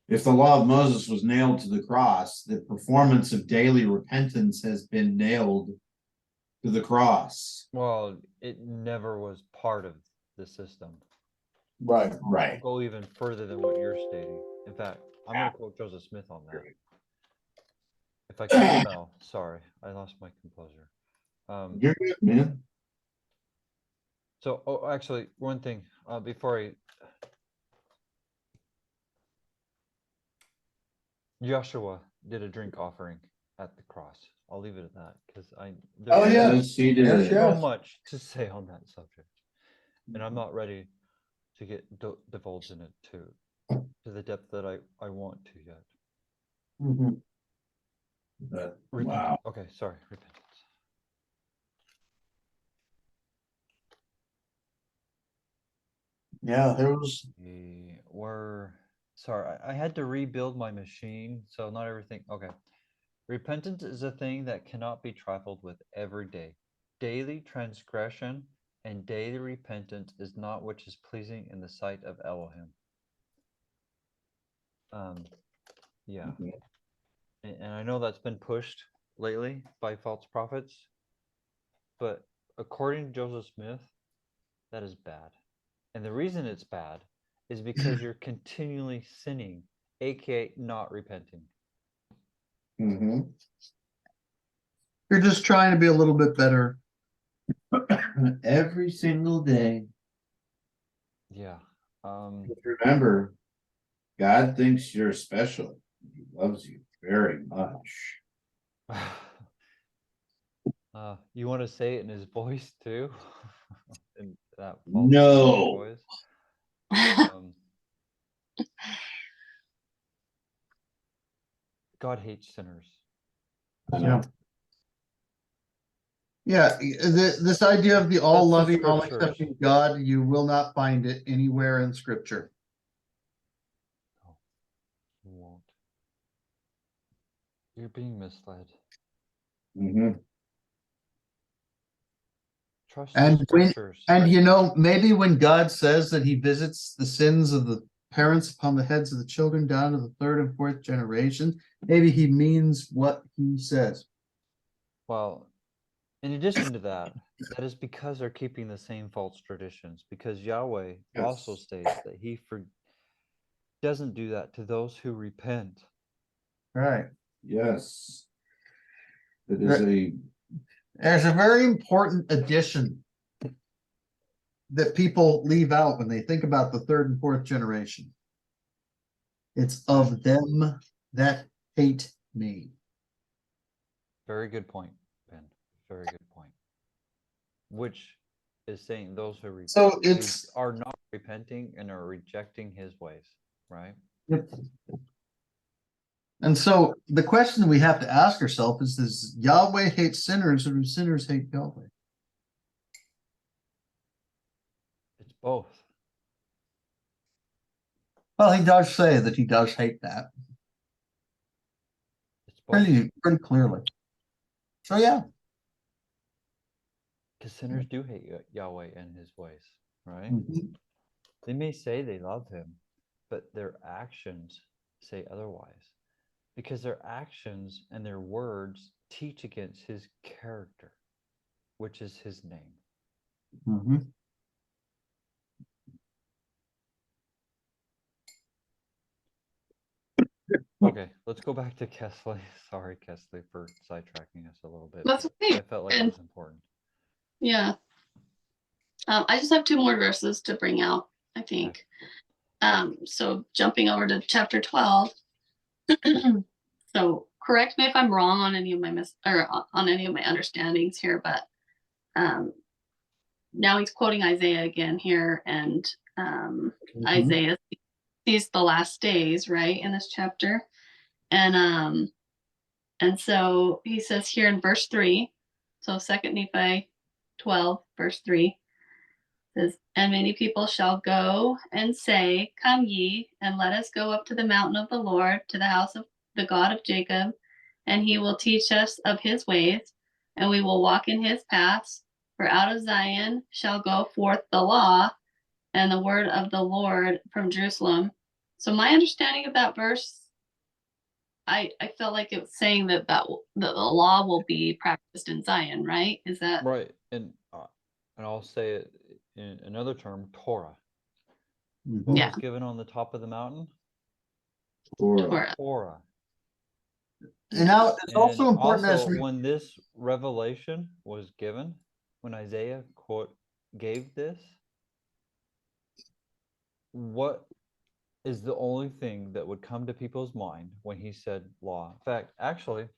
if the law of Moses was nailed to the cross, the performance of daily repentance has been nailed to the cross. Well, it never was part of the system. Right. I'll go even further than what you're stating. In fact, I'm going to quote Joseph Smith on that. If I can spell, sorry, I lost my composure. You're good, man. So, actually, one thing before Yeshua did a drink offering at the cross. I'll leave it at that because Yes, he did. so much to say on that subject, and I'm not ready to get divulged in it to the depth that I want to yet. Mhm. Wow. Okay, sorry, repentance. Yeah, there was. We were sorry. I had to rebuild my machine, so not everything. Okay, repentance is a thing that cannot be trifled with every day. Daily transgression and daily repentance is not which is pleasing in the sight of Elohim. Yeah, and I know that's been pushed lately by false prophets, but according to Joseph Smith, that is bad. And the reason it's bad is because you're continually sinning, aka not repenting. Mm-hmm. You're just trying to be a little bit better. Every single day. Yeah. Remember, God thinks you're special. He loves you very much. You want to say it in his voice too? In that No. voice? God hates sinners. I know. Yeah, this idea of the all That's the loving, all scriptures. accepting God, you will not find it anywhere in scripture. You won't. You're being misled. Mhm. Trust And the when, scriptures. and maybe when God says that he visits the sins of the parents upon the heads of the children down to the third and fourth generation, maybe he means what he says. Well, in addition to that, that is because they're keeping the same false traditions. Because Yahweh also Yes. states that he doesn't do that to those who repent. Right. Yes. It is a There's a very important addition that people leave out when they think about the third and fourth generation. It's of them that hate me. Very good point, Ben. Very good point. Which is saying those who So it's are not repenting and are rejecting his ways, right? Yep. And so the question we have to ask ourselves is, does Yahweh hate sinners or do sinners hate Yahweh? It's both. Well, he does say that he does hate that It's both. pretty clearly. So yeah. Because sinners do hate Yahweh and his ways, right? Mhm. They may say they love him, but their actions say otherwise. Because their actions and their words teach against his character, which is his name. Mhm. Okay, let's go back to Kesley. Sorry, Kesley, for sidetracking us a little bit. That's but okay. I felt like it And was important. yeah. I just have two more verses to bring out, I think. So jumping over to chapter 12. So correct me if I'm wrong on any of my on any of my understandings here, but now he's quoting Isaiah again here, and Isaiah sees the last days, right, in this chapter. And so he says here in verse 3, so 2 Nephi 12, verse 3, says, and many people shall go and say, come ye, and let us go up to the mountain of the Lord, to the house of the God of Jacob, and he will teach us of his ways, and we will walk in his paths. For out of Zion shall go forth the law and the word of the Lord from Jerusalem. So my understanding of that verse, I felt like it was saying that the law will be practiced in Zion, right? Is that Right, and I'll say it in another term, Torah. What Yeah. was given on the top of the mountain? Torah? Torah. And now it's And also important also, as we when this revelation was given, when Isaiah gave this, what is the only thing that would come to people's mind when he said law? In fact, actually,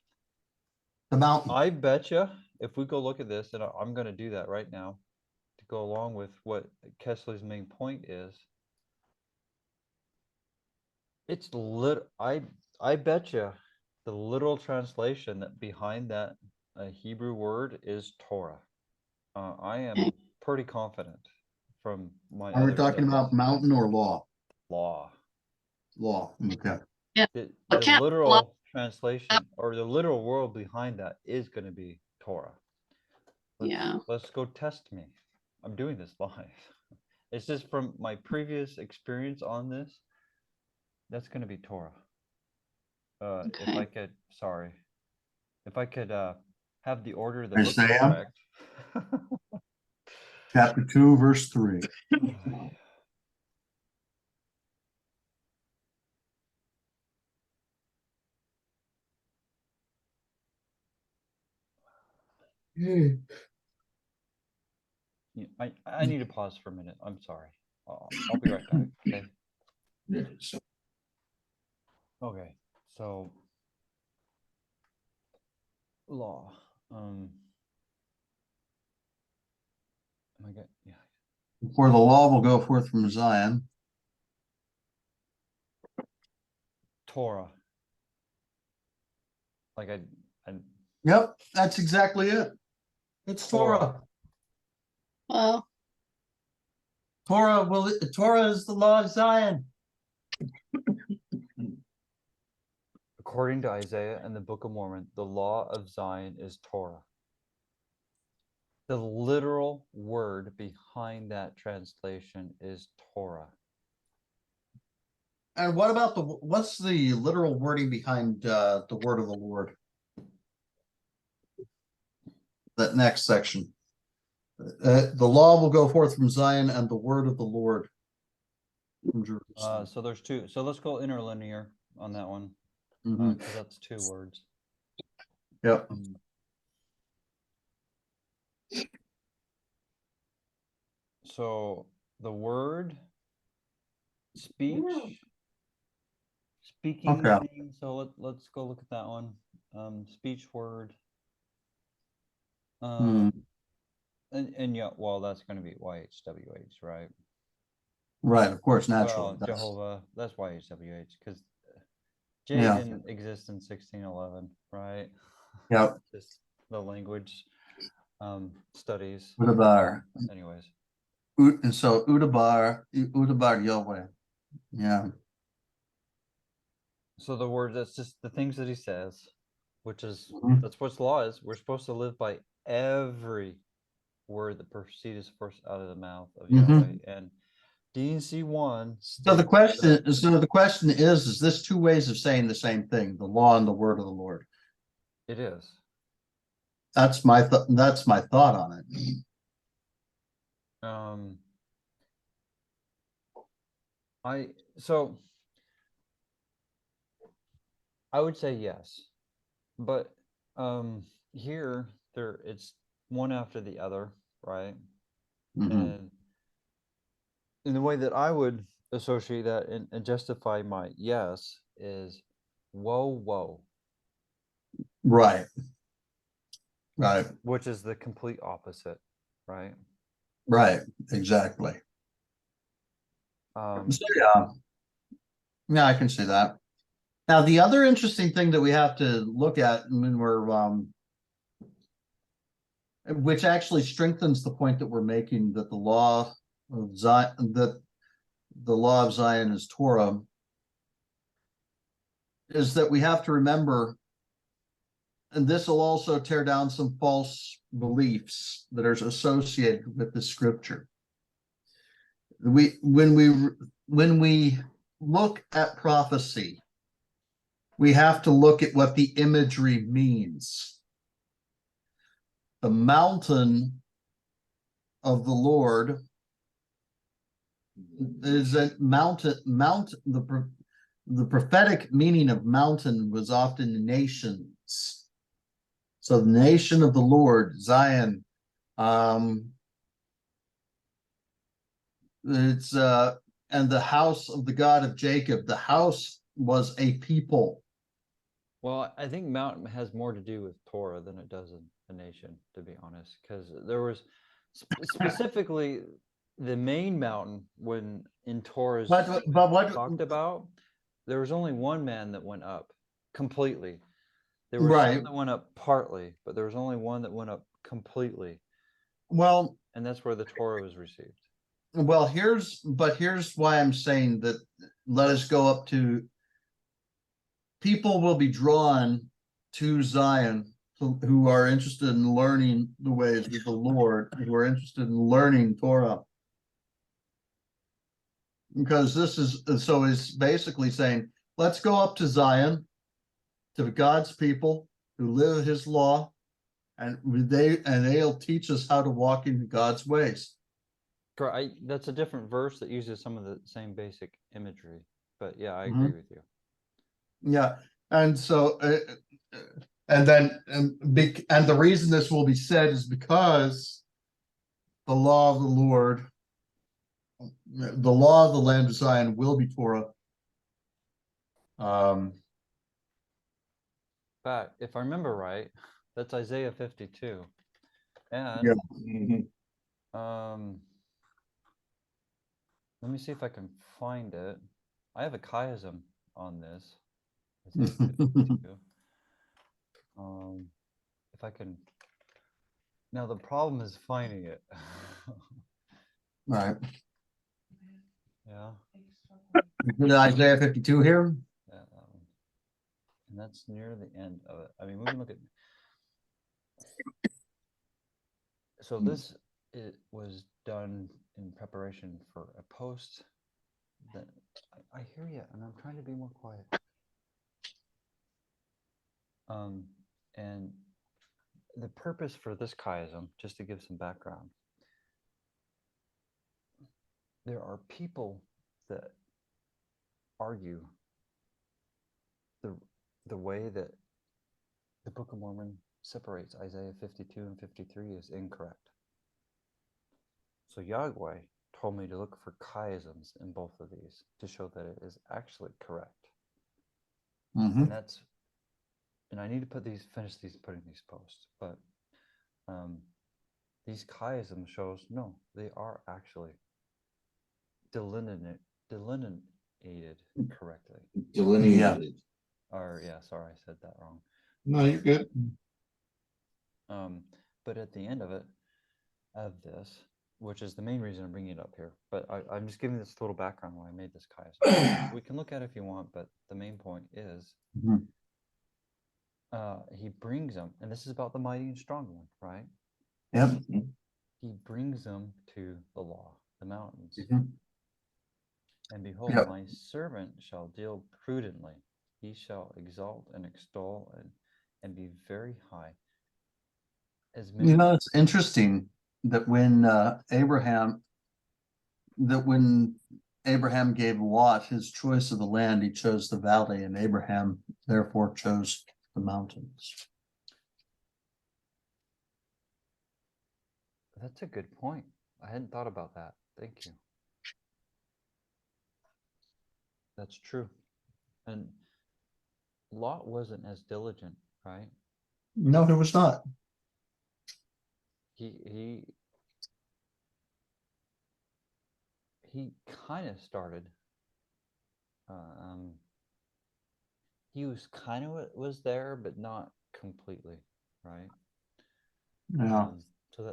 the mountain. I bet you if we go look at this, and I'm going to do that right now to go along with what Kessler's main point is. It's I bet you the literal translation that behind that Hebrew word is Torah. I am pretty confident from my Are we other talking studies. about mountain or law? Law. Law. Okay. Yeah. The But can't literal translation or the literal word behind that is going to be Torah. Let's go test me. I'm doing this live. It's just from my previous experience on this. That's going to be Torah. If I could, sorry, if I could have the order of the books Isaiah correct. chapter 2, verse 3. I need to pause for a minute. I'm sorry. I'll be right back. Okay. Okay. So law. Am I good? Yeah. For the law will go forth from Zion. Torah. Like I Yep, that's exactly it. It's Torah. Torah. Well, Torah is the law of Zion. According to Isaiah and the Book of Mormon, the law of Zion is Torah. The literal word behind that translation is Torah. And what about what's the literal wording behind the word of the Lord? That next section. The law will go forth from Zion and the word of the Lord from Jerusalem. So there's two. So let's go interlinear on that one. Mhm. 'Cause that's two words. Yep. So the word speech, speaking Okay. thing. So let's go look at that one. Speech word. Hmm. And yeah, well, that's going to be YHWH, right? Right, of course, naturally. Well, Jehovah, that's YHWH, because J Yeah. didn't exist in 1611, right? Yep. Just the language studies. Udabar. Anyways, And so Udabar Yahweh. Yeah. so the word, that's just the things that he says, which is, Mhm. that's what law is. We're supposed to live by every word that proceeds first out of the mouth of Mhm. Yahweh. And D&C 1 So the states that- question is this two ways of saying the same thing, the law and the word of the Lord? it is. That's my thought on it. So I would say yes, but here it's one after the other, right? Mhm. And in the way that I would associate that and justify my yes is whoa, Right. Right. which is the complete opposite, right? Right. Exactly. Um, So yeah, I can see that. Now, the other interesting thing that we have to look at when we're which actually strengthens the point that we're making that the law of Zion is Torah, is that we have to remember, and this will also tear down some false beliefs that are associated with the scripture. When we look at prophecy, we have to look at what the imagery means. The mountain of the Lord is a the prophetic meaning of mountain was often nations. So the nation of the Lord, Zion, it's and the house of the God of Jacob. The house was a people. well, I think mountain has more to do with Torah than it does a nation, to be honest, because there was specifically the main mountain when in Torah's But what talked about, there was only one man that went up completely. There were right. some that went up partly, but there was only one that went up completely, Well, and that's where the Torah was received. well, here's why I'm saying that let us go up to people will be drawn to Zion who are interested in learning the ways of the Lord, who are interested in learning Torah. Because this is so is basically saying, let's go up to Zion, to God's people who live his law, and they'll teach us how to walk in God's ways. That's a different verse that uses some of the same basic imagery, but yeah, I Mhm. agree with you. Yeah, and so and then and the reason this will be said is because the law of the Lord, the law of the land of Zion will be Torah. But if I remember right, that's Isaiah 52, and Yeah. let me see if I can find it. I have a chiasm on this. Isaiah 52. If I can Now the problem is finding it. Right. Yeah. Good Isaiah 52 here. Yeah, that one. And that's near the end of it. I mean, we can look at. So this it was done in preparation for a post. That I hear you, and I'm trying to be more quiet. And the purpose for this chiasm, just to give some background, there are people that argue the way that the Book of Mormon separates Isaiah 52 and 53 is incorrect. So Yahweh told me to look for chiasms in both of these to show that it is actually correct. Mm-hmm. And I need to finish putting these posts, but these chiasms shows no, they are actually delineated correctly. Delineated. Or yeah, sorry, I said that wrong. No, you're good. But at the end of this, which is the main reason I'm bringing it up here, but I'm just giving this little background why I made this chiasm. We can look at it if you want, but the main point is he brings them, and this is about the mighty and strong one, right? Yep. He brings them to the law, the mountains. And behold, Yep. my servant shall deal prudently. He shall exalt and extol and be very high. As many, You know, it's interesting that when Abraham gave Lot his choice of the land, he chose the valley, and Abraham therefore chose the mountains. That's a good point. I hadn't thought about that. Thank you. That's true. And Lot wasn't as diligent, right? No, it was not. He kind of started. He was there, but not completely, right? Yeah. So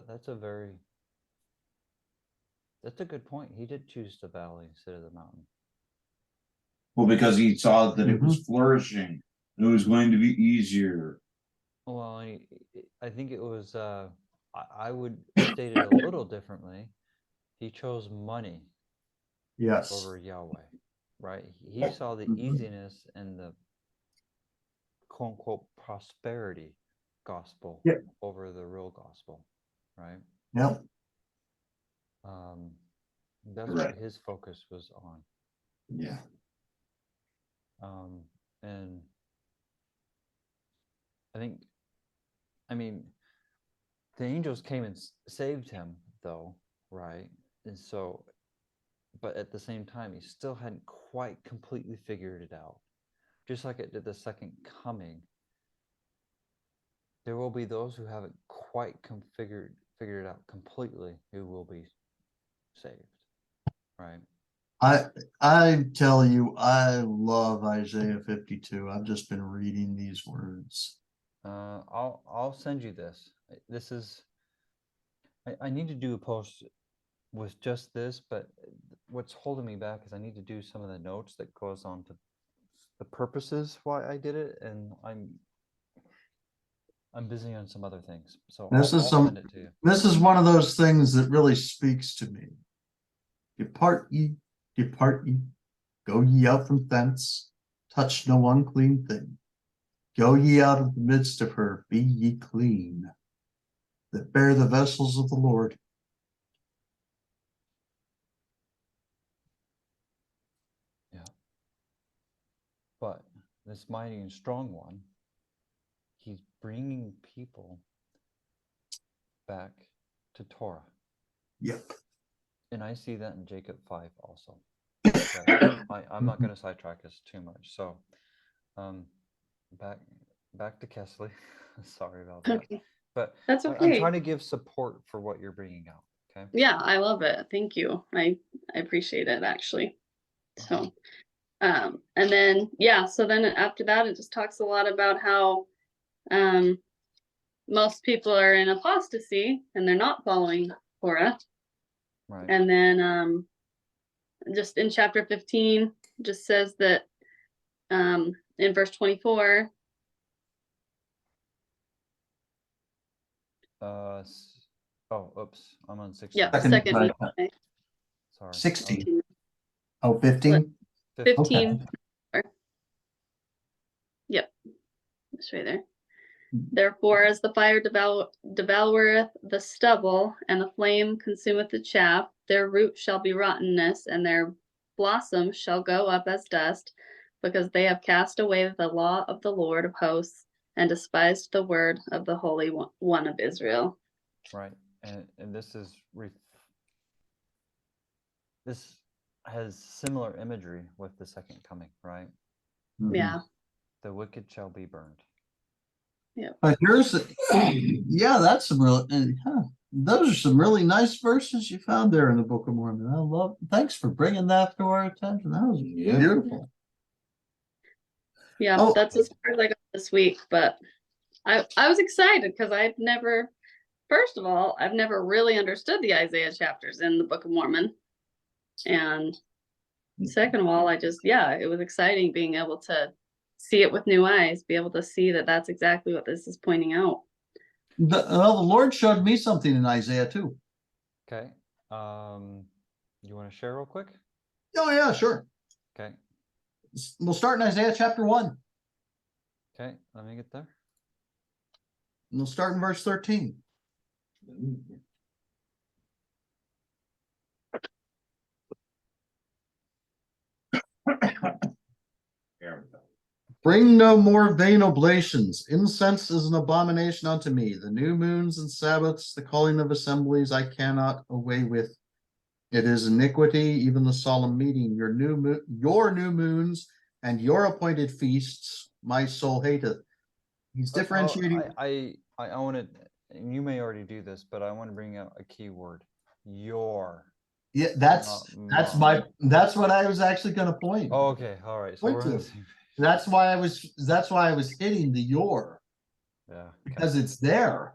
that's a good point. He did choose the valley instead of the mountain. Well, because he saw that it was flourishing. It was going to be easier. Well, I think it was. I would state it a little differently. He chose money. Yes. Over Yahweh, right? He saw the easiness and the quote unquote prosperity gospel over the real gospel, right? Yep. That's what his focus was on. Yeah. And I mean, the angels came and saved him, though, right? And so, but at the same time, he still hadn't quite completely figured it out. Just like it did the second coming, there will be those who haven't quite figured it out completely who will be saved, right? I tell you, I love Isaiah 52. I've just been reading these words. I'll send you this. This is I need to do a post with just this, but what's holding me back is I need to do some of the notes that goes on to the purposes why I did it, and I'm busy on some other things. So I'll send it to you. This is one of those things that really speaks to me. Depart ye, go ye out from thence, touch no unclean thing. Go ye out of the midst of her, be ye clean, that bear the vessels of the Lord. Yeah. But this mighty and strong one, he's bringing people back to Torah. Yep. And I see that in Jacob 5 also. But I'm not going to sidetrack us too much. So back to Kesley. Sorry about that. Okay. But that's okay. I'm trying to give support for what you're bringing out. Okay. Yeah, I love it. Thank you. I appreciate it, actually. So, and then, yeah, so then after that, it just talks a lot about how most people are in apostasy and they're not following Torah. Right. And then just in chapter 15, just says that in verse 24, oh, oops, I'm on 16. yeah, Second second Nephi. Nephi Sorry. 60. 15. Oh, 15? 15. Yep. It's right there. Therefore, as the fire devoureth the stubble, and the flame consumeth the chaff, their root shall be rottenness, and their blossom shall go up as dust, because they have cast away the law of the Lord of hosts, and despised the word of the Holy One of Israel. Right. And this is this has similar imagery with the second coming, right? Yeah. The wicked shall be burned. But here's, yeah, that's some real, those are some really nice verses you found there in the Book of Mormon. Thanks for bringing that to our attention. That was Yeah. beautiful. Yeah, Oh. that's as far as I got this week, but I was excited because first of all, I've never really understood the Isaiah chapters in the Book of Mormon. And second of all, it was exciting being able to see it with new eyes, be able to see that that's exactly what this is pointing out. The Lord showed me something in Isaiah too. Okay. You want to share real quick? Oh yeah, sure. Okay. We'll start in Isaiah chapter 1. Okay, let me get there. And we'll start in verse 13. Bring no more vain oblations. Incense is an abomination unto me. The new moons and Sabbaths, the calling of assemblies, I cannot away with. It is iniquity, even the solemn meeting. Your new moons and your appointed feasts, my soul hateth. He's differentiating. I want to, and you may already do this, but I want to bring out a key word. Your. Yeah, that's what I was actually going to point. Oh, okay, all right. So we're on the same page. That's why I was hitting the your. Yeah. Okay. Because it's there.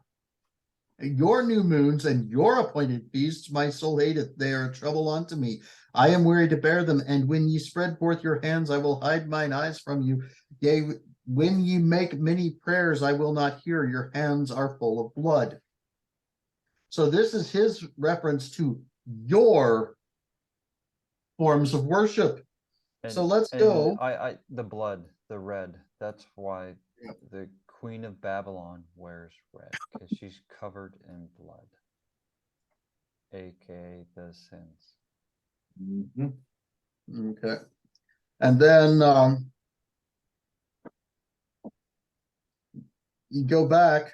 Your new moons and your appointed feasts, my soul hateth. They are trouble unto me. I am weary to bear them. And when ye spread forth your hands, I will hide mine eyes from you. Yea, when ye make many prayers, I will not hear. Your hands are full of blood. So this is his reference to your forms of worship. So let's go. The blood, the red. That's why the Queen of Babylon wears red, because she's covered in blood, aka the sins. Okay. And then you go back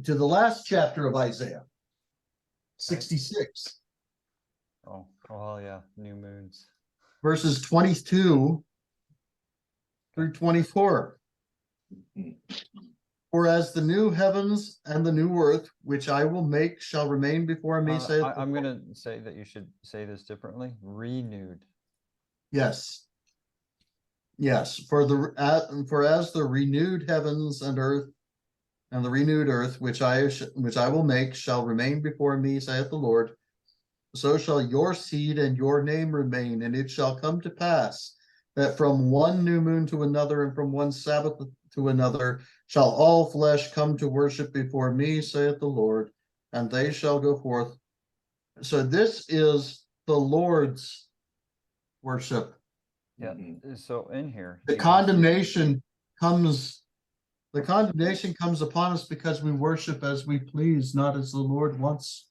to the last chapter of Isaiah, 66. Oh, well, yeah, new moons. Verses 22 through 24. For as the new heavens and the new earth, which I will make, shall remain before me, saith the I'm Lord. going to say that you should say this differently. Renewed. Yes. Yes. For as the renewed heavens and earth and the renewed earth, which I will make, shall remain before me, saith the Lord, so shall your seed and your name remain, and it shall come to pass that from one new moon to another, and from one Sabbath to another, shall all flesh come to worship before me, saith the Lord, and they shall go forth. So this is the Lord's worship. Yeah. So in here, The condemnation comes upon us because we worship as we please, not as the Lord wants.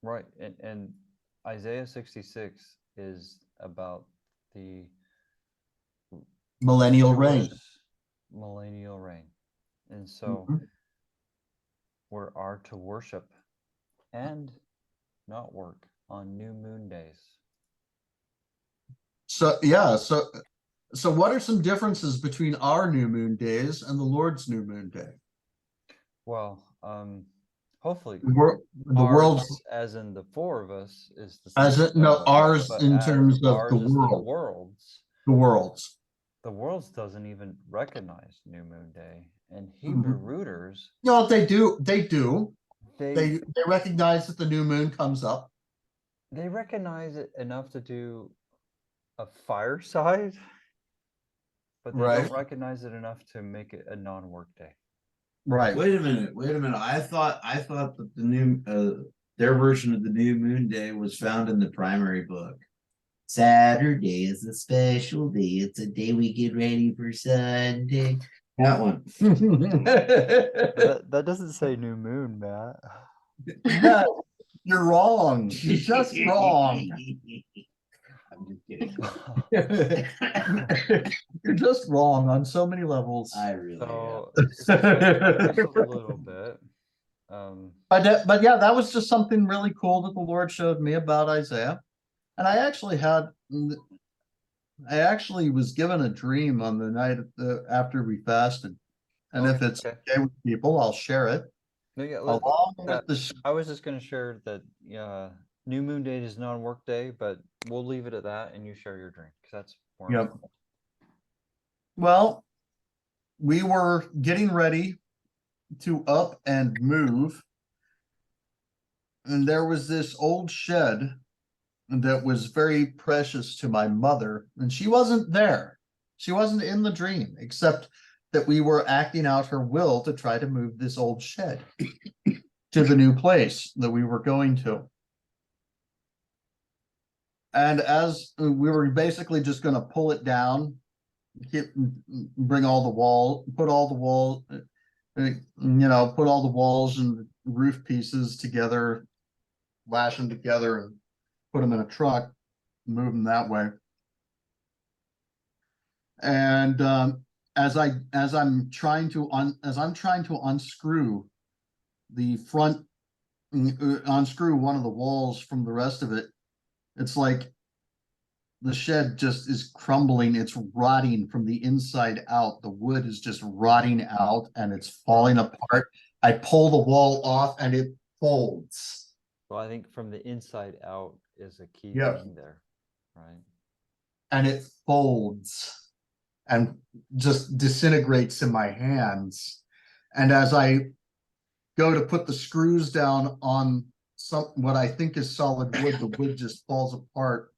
Right. And Isaiah 66 is about the Millennial reign. Millennial reign. And so we are to worship and not work on new moon days. So yeah, so what are some differences between our new moon days and the Lord's new moon day? Well, hopefully The ours, world's, as in the four of us, is the as same. it no ours But in terms of ours the is world. The world's. The world's doesn't even recognize New Moon Day, And Hebrew rooters, No, they do. They do. they They recognize that the new moon comes up. they recognize it enough to do a fireside, but they Right. don't recognize it enough to make it a non-work day. Right. Wait a minute. I thought that the new their version of the new moon day was found in the primary book. Saturday is a special day. It's a day we get ready for Sunday. That one. That doesn't say new moon, Matt. No, you're wrong. You're just wrong. I'm just kidding. You're just wrong on so many levels. I really So am. just a little bit. But yeah, that was just something really cool that the Lord showed me about Isaiah. And I actually was given a dream on the night after we fasted. And if it's okay with people, I'll share it. No, yeah, Along with the I was just going to share that new moon day is non-work day, but we'll leave it at that, and you share your dream because that's more. Yep. important. Well, we were getting ready to up and move, and there was this old shed that was very precious to my mother, and she wasn't there. She wasn't in the dream, except that we were acting out her will to try to move this old shed to the new place that we were going to. And as we were basically just going to pull it down, put all the walls and roof pieces together, lash them together, and put them in a truck, move them that way. And as I'm trying to unscrew the front, unscrew one of the walls from the rest of it, it's like the shed just is crumbling. It's rotting from the inside out. The wood is just rotting out and it's falling apart. I pull the wall off and it folds. So I think from the inside out is a key Yep. thing there, right? And it folds and just disintegrates in my hands. And as I go to put the screws down on what I think is solid wood, the wood just falls apart.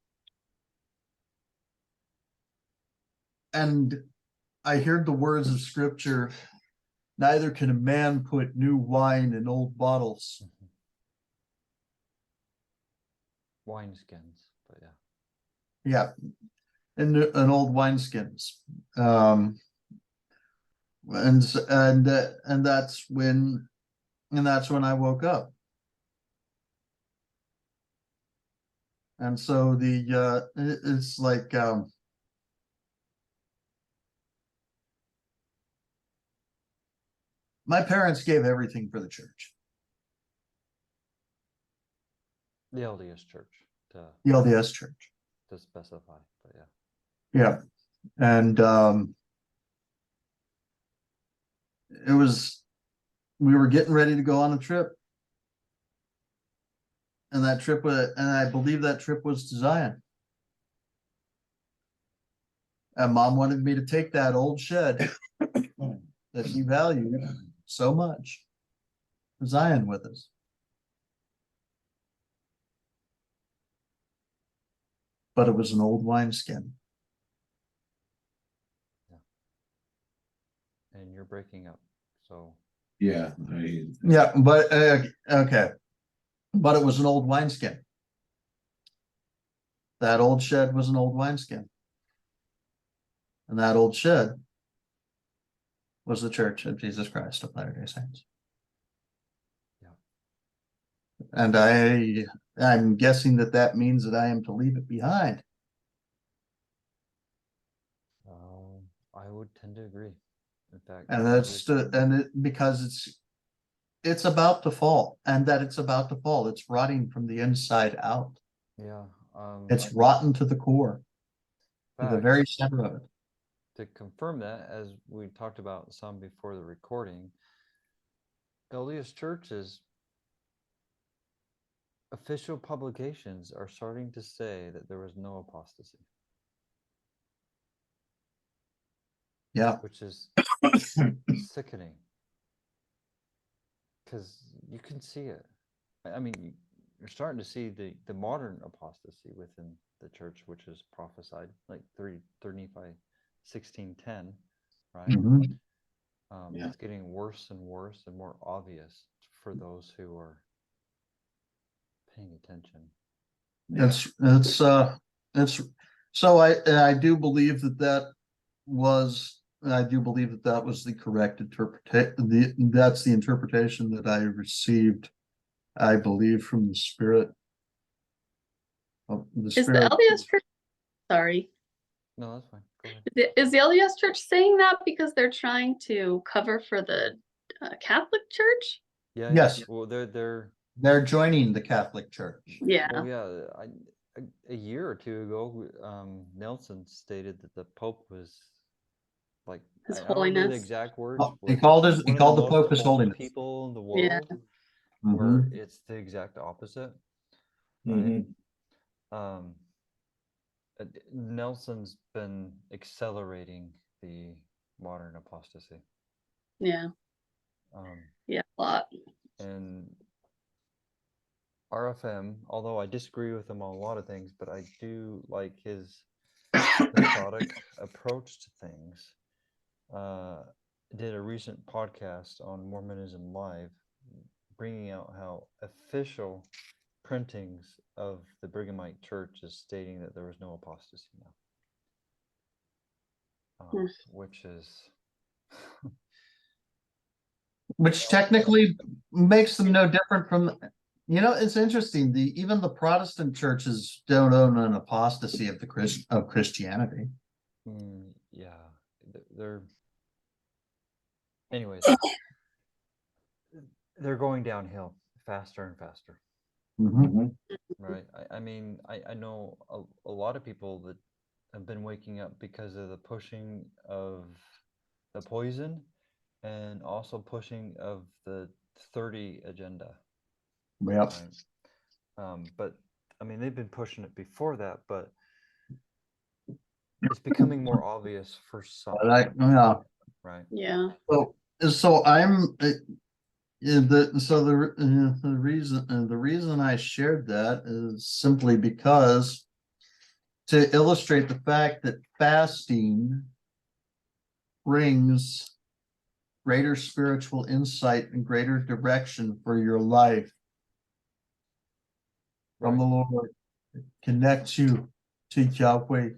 And I heard the words of scripture, neither can a man put new wine in old bottles. Wineskins, but yeah. Yeah, in old wineskins. And that's when I woke up. And so it's like my parents gave everything for the church. The LDS church The LDS church. to specify, but yeah. Yeah. And we were getting ready to go on a trip. And I believe that trip was to Zion. And Mom wanted me to take that old shed that she valued so much to Zion with us. But it was an old wineskin. And you're breaking up, so Yeah. Yeah, but okay. But it was an old wineskin. That old shed was an old wineskin. And that old shed was the Church of Jesus Christ of Latter-day Saints. Yeah. And I'm guessing that means that I am to leave it behind. I would tend to agree. In fact, And because it's about to fall, and that it's about to fall. It's rotting from the inside out. yeah. It's rotten to the core, to the very center of it. To confirm that, as we talked about some before the recording, LDS churches official publications are starting to say that there was no apostasy. Yeah. Which is sickening. Because you can see it. I mean, you're starting to see the modern apostasy within the church, which is prophesied, like 3 Nephi 16:10, right? Mhm. Yeah. It's getting worse and worse and more obvious for those who are paying attention. It's so I do believe that was I do believe that was the correct interpretation. That's the interpretation that I received, I believe, from the Spirit. The Is the Spirit. LDS church, sorry, No, that's fine. Go ahead. is the LDS church saying that because they're trying to cover for the Catholic Church? Yeah. Yes. Yeah. Well, they're They're joining the Catholic Church. Yeah. well, yeah. A year or two ago, Nelson stated that the Pope was like, His I don't remember the Holiness. exact words. Oh, was he called one of the most Pope His holy Holiness. people in the Yeah. world, where Mhm. it's the exact opposite, Mhm. right? Nelson's been accelerating the modern apostasy. Yeah. Yeah, a lot. And RFM, although I disagree with him on a lot of things, but I do like his methodic approach to things. Did a recent podcast on Mormonism Live, bringing out how official printings of the Brighamite Church is stating that there was no apostasy now, which is Which technically makes them no different from, it's interesting. Even the Protestant churches don't own an apostasy of Christianity. yeah, they're anyways, they're going downhill faster and faster. Mhm. Right. I mean, I know a lot of people that have been waking up because of the pushing of the poison and also pushing of the 30 agenda. Yep. Right. But I mean, they've been pushing it before that, but it's becoming more obvious for some. Yeah. Right. Yeah. So I'm the reason I shared that is simply because to illustrate the fact that fasting brings greater spiritual insight and greater direction for your life from the Lord. It connects you to Yahweh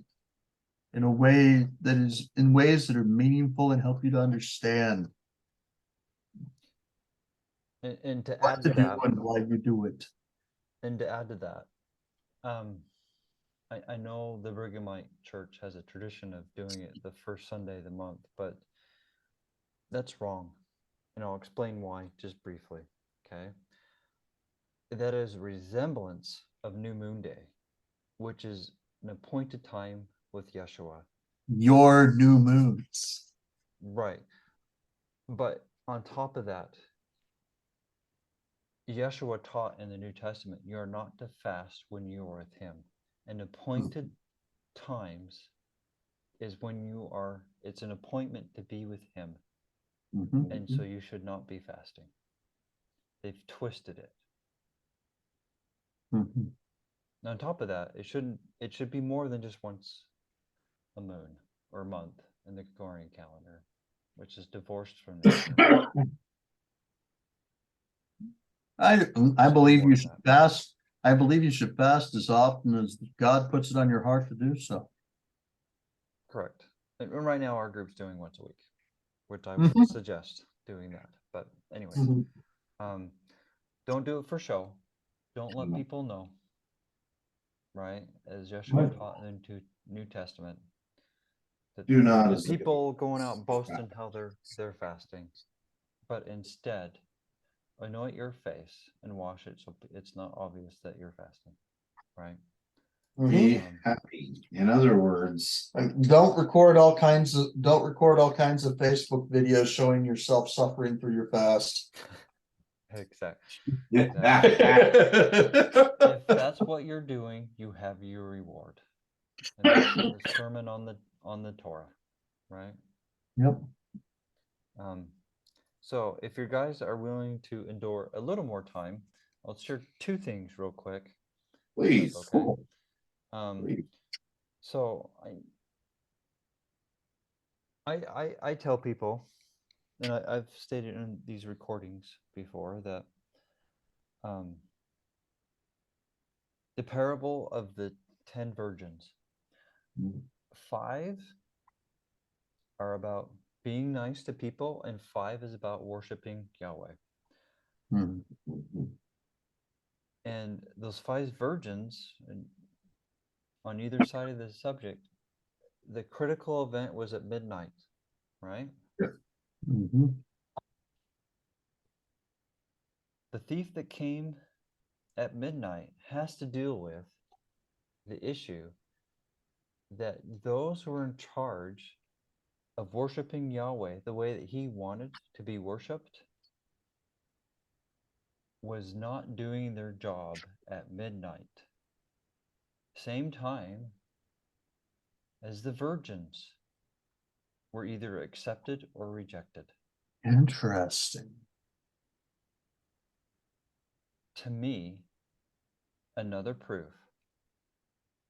in ways that are meaningful and help you to understand And to what add to to do that, and why you do it. I know the Brighamite Church has a tradition of doing it the first Sunday of the month, but that's wrong. And I'll explain why just briefly. Okay. That is a resemblance of New Moon Day, which is an appointed time with Yeshua. Your new moons. Right. But on top of that, Yeshua taught in the New Testament, you are not to fast when you are with him. And appointed times is when it's an appointment to be with him. Mhm. And so you should not be fasting. They've twisted it. Mhm. And on top of that, it should be more than just once a moon or a month in the Gregorian calendar, which is divorced from nature. I believe you should fast. I believe you should fast as often as God puts it on your heart to do so. Correct. And right now our group's doing once a week, which I would suggest doing that. But anyways, don't do it for show. Don't let people know. Right? As Yeshua taught in the New Testament. Do not. The people going out boasting how they're fasting. But instead, anoint your face and wash it so it's not obvious that you're fasting. Right? Be happy. In other words, Don't record all kinds of Facebook videos showing yourself suffering through your fast. Exactly. yeah. If that's what you're doing, you have your reward. And that's the sermon on the Torah, right? Yep. So if you guys are willing to endure a little more time, I'll share two things real quick. Please. Okay. Please. So I tell people, and I've stated in these recordings before, that the parable of the 10 virgins, 5 are about being nice to people, and 5 is about worshiping Yahweh. Mhm. And those 5 virgins, on either side of the subject, the critical event was at midnight, right? Mhm. The thief that came at midnight has to deal with the issue that those who are in charge of worshiping Yahweh the way that he wanted to be worshipped was not doing their job at midnight. Same time as the virgins were either accepted or rejected. Interesting. To me, another proof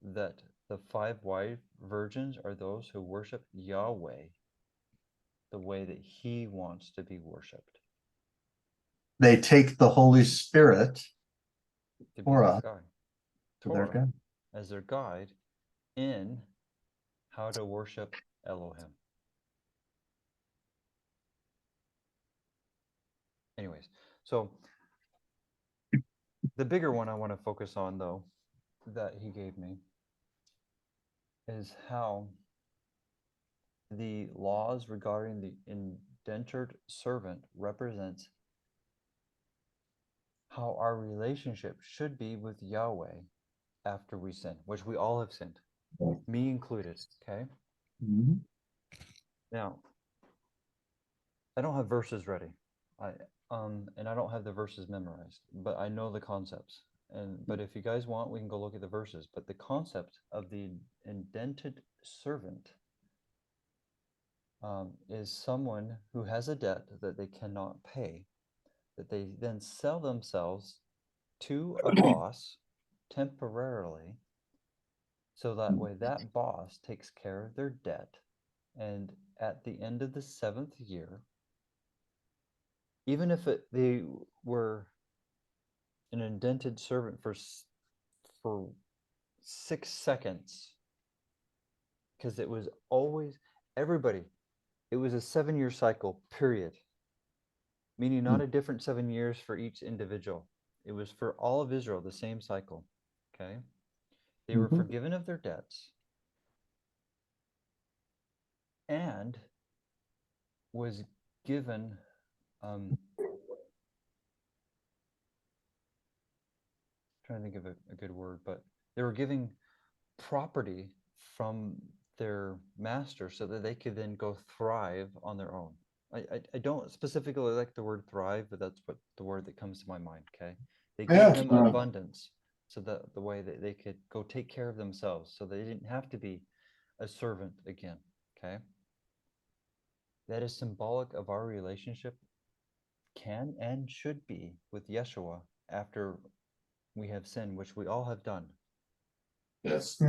that the 5 wise virgins are those who worship Yahweh the way that he wants to be worshipped. They take the Holy Spirit, To be Torah, their guide. to their Torah God. as their guide in how to worship Elohim. Anyways, so the bigger one I want to focus on, though, that he gave me is how the laws regarding the indentured servant represents how our relationship should be with Yahweh after we sin, which we all have sinned, me included. Okay. Mhm. Now, I don't have verses ready. And I don't have the verses memorized, but I know the concepts. But if you guys want, we can go look at the verses. But the concept of the indented servant is someone who has a debt that they cannot pay, that they then sell themselves to a boss temporarily, so that way that boss takes care of their debt. And at the end of the 7th year, even if they were an indented servant for 6 seconds, because it was always everybody, it was a 7-year cycle, period, meaning not a different 7 years for each individual. It was for all of Israel, the same cycle. Okay, they were forgiven of their debts and was given trying to think of a good word, but they were giving property from their master so that they could then go thrive on their own. I don't specifically like the word thrive, but that's what the word that comes to my mind. Okay, they gave them abundance so that the way that they could go take care of themselves, so they didn't have to be a servant again. Okay, that is symbolic of our relationship can and should be with Yeshua after we have sinned, which we all have done. Yes.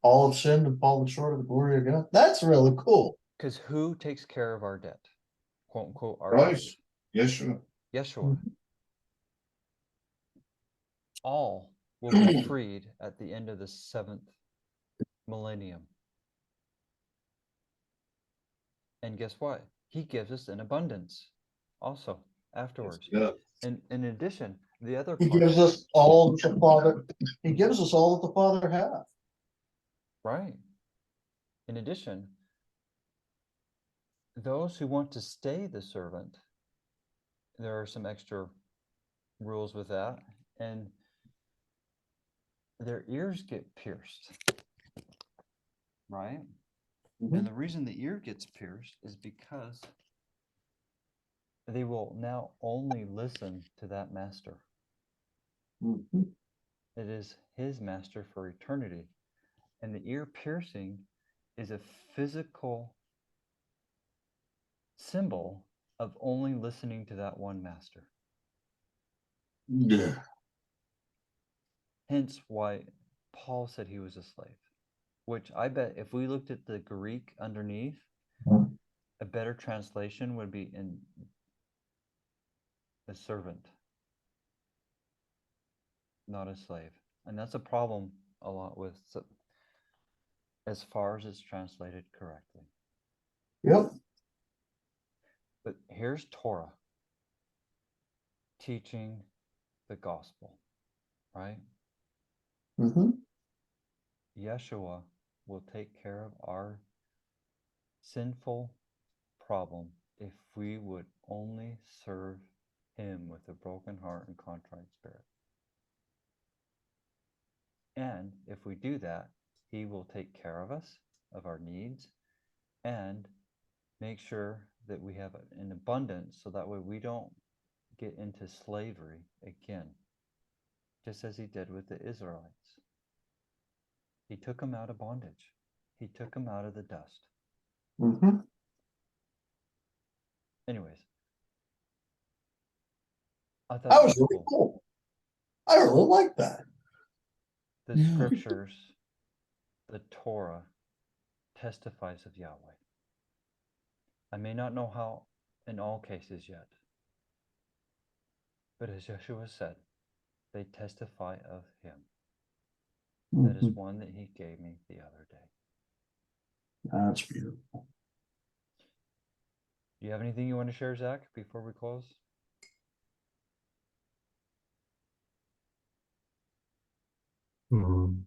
All have sinned and fallen short of the glory of God. That's really cool. Because who takes care of our debt? Quote unquote, our Christ. debt. Yeshua. Yeshua. All will be freed at the end of the 7th millennium. And guess what? He gives us an abundance also afterwards. Yeah. And in addition, the other He part, gives us all that the Father, he gives us all that the Father hath. right? In addition, those who want to stay the servant, there are some extra rules with that, and their ears get pierced, right? And the reason the ear gets pierced is because they will now only listen to that master. It is his master for eternity. And the ear piercing is a physical symbol of only listening to that one master. Yeah. Hence why Paul said he was a slave, which I bet if we looked at the Greek underneath, a better translation would be in a servant, not a slave. And that's a problem a lot with as far as it's translated correctly. Yep. But here's Torah teaching the gospel, right? Mm-hmm. Yeshua will take care of our sinful problem if we would only serve him with a broken heart and contrite spirit. And if we do that, he will take care of us, of our needs, and make sure that we have an abundance so that way we don't get into slavery again, just as he did with the Israelites. He took them out of bondage. He took them out of the dust. Mm-hmm. Anyways, I thought That it was was really cool. cool. I really like that. The Yeah. scriptures, the Torah, testifies of Yahweh. I may not know how in all cases yet, but as Yeshua said, they testify of him. That is Mhm. one that he gave me the other day. That's beautiful. Do you have anything you want to share, Zach, before we close? Mm,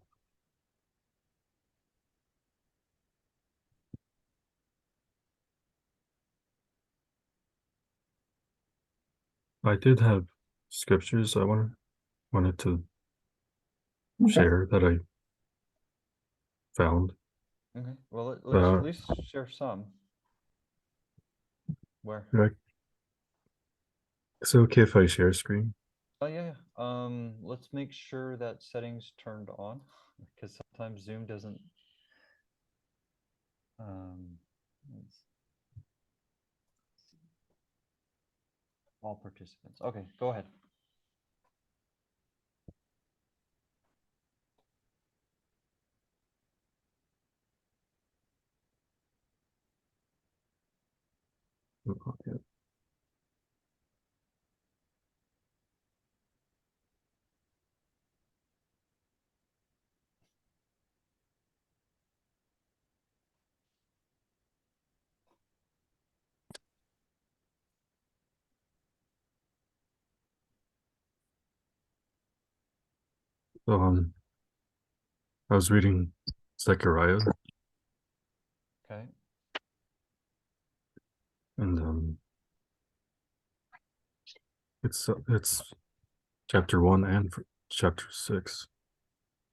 I did have scriptures I wanted to Okay. share that I found. Okay. Well, let's Uh, at least share some. Where? Like, is it okay if I share screen? Oh yeah. Let's make sure that settings turned on because sometimes Zoom doesn't. Let's see. All participants. Okay, go ahead. Okay. So, I was reading Zechariah, Okay. and it's chapter 1 and chapter 6.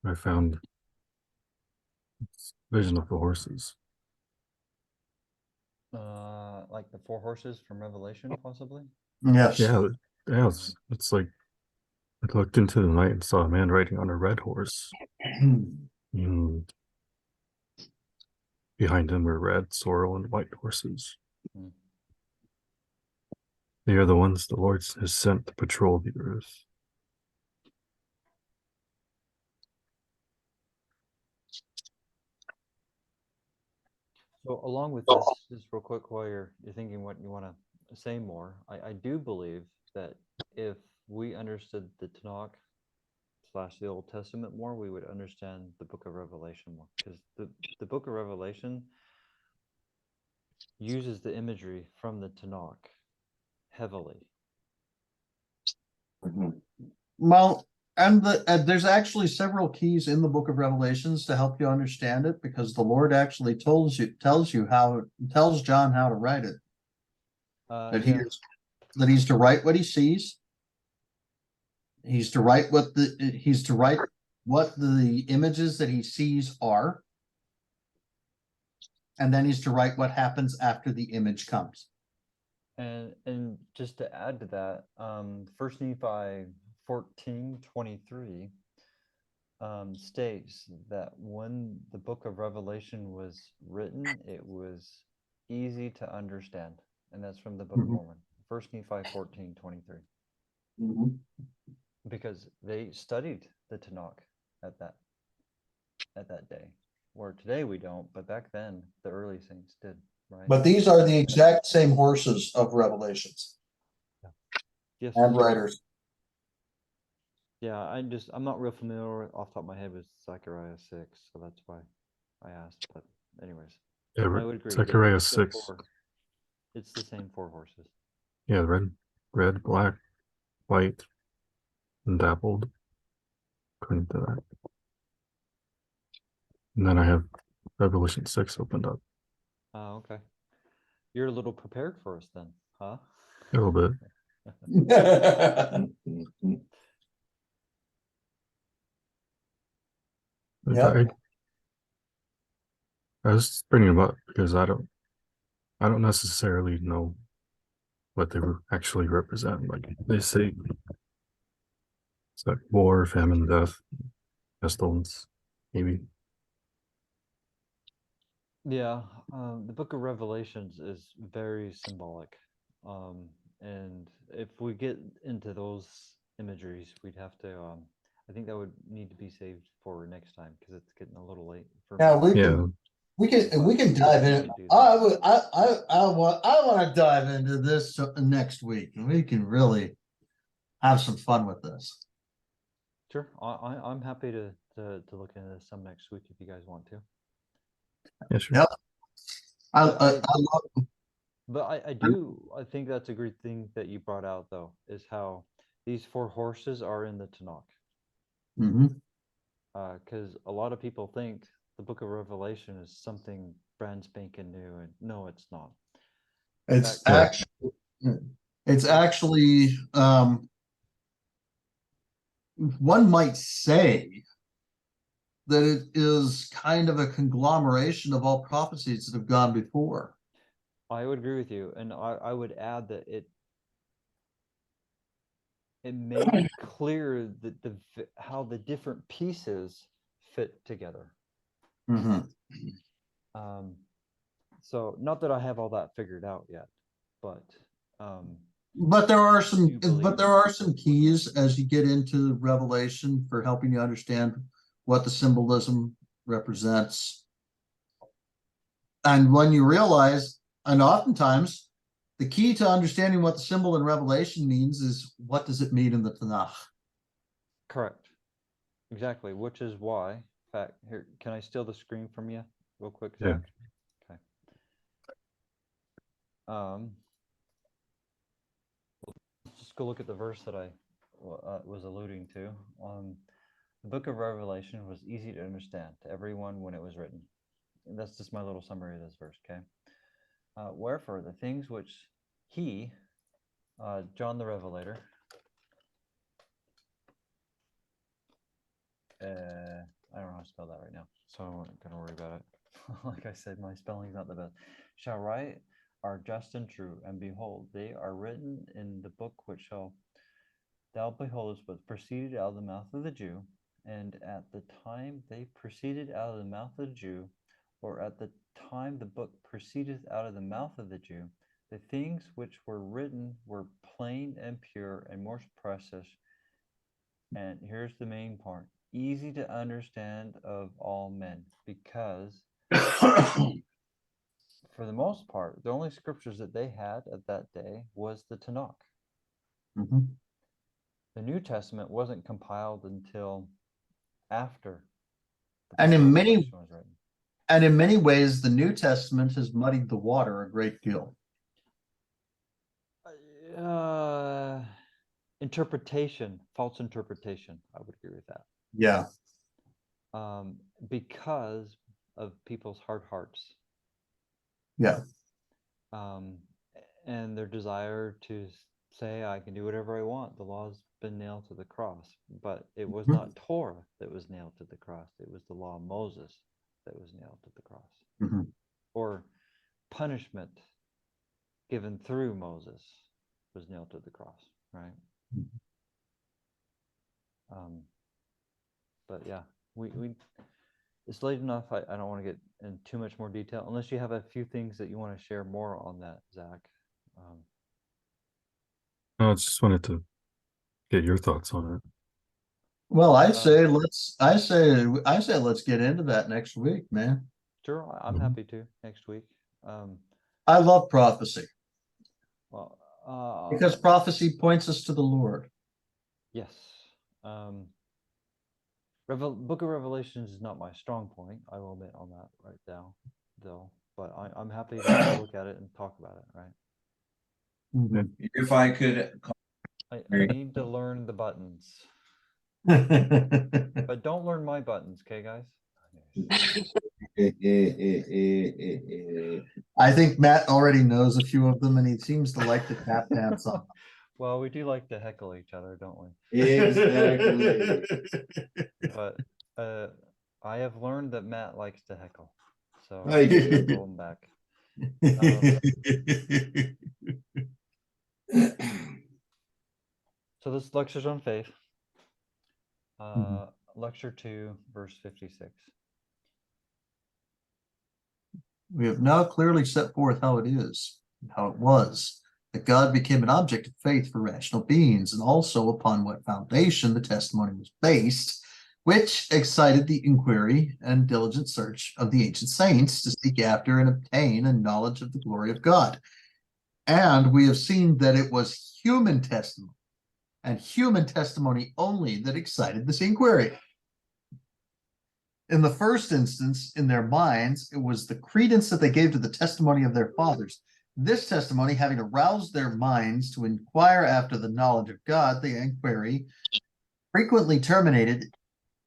I found vision of the horses. Like the four horses from Revelation, possibly. Yes. Yeah, it's like I looked into the night and saw a man riding on a red horse. And behind him were red, sorrel, and white horses. Hmm. They are the ones the Lord has sent to patrol the earth. So along with this, just real quick, while you're thinking what you want to say more, I do believe that if we understood the Tanakh / the Old Testament more, we would understand the Book of Revelation more, because the Book of Revelation uses the imagery from the Tanakh heavily. Well, and there's actually several keys in the Book of Revelations to help you understand it, because the Lord actually tells John how to write it. That Yeah. he's to write what he sees. He's to write what the images that he sees are, and then he's to write what happens after the image comes. And just to add to that, 1 Nephi 14:23 states that when the Book of Revelation was written, it was easy to understand. and that's from the Book of Mhm. Mormon, 1 Nephi 14:23, Mhm. because they studied the Tanakh at that day, where today we don't, but back then the early saints did, right? But these are the exact same horses of Revelations Yes. and riders. Yeah, I'm not real familiar off the top of my head with Zechariah 6, so that's why I asked. But anyways, Yeah, I would agree. Zechariah the 6. It's the same 4 horses. Yeah, red, black, white, and dappled. According to that. And then I have Revelation 6 opened up. Oh, okay. You're a little prepared for us then, huh? A little bit. Yep. I was bringing them up because I don't necessarily know what they actually represent. Like they say, it's like war, famine, death, pestilence, maybe. Yeah, the Book of Revelations is very symbolic, and if we get into those imageries, we'd have to. I think that would need to be saved for next time because it's getting a little late for Now me. we can dive in. Do that. I want to dive into this next week, and we can really have some fun with this. Sure, I'm happy to look into this some next week if you guys want to. Yeah, sure. Yep. I love. But I think that's a great thing that you brought out though, is how these 4 horses are in the Tanakh. Mhm. Because a lot of people think the Book of Revelation is something brand spanking new, and no, it's not. It's Yeah. actually one might say that it is kind of a conglomeration of all prophecies that have gone before. I would agree with you, and I would add that it made clear that how the different pieces fit together. Mhm. So not that I have all that figured out yet, but But there are some do believe- keys as you get into Revelation for helping you understand what the symbolism represents. And when you realize, and oftentimes the key to understanding what the symbol in Revelation means is what does it mean in the Tanakh? correct, exactly, which is why, in fact, here, can I steal the screen from you real quick, Yeah. Zach? Okay. Let's just go look at the verse that I was alluding to. The Book of Revelation was easy to understand to everyone when it was written. And that's just my little summary of this verse, okay? Wherefore, the things which he, John the Revelator, I don't know how to spell that right now, so I'm not going to worry about it. Like I said, my spelling's not the best. Shall write are just and true, and behold, they are written in the book which shall thou beholdest was proceeded out of the mouth of the Jew, and at the time they proceeded out of the mouth of the Jew, or at the time the book proceedeth out of the mouth of the Jew, the things which were written were plain and pure and most precious. And here's the main part: easy to understand of all men, because for the most part, the only scriptures that they had at that day was the Tanakh. Mhm. The New Testament wasn't compiled until after the And Book of in many Revelation was written. And in many ways, the New Testament has muddied the water a great deal. Interpretation, false interpretation. I would agree with that. Yeah. Because of people's hard hearts. Yeah. And their desire to say, I can do whatever I want. The law's been nailed to the cross. But it was not Torah that was nailed to the cross. It was the law of Moses that was nailed to the cross. Mhm. Or punishment given through Moses was nailed to the cross, right? But yeah, we it's late enough. I don't want to get in too much more detail unless you have a few things that you want to share more on that, Zach. I just wanted to get your thoughts on it. Well, I say let's get into that next week, man. Sure, I'm Mhm. happy to next week. I love prophecy Well, because prophecy points us to the Lord. yes. Book of Revelations is not my strong point. I will admit on that right now, though. But I'm happy to look at it and talk about it. Right. Mhm. If I could, I need to learn the buttons, but don't learn my buttons, okay, guys? I think Matt already knows a few of them, and he seems to like to tap dance on Well, we do like to heckle each other, don't we? exactly. But I have learned that Matt likes to heckle, so I do. heckle him back. So this lecture's on faith. Lecture 2, verse 56. We have now clearly set forth how it is, and how it was, that God became an object of faith for rational beings, and also upon what foundation the testimony was based, which excited the inquiry and diligent search of the ancient saints to seek after and obtain a knowledge of the glory of God. And we have seen that it was human testimony, and human testimony only, that excited this inquiry. In the first instance, in their minds, it was the credence that they gave to the testimony of their fathers. This testimony having aroused their minds to inquire after the knowledge of God, the inquiry frequently terminated,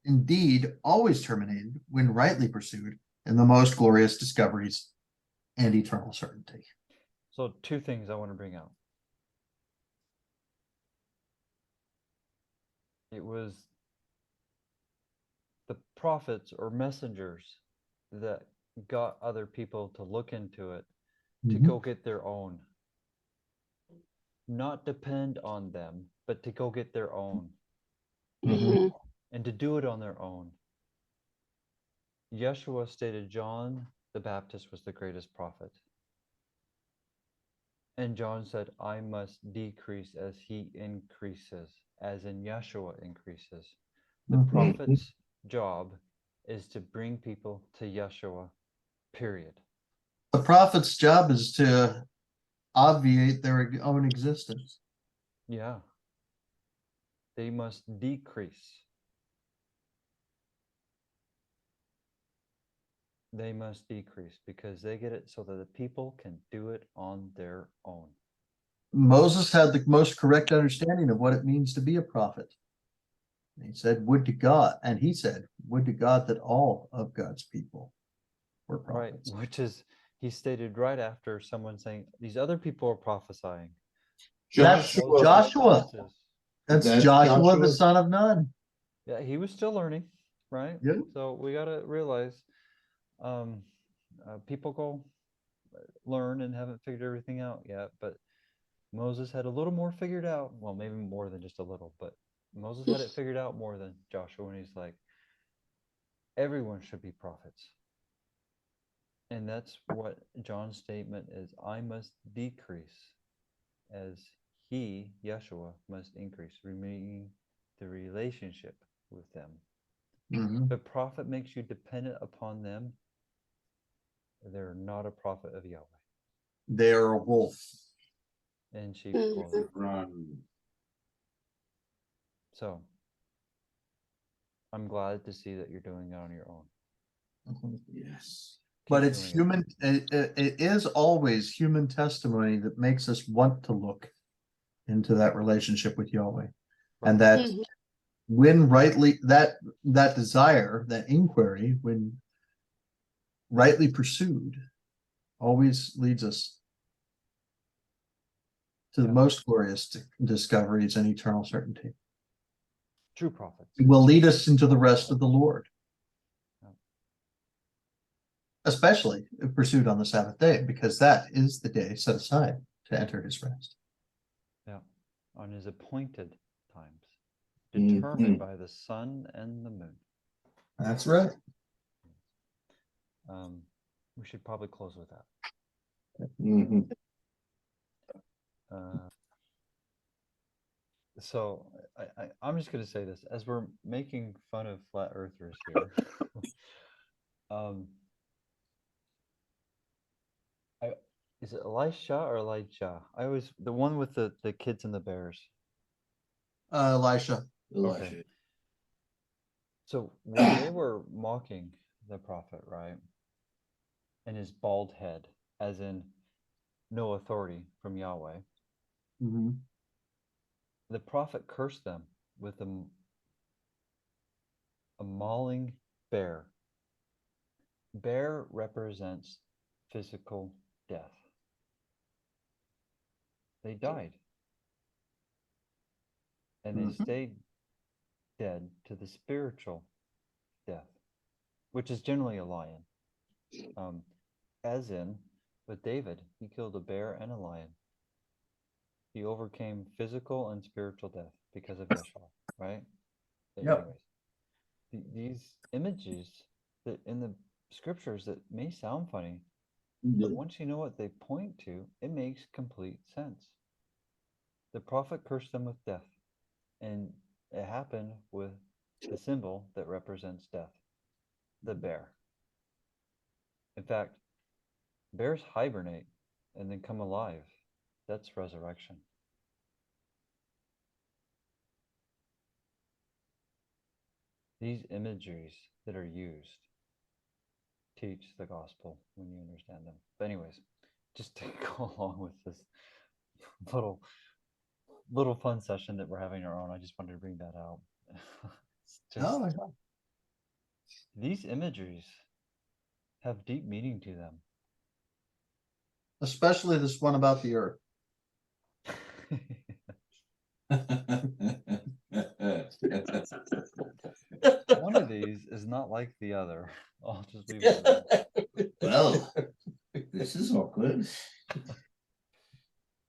indeed always terminated, when rightly pursued, in the most glorious discoveries and eternal certainty. So 2 things I want to bring out. It was the prophets or messengers that got other people to look into it, to go get their own. Not depend on them, but to go get their own. Mhm. And to do it on their own. Yeshua stated John the Baptist was the greatest prophet. And John said, I must decrease as he increases, as in Yeshua increases. The prophet's job is to bring people to Yeshua, period. The prophet's job is to obviate their own existence. Yeah. They must decrease. They must decrease because they get it so that the people can do it on their own. Moses had the most correct understanding of what it means to be a prophet. He said, would to God, and he said, would to God that all of God's people were prophets. Right, which is, he stated right after someone saying, these other people are prophesying. That's Joshua. That's Joshua, the son of Nun. Yeah, he was still learning, right? Yep. So we got to realize people go learn and haven't figured everything out yet, but Moses had a little more figured out. Well, maybe more than just a little, but Moses had it figured out more than Joshua, and he's like, everyone should be prophets. And that's what John's statement is. I must decrease as he, Yeshua, must increase, remaining the relationship with them. Mhm. If a prophet makes you dependent upon them, they're not a prophet of Yahweh. They are a wolf. In sheep's clothing. Run. So I'm glad to see that you're doing it on your own. Yes. But Keep it's doing it. human, it is always human testimony that makes us want to look into that relationship with Yahweh. And that Mhm. when rightly, that desire, that inquiry, when rightly pursued, always leads us to the Yeah. most glorious discoveries and eternal certainty. True prophets. It will lead us into the rest of the Lord. Yeah. Especially if pursued on the Sabbath day, because that is the day set aside to enter his rest. Yeah. On his appointed times, Mhm. determined by the sun and the moon. That's right. We should probably close with that. Mhm. So I'm just gonna say this as we're making fun of flat earthers here. Is it Elisha or Elijah? I always the one with the kids and the bears. Elisha. Elisha. So when they were mocking the prophet, right, and his bald head, as in no authority from Yahweh, Mhm. the prophet cursed them with a mauling bear. Bear represents physical death. They died. And they Mhm. stayed dead to the spiritual death, which is generally a lion. As in, with David, he killed a bear and a lion. He overcame physical and spiritual death because of Yeshua, right? Yep. Anyways, these images that in the scriptures that may sound funny, but once you know what they point to, it makes complete sense. The prophet cursed them with death, and it happened with the symbol that represents death, the bear. In fact, bears hibernate and then come alive. That's resurrection. These imageries that are used teach the gospel when you understand them. But anyways, just to go along with this little fun session that we're having our own, I just wanted to bring that out. It's just, Oh, yeah. these imageries have deep meaning to them. Especially this one about the earth. One of these is not like the other. I'll just leave it at that. Well, this is awkward.